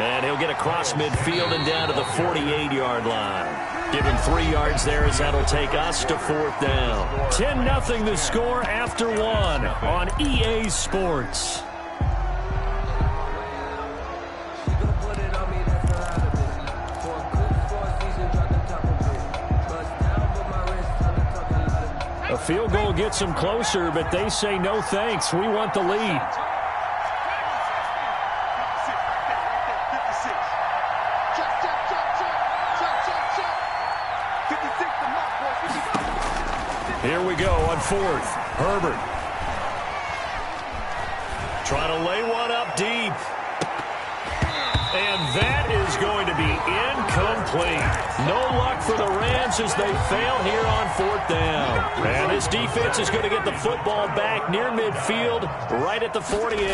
And he'll get across midfield and down to the 48-yard line. Give him 3 yards there as that'll take us to 4th down. 10-0 the score after 1 on EA Sports. A field goal gets them closer, but they say no thanks. We want the lead. Here we go on 4th. Herbert. Trying to lay one up deep. And that is going to be incomplete. No luck for the Rams as they fail here on 4th down. And this defense is going to get the football back near midfield, right at the 48.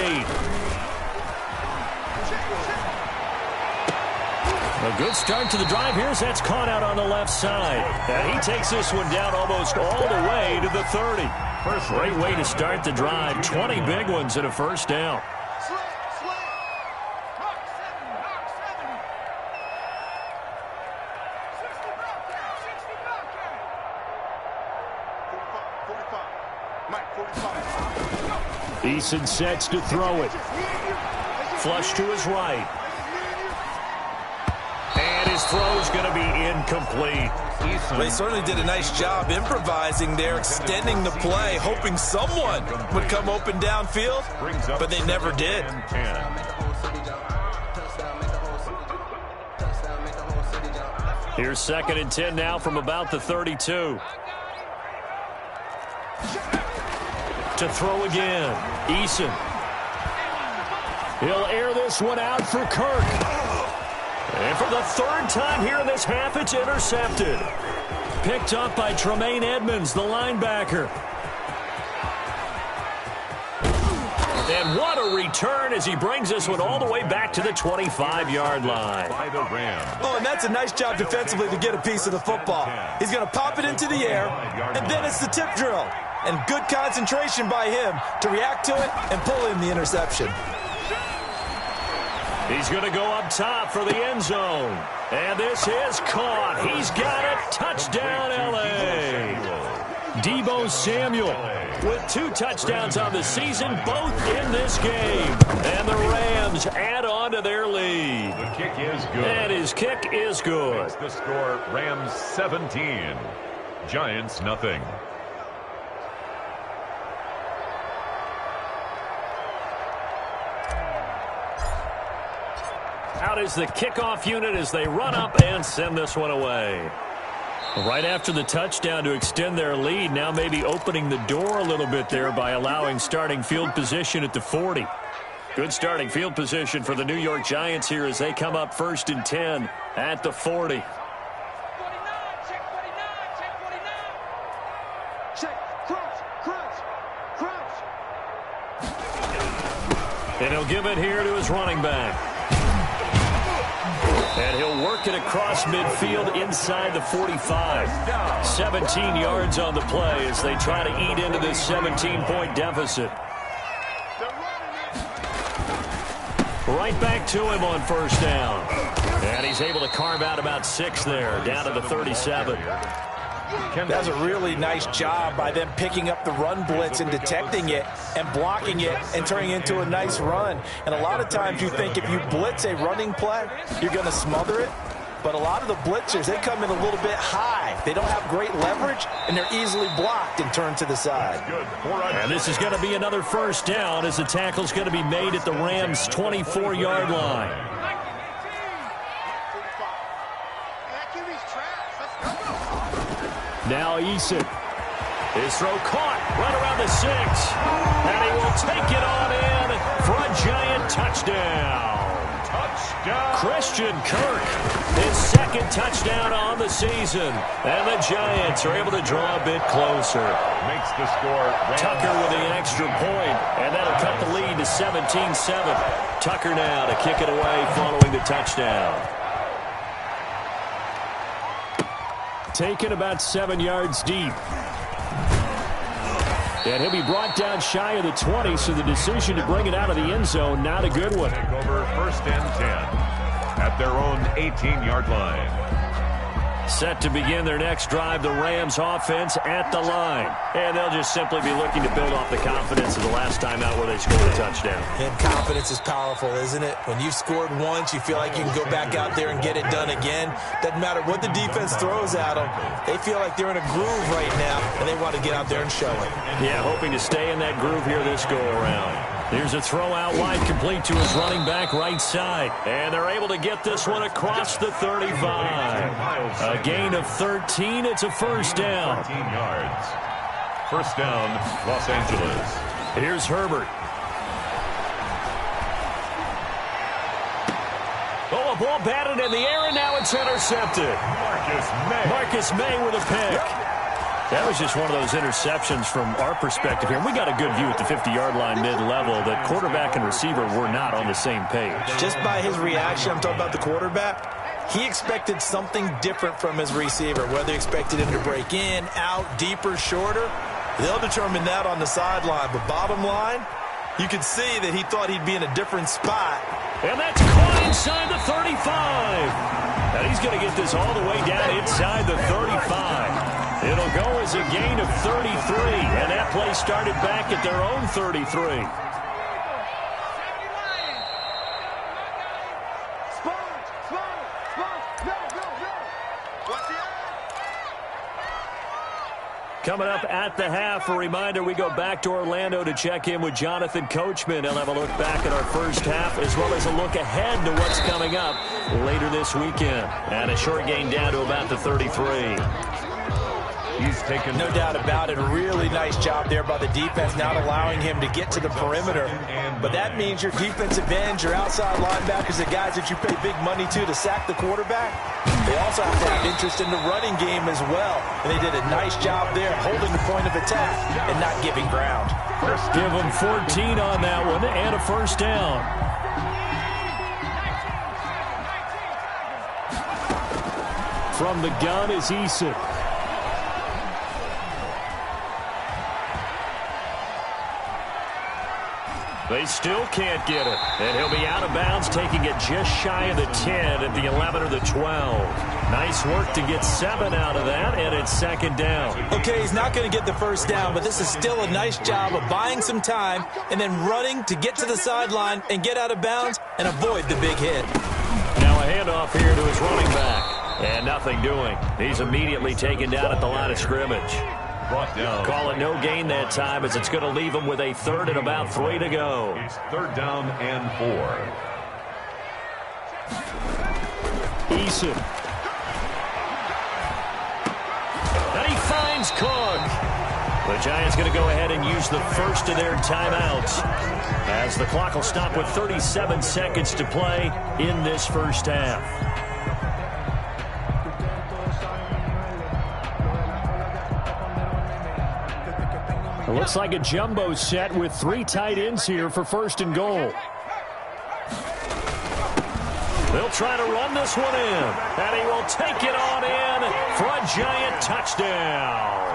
A good start to the drive here as that's caught out on the left side. And he takes this one down almost all the way to the 30. Great way to start the drive. 20 big ones and a 1st down. Eason sets to throw it. Flush to his right. And his throw's going to be incomplete. They certainly did a nice job improvising there, extending the play, hoping someone would come open downfield, but they never did. Here's 2nd and 10 now from about the 32. To throw again. Eason. He'll air this one out for Kirk. And for the 3rd time here in this half, it's intercepted. Picked up by Tremaine Edmonds, the linebacker. And what a return as he brings this one all the way back to the 25-yard line. By the Rams. Oh, and that's a nice job defensively to get a piece of the football. He's going to pop it into the air, and then it's the tip drill. And good concentration by him to react to it and pull in the interception. He's going to go up top for the end zone. And this is caught. He's got it. Touchdown, L.A. Deebo Samuel with 2 touchdowns on the season, both in this game. And the Rams add on to their lead. The kick is good. And his kick is good. It's the score, Rams 17, Giants nothing. Out is the kickoff unit as they run up and send this one away. Right after the touchdown to extend their lead, now maybe opening the door a little bit there by allowing starting field position at the 40. Good starting field position for the New York Giants here as they come up 1st and 10 at the 40. And he'll give it here to his running back. And he'll work it across midfield inside the 45. 17 yards on the play as they try to eat into this 17-point deficit. Right back to him on first down. And he's able to carve out about 6 there, down to the 37. That's a really nice job by them picking up the run blitz and detecting it and blocking it and turning it into a nice run. And a lot of times you think if you blitz a running play, you're going to smother it. But a lot of the blitzers, they come in a little bit high. They don't have great leverage, and they're easily blocked and turned to the side. And this is going to be another first down as the tackle's going to be made at the Rams' 24-yard line. Now Eason. His throw caught right around the 6. And he will take it on in for a giant touchdown. Christian Kirk, his second touchdown on the season. And the Giants are able to draw a bit closer. Makes the score. Tucker with the extra point, and that'll cut the lead to 17-7. Tucker now to kick it away following the touchdown. Taken about 7 yards deep. And he'll be brought down shy of the 20, so the decision to bring it out of the end zone, not a good one. Take over first and 10 at their own 18-yard line. Set to begin their next drive, the Rams offense at the line. And they'll just simply be looking to build off the confidence of the last time out where they scored a touchdown. And confidence is powerful, isn't it? When you've scored once, you feel like you can go back out there and get it done again. Doesn't matter what the defense throws at them. They feel like they're in a groove right now, and they want to get out there and show it. Yeah, hoping to stay in that groove here this go-around. Here's a throw out wide, complete to his running back right side. And they're able to get this one across the 35. A gain of 13. It's a first down. 13 yards. First down, Los Angeles. Here's Herbert. Oh, a ball batted in the air, and now it's intercepted. Marcus May with a pick. That was just one of those interceptions from our perspective here. We got a good view at the 50-yard line mid-level. The quarterback and receiver were not on the same page. Just by his reaction, I'm talking about the quarterback, he expected something different from his receiver, whether he expected him to break in, out, deeper, shorter. They'll determine that on the sideline. But bottom line, you could see that he thought he'd be in a different spot. And that's caught inside the 35. And he's going to get this all the way down inside the 35. It'll go as a gain of 33, and that play started back at their own 33. Coming up at the half, a reminder, we go back to Orlando to check in with Jonathan Coachman. He'll have a look back at our first half as well as a look ahead to what's coming up later this weekend. And a short gain down to about the 33. He's taken no doubt about it. A really nice job there by the defense, not allowing him to get to the perimeter. But that means your defensive ends, your outside linebackers, the guys that you pay big money to sack the quarterback, they also have to have interest in the running game as well. And they did a nice job there holding the point of attack and not giving ground. Give them 14 on that one and a first down. From the gun is Eason. They still can't get it. And he'll be out of bounds, taking it just shy of the 10 at the 11 or the 12. Nice work to get 7 out of that, and it's second down. Okay, he's not going to get the first down, but this is still a nice job of buying some time and then running to get to the sideline and get out of bounds and avoid the big hit. Now a handoff here to his running back. And nothing doing. He's immediately taken down at the line of scrimmage. Brought down. Call it no gain that time as it's going to leave him with a third and about 3 to go. It's third down and 4. Eason. And he finds Cook. The Giants going to go ahead and use the first of their timeouts as the clock will stop with 37 seconds to play in this first half. It looks like a jumbo set with 3 tight ends here for first and goal. They'll try to run this one in, and he will take it on in for a giant touchdown.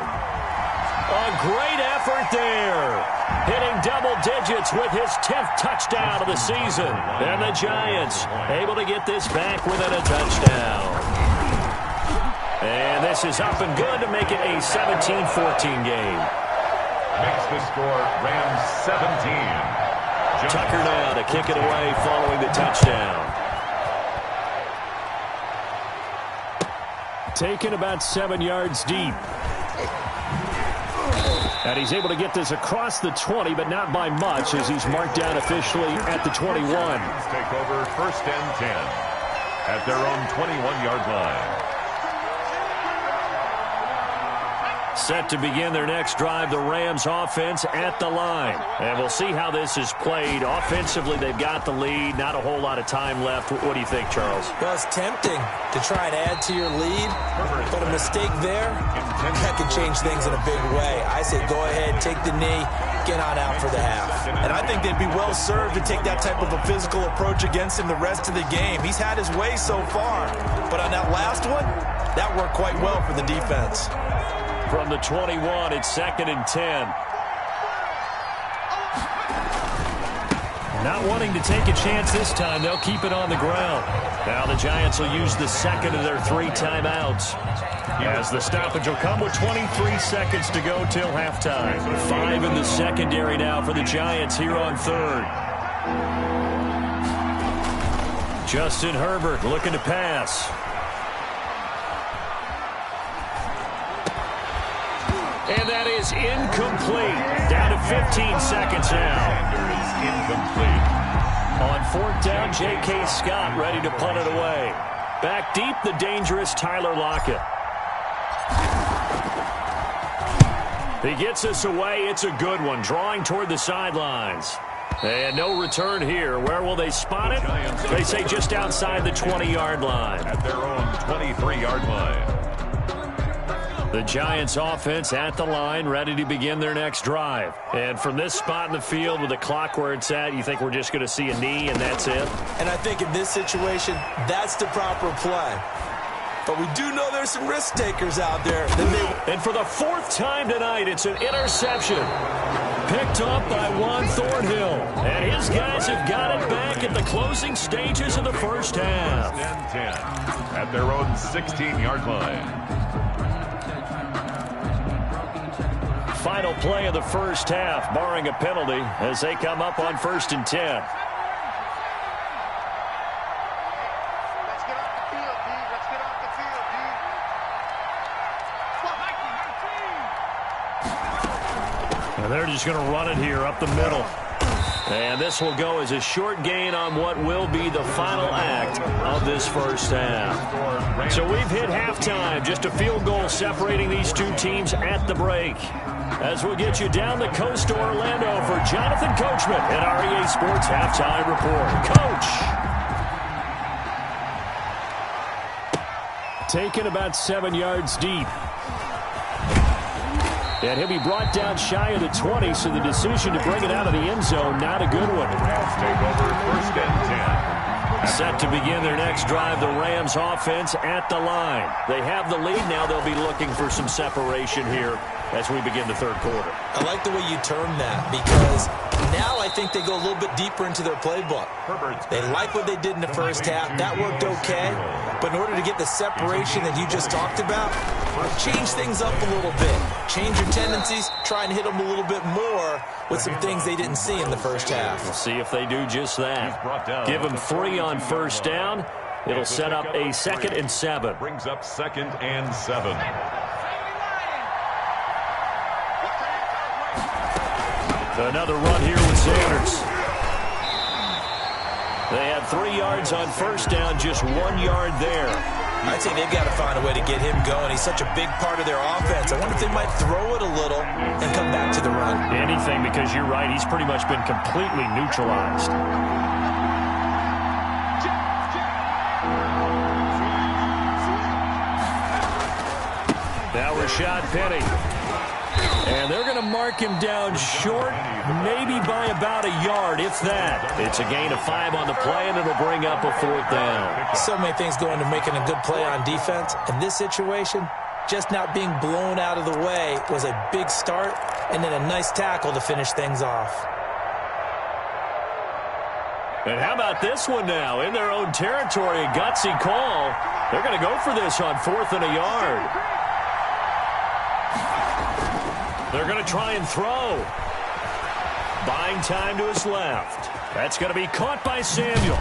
A great effort there. Hitting double digits with his 10th touchdown of the season. And the Giants able to get this back within a touchdown. And this is up and good to make it a 17-14 game. Makes the score Rams 17. Tucker now to kick it away following the touchdown. Taken about 7 yards deep. And he's able to get this across the 20, but not by much, as he's marked down officially at the 21. Take over 1st and 10 at their own 21-yard line. Set to begin their next drive, the Rams offense at the line. And we'll see how this is played. Offensively, they've got the lead. Not a whole lot of time left. What do you think, Charles? Well, it's tempting to try and add to your lead, but a mistake there, that can change things in a big way. I say go ahead, take the knee, get on out for the half. And I think they'd be well served to take that type of a physical approach against him the rest of the game. He's had his way so far, but on that last one, that worked quite well for the defense. From the 21, it's 2nd and 10. Not wanting to take a chance this time, they'll keep it on the ground. Now the Giants will use the second of their 3 timeouts, as the stoppage will come with 23 seconds to go till halftime. 5 in the secondary now for the Giants here on 3rd. Justin Herbert looking to pass. And that is incomplete. Down to 15 seconds now. Incomplete. On 4th down, J.K. Scott ready to punt it away. Back deep, the dangerous Tyler Lockett. He gets us away. It's a good one. Drawing toward the sidelines. And no return here. Where will they spot it? They say just outside the 20-yard line. At their own 23-yard line. The Giants offense at the line, ready to begin their next drive. And from this spot in the field with the clock where it's at, you think we're just going to see a knee and that's it? And I think in this situation, that's the proper play. But we do know there's some risk takers out there. And for the 4th time tonight, it's an interception. Picked up by Juan Thornhill. And his guys have got it back at the closing stages of the first half. 1st and 10 at their own 16-yard line. Final play of the first half, barring a penalty, as they come up on 1st and 10. Let's get off the field, D. Let's get off the field, D. And they're just going to run it here up the middle. And this will go as a short gain on what will be the final act of this first half. So we've hit halftime. Just a field goal separating these two teams at the break. As we'll get you down the coast to Orlando for Jonathan Coachman at our EA Sports Halftime Report. Coach! Taken about 7 yards deep. And he'll be brought down shy of the 20, so the decision to bring it out of the end zone, not a good one. Rams take over 1st and 10. Set to begin their next drive, the Rams offense at the line. They have the lead. Now they'll be looking for some separation here as we begin the 3rd quarter. I like the way you term that, because now I think they go a little bit deeper into their playbook. They like what they did in the first half. That worked okay. But in order to get the separation that you just talked about, change things up a little bit. Change your tendencies. Try and hit them a little bit more with some things they didn't see in the first half. We'll see if they do just that. Give them 3 on 1st down. It'll set up a 2nd and 7. Brings up 2nd and 7. Another run here with Sanders. They had 3 yards on 1st down, just 1 yard there. I'd say they've got to find a way to get him going. He's such a big part of their offense. I wonder if they might throw it a little and come back to the run. Anything, because you're right. He's pretty much been completely neutralized. Now Rashad Penny. And they're going to mark him down short, maybe by about a yard, if that. It's a gain of 5 on the play, and it'll bring up a 4th down. So many things go into making a good play on defense. In this situation, just not being blown out of the way was a big start, and then a nice tackle to finish things off. And how about this one now? In their own territory, a gutsy call. They're going to go for this on 4th and a yard. They're going to try and throw. Buying time to his left. That's going to be caught by Samuel.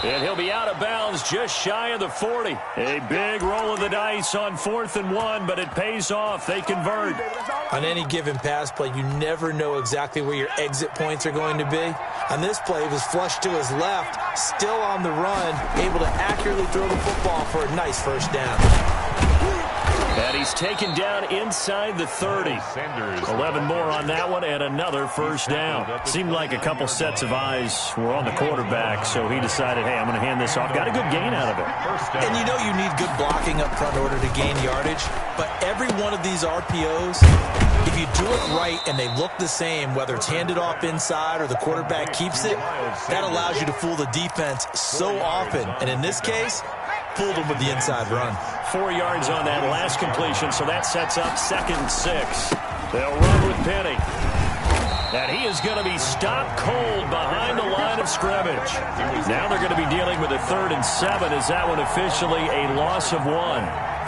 And he'll be out of bounds just shy of the 40. A big roll of the dice on 4th and 1, but it pays off. They convert. On any given pass play, you never know exactly where your exit points are going to be. On this play, he was flushed to his left, still on the run, able to accurately throw the football for a nice first down. And he's taken down inside the 30. 11 more on that one and another first down. Seemed like a couple sets of eyes were on the quarterback, so he decided, hey, I'm going to hand this off. Got a good gain out of it. And you know you need good blocking up front in order to gain yardage, but every one of these RPOs, if you do it right and they look the same, whether it's handed off inside or the quarterback keeps it, that allows you to fool the defense so often. And in this case, fooled him with the inside run. 4 yards on that last completion, so that sets up 2nd and 6. They'll run with Penny. And he is going to be stopped cold behind the line of scrimmage. Now they're going to be dealing with a 3rd and 7. Is that one officially a loss of 1?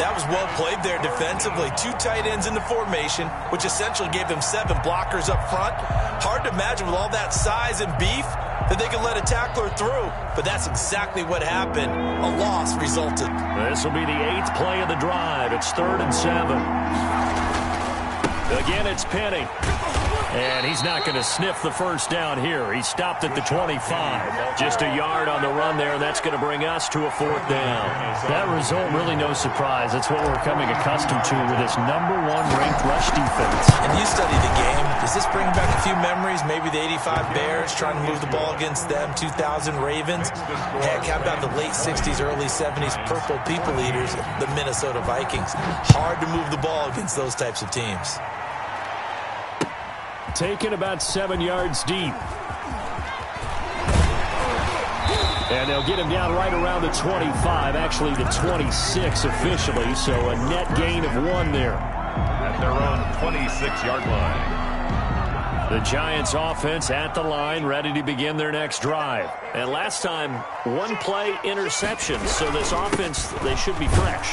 That was well played there defensively. 2 tight ends in the formation, which essentially gave them 7 blockers up front. Hard to imagine with all that size and beef that they can let a tackler through, but that's exactly what happened. A loss resulted. This will be the 8th play of the drive. It's 3rd and 7. Again, it's Penny. And he's not going to sniff the first down here. He stopped at the 25. Just a yard on the run there, and that's going to bring us to a 4th down. That result, really no surprise. That's what we're coming accustomed to with this #1 ranked rush defense. And you study the game. Does this bring back a few memories? Maybe the 85 Bears trying to move the ball against them, 2000 Ravens. Heck, how about the late 60s, early 70s Purple People Eaters, the Minnesota Vikings? Hard to move the ball against those types of teams. Taken about 7 yards deep. And they'll get him down right around the 25, actually the 26 officially, so a net gain of 1 there. At their own 26-yard line. The Giants offense at the line, ready to begin their next drive. And last time, 1 play interception, so this offense, they should be fresh.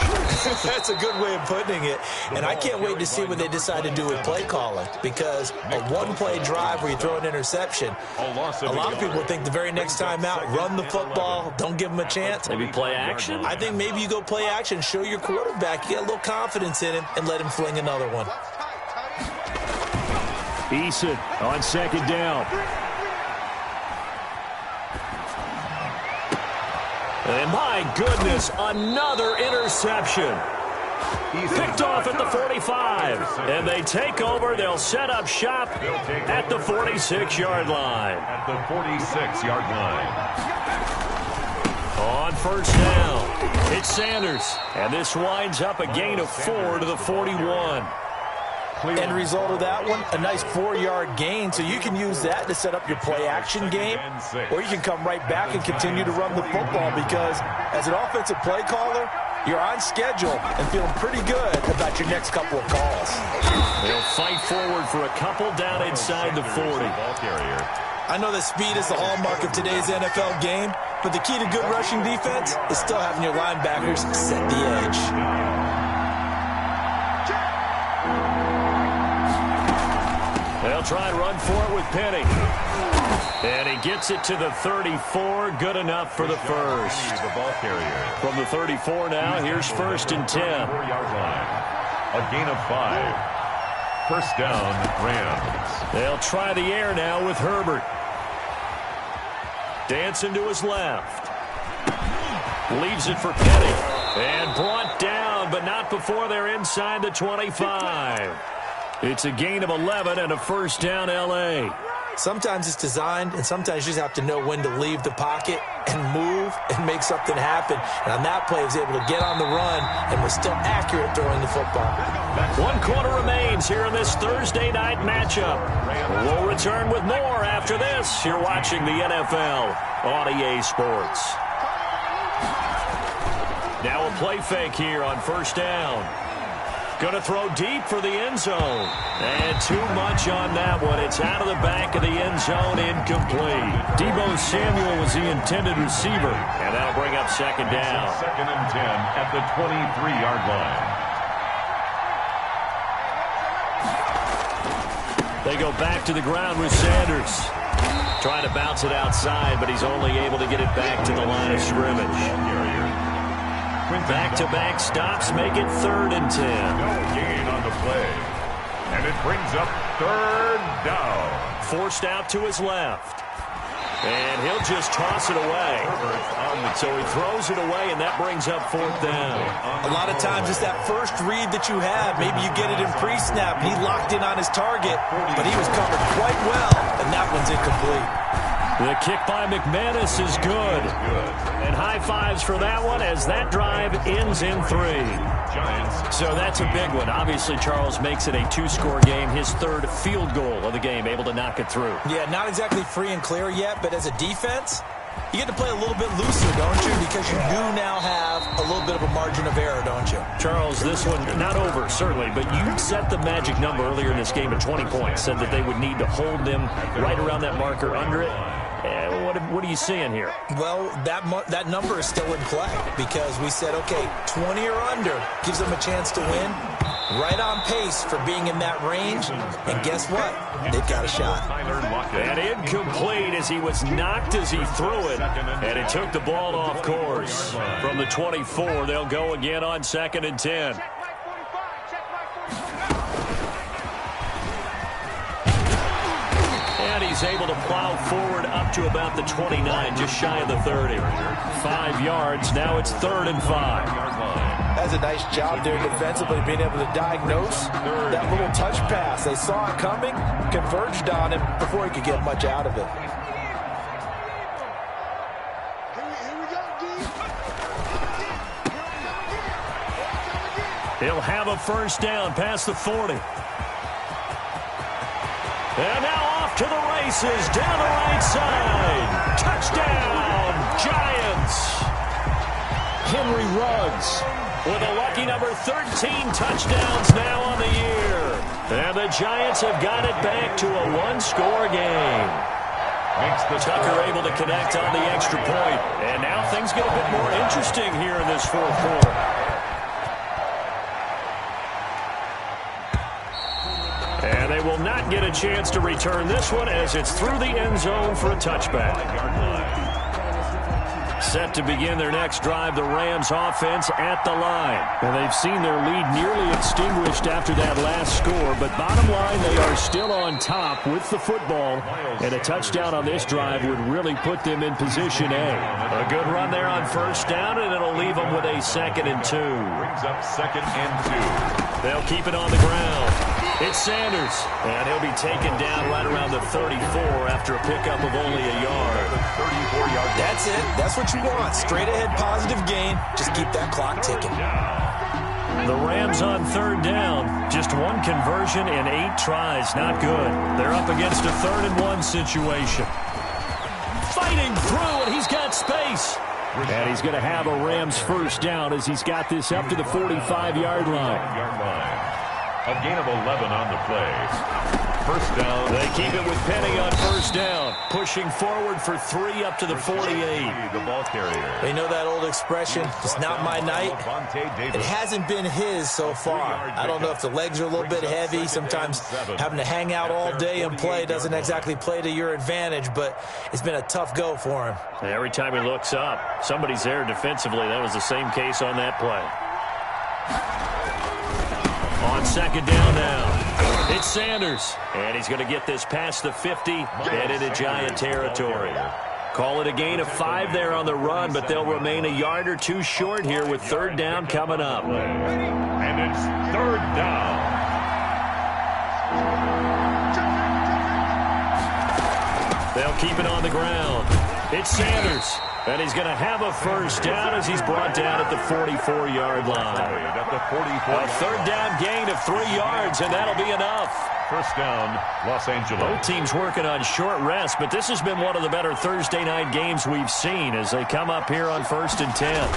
That's a good way of putting it. And I can't wait to see what they decide to do with play calling, because a 1-play drive where you throw an interception, a lot of people think the very next time out, run the football, don't give them a chance. Maybe play action? I think maybe you go play action, show your quarterback, you get a little confidence in him, and let him fling another one. Eason on 2nd down. And my goodness, another interception. Picked off at the 45. And they take over. They'll set up shop at the 46-yard line. At the 46-yard line. On 1st down, it's Sanders. And this winds up a gain of 4 to the 41. End result of that one, a nice 4-yard gain, so you can use that to set up your play-action game, or you can come right back and continue to run the football, because as an offensive play caller, you're on schedule and feeling pretty good about your next couple of calls. They'll fight forward for a couple down inside the 40. I know that speed is the hallmark of today's NFL game, but the key to good rushing defense is still having your linebackers set the edge. They'll try and run for it with Penny. And he gets it to the 34. Good enough for the first. The ball carrier. From the 34 now, here's 1st and 10. 4-yard line. A gain of 5. First down, Rams. They'll try the air now with Herbert. Dancing to his left. Leaves it for Penny. And brought down, but not before they're inside the 25. It's a gain of 11 and a first down, L.A. Sometimes it's designed, and sometimes you just have to know when to leave the pocket and move and make something happen. And on that play, he was able to get on the run and was still accurate throwing the football. 1 quarter remains here in this Thursday night matchup. We'll return with more after this. You're watching the NFL on EA Sports. Now a play fake here on first down. Going to throw deep for the end zone. And too much on that one. It's out of the back of the end zone, incomplete. Deebo Samuel was the intended receiver. And that'll bring up second down. Second and 10 at the 23-yard line. They go back to the ground with Sanders. Trying to bounce it outside, but he's only able to get it back to the line of scrimmage. Back-to-back stops make it 3rd and 10. No gain on the play. And it brings up 3rd down. Forced out to his left. And he'll just toss it away. So he throws it away, and that brings up 4th down. A lot of times it's that first read that you have. Maybe you get it in pre-snap, and he locked in on his target, but he was covered quite well, and that one's incomplete. The kick by McManus is good. And high fives for that one as that drive ends in 3. So that's a big one. Obviously, Charles makes it a 2-score game. His 3rd field goal of the game, able to knock it through. Yeah, not exactly free and clear yet, but as a defense, you get to play a little bit looser, don't you? Because you do now have a little bit of a margin of error, don't you? Charles, this one, not over, certainly, but you set the magic number earlier in this game at 20 points. Said that they would need to hold them right around that marker under it. What are you seeing here? Well, that number is still in play because we said, okay, 20 or under gives them a chance to win. Right on pace for being in that range. And guess what? They've got a shot. And incomplete as he was knocked as he threw it. And it took the ball off course. From the 24, they'll go again on 2nd and 10. And he's able to plow forward up to about the 29, just shy of the 30. 5 yards. Now it's 3rd and 5. That's a nice job there defensively, being able to diagnose that little touch pass. They saw it coming, converged on him before he could get much out of it. He'll have a first down past the 40. And now off to the races, down the right side. Touchdown, Giants. Henry Ruggs with a lucky number 13 touchdowns now on the year. And the Giants have got it back to a 1-score game. Tucker able to connect on the extra point. And now things get a bit more interesting here in this 4th quarter. And they will not get a chance to return this one as it's through the end zone for a touchback. Set to begin their next drive, the Rams offense at the line. And they've seen their lead nearly extinguished after that last score, but bottom line, they are still on top with the football. And a touchdown on this drive would really put them in position A. A good run there on first down, and it'll leave them with a 2nd and 2. Brings up 2nd and 2. They'll keep it on the ground. It's Sanders, and he'll be taken down right around the 34 after a pickup of only a yard. 34-yard. That's it. That's what you want. Straight ahead positive gain. Just keep that clock ticking. The Rams on 3rd down. Just 1 conversion in 8 tries. Not good. They're up against a 3rd and 1 situation. Fighting through, and he's got space. And he's going to have a Rams first down as he's got this up to the 45-yard line. A gain of 11 on the play. First down. They keep it with Penny on first down. Pushing forward for 3 up to the 48. The ball carrier. They know that old expression, it's not my night. It hasn't been his so far. I don't know if the legs are a little bit heavy. Sometimes having to hang out all day and play doesn't exactly play to your advantage, but it's been a tough go for him. Every time he looks up, somebody's there defensively. That was the same case on that play. On 2nd down now, it's Sanders. And he's going to get this past the 50 and into Giant territory. Call it a gain of 5 there on the run, but they'll remain a yard or 2 short here with 3rd down coming up. And it's 3rd down. They'll keep it on the ground. It's Sanders. And he's going to have a first down as he's brought down at the 44-yard line. At the 44. A 3rd down gain of 3 yards, and that'll be enough. First down, Los Angeles. Both teams working on short rest, but this has been one of the better Thursday night games we've seen as they come up here on 1st and 10.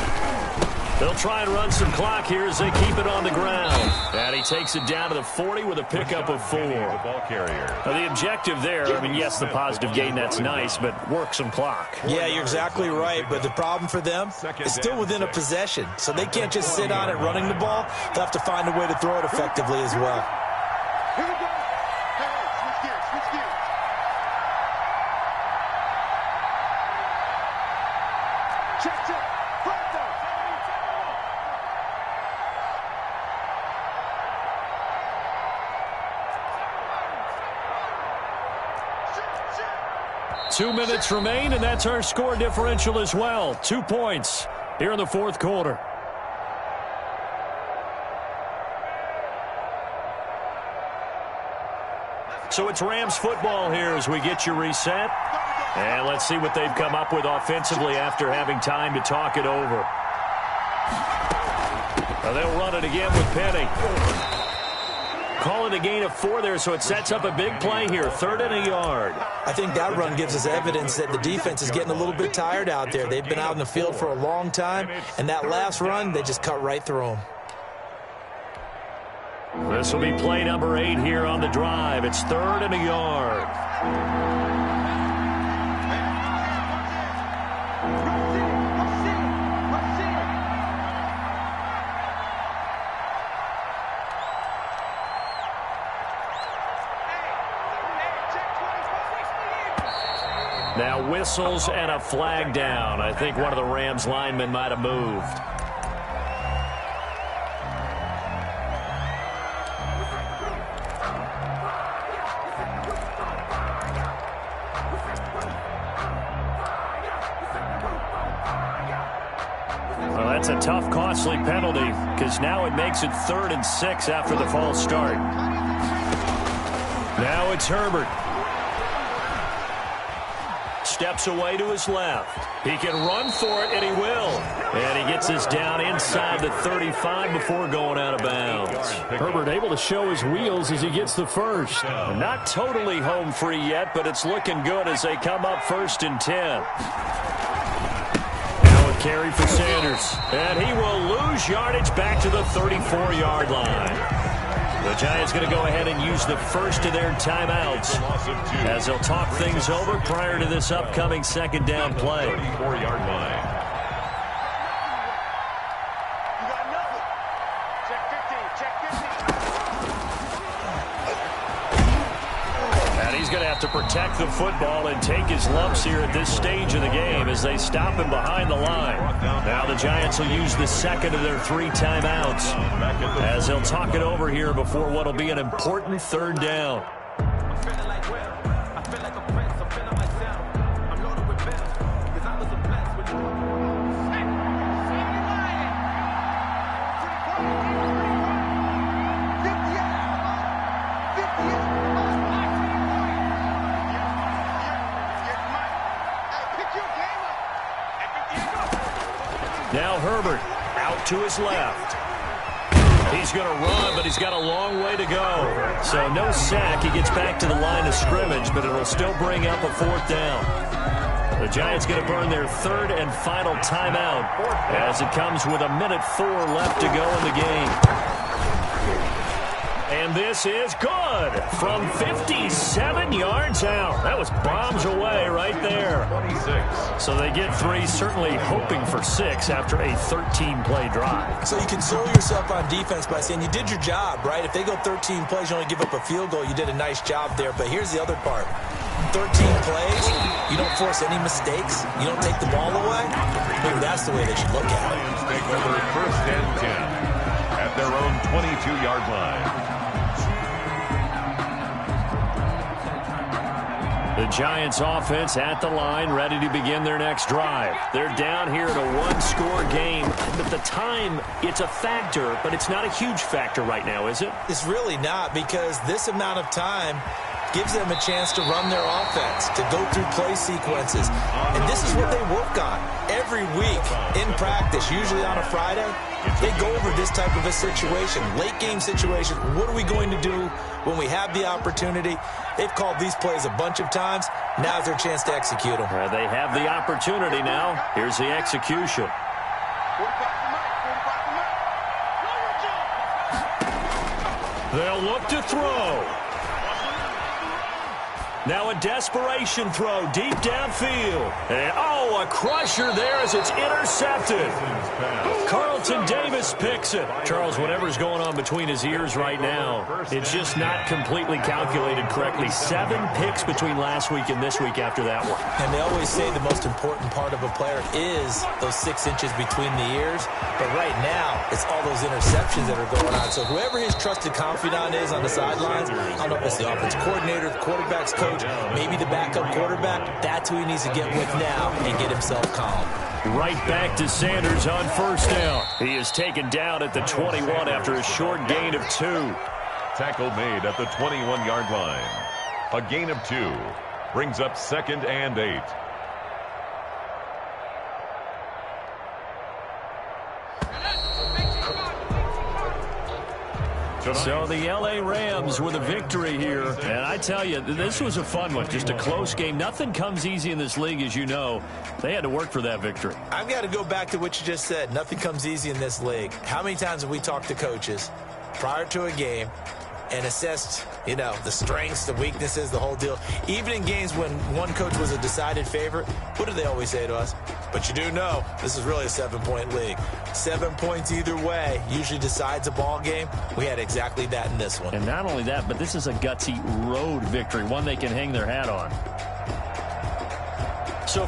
The They'll try and run some clock here as they keep it on the ground. And he takes it down to the 40 with a pickup of 4. The ball carrier. Now, the objective there, I mean, yes, the positive gain, that's nice, but work some clock. Yeah, you're exactly right, but the problem for them is still within a possession, so they can't just sit on it running the ball. They'll have to find a way to throw it effectively as well. Here we go. Hey, switch gears, switch gears. Check, check. Front down. Shoot, shoot. 2 minutes remain, and that's our score differential as well. 2 points here in the fourth quarter. So it's Rams football here as we get you reset. And let's see what they've come up with offensively after having time to talk it over. Now they'll run it again with Penny. Call it a gain of 4 there, so it sets up a big play here. 3rd and a yard. I think that run gives us evidence that the defense is getting a little bit tired out there. They've been out in the field for a long time, and that last run, they just cut right through them. This will be play number 8 here on the drive. It's 3rd and a yard. Now whistles and a flag down. I think one of the Rams linemen might have moved. Well, that's a tough, costly penalty because now it makes it 3rd and 6 after the false start. Now it's Herbert. Steps away to his left. He can run for it, and he will. And he gets this down inside the 35 before going out of bounds. Herbert able to show his wheels as he gets the first. Not totally home free yet, but it's looking good as they come up 1st and 10. Now a carry for Sanders. And he will lose yardage back to the 34-yard line. The Giants going to go ahead and use the first of their timeouts as they'll talk things over prior to this upcoming 2nd down play. 34-yard line. You got nothing. Check 15, check 15. And he's going to have to protect the football and take his lumps here at this stage of the game as they stop him behind the line. Now the Giants will use the 2nd of their 3 timeouts as they'll talk it over here before what will be an important 3rd down. Now Herbert out to his left. He's going to run, but he's got a long way to go. So no sack. He gets back to the line of scrimmage, but it'll still bring up a 4th down. The Giants going to burn their 3rd and final timeout as it comes with 1:04 left to go in the game. And this is good from 57 yards out. That was bombs away right there. 26. So they get 3, certainly hoping for 6 after a 13-play drive. So you console yourself on defense by saying you did your job, right? If they go 13 plays, you only give up a field goal, you did a nice job there. But here's the other part. 13 plays, you don't force any mistakes, you don't take the ball away. Maybe that's the way they should look at it. Lions take over 1st and 10 at their own 22-yard line. The Giants offense at the line, ready to begin their next drive. They're down here in a 1-score game, but the time, it's a factor, but it's not a huge factor right now, is it? It's really not, because this amount of time gives them a chance to run their offense, to go through play sequences. And this is what they work on every week in practice, usually on a Friday. They go over this type of a situation, late game situation. What are we going to do when we have the opportunity? They've called these plays a bunch of times. Now's their chance to execute them. They have the opportunity now. Here's the execution. 45 to Mike, They'll look to throw. Now a desperation throw deep downfield. And, a crusher there as it's intercepted. Carlton Davis picks it. Charles, whatever's going on between his ears right now, it's just not completely calculated correctly. 7 picks between last week and this week after that one. And they always say the most important part of a player is those 6 inches between the ears. But right now, it's all those interceptions that are going on. So whoever his trusted confidant is on the sidelines, I don't know if it's the offense coordinator, the quarterback's coach, maybe the backup quarterback, that's who he needs to get with now and get himself calm. Right back to Sanders on first down. He is taken down at the 21 after a short gain of 2. Tackle made at the 21-yard line. A gain of 2 brings up 2nd and 8. So the L.A. Rams with a victory here. And I tell you, this was a fun one. Just a close game. Nothing comes easy in this league, as you know. They had to work for that victory. I've got to go back to what you just said. Nothing comes easy in this league. How many times have we talked to coaches prior to a game and assessed, the strengths, the weaknesses, the whole deal? Even in games when one coach was a decided favorite, what do they always say to us? But you do know this is really a 7-point league. 7 points either way usually decides a ball game. We had exactly that in this one. And not only that, but this is a gutsy road victory, one they can hang their hat on. So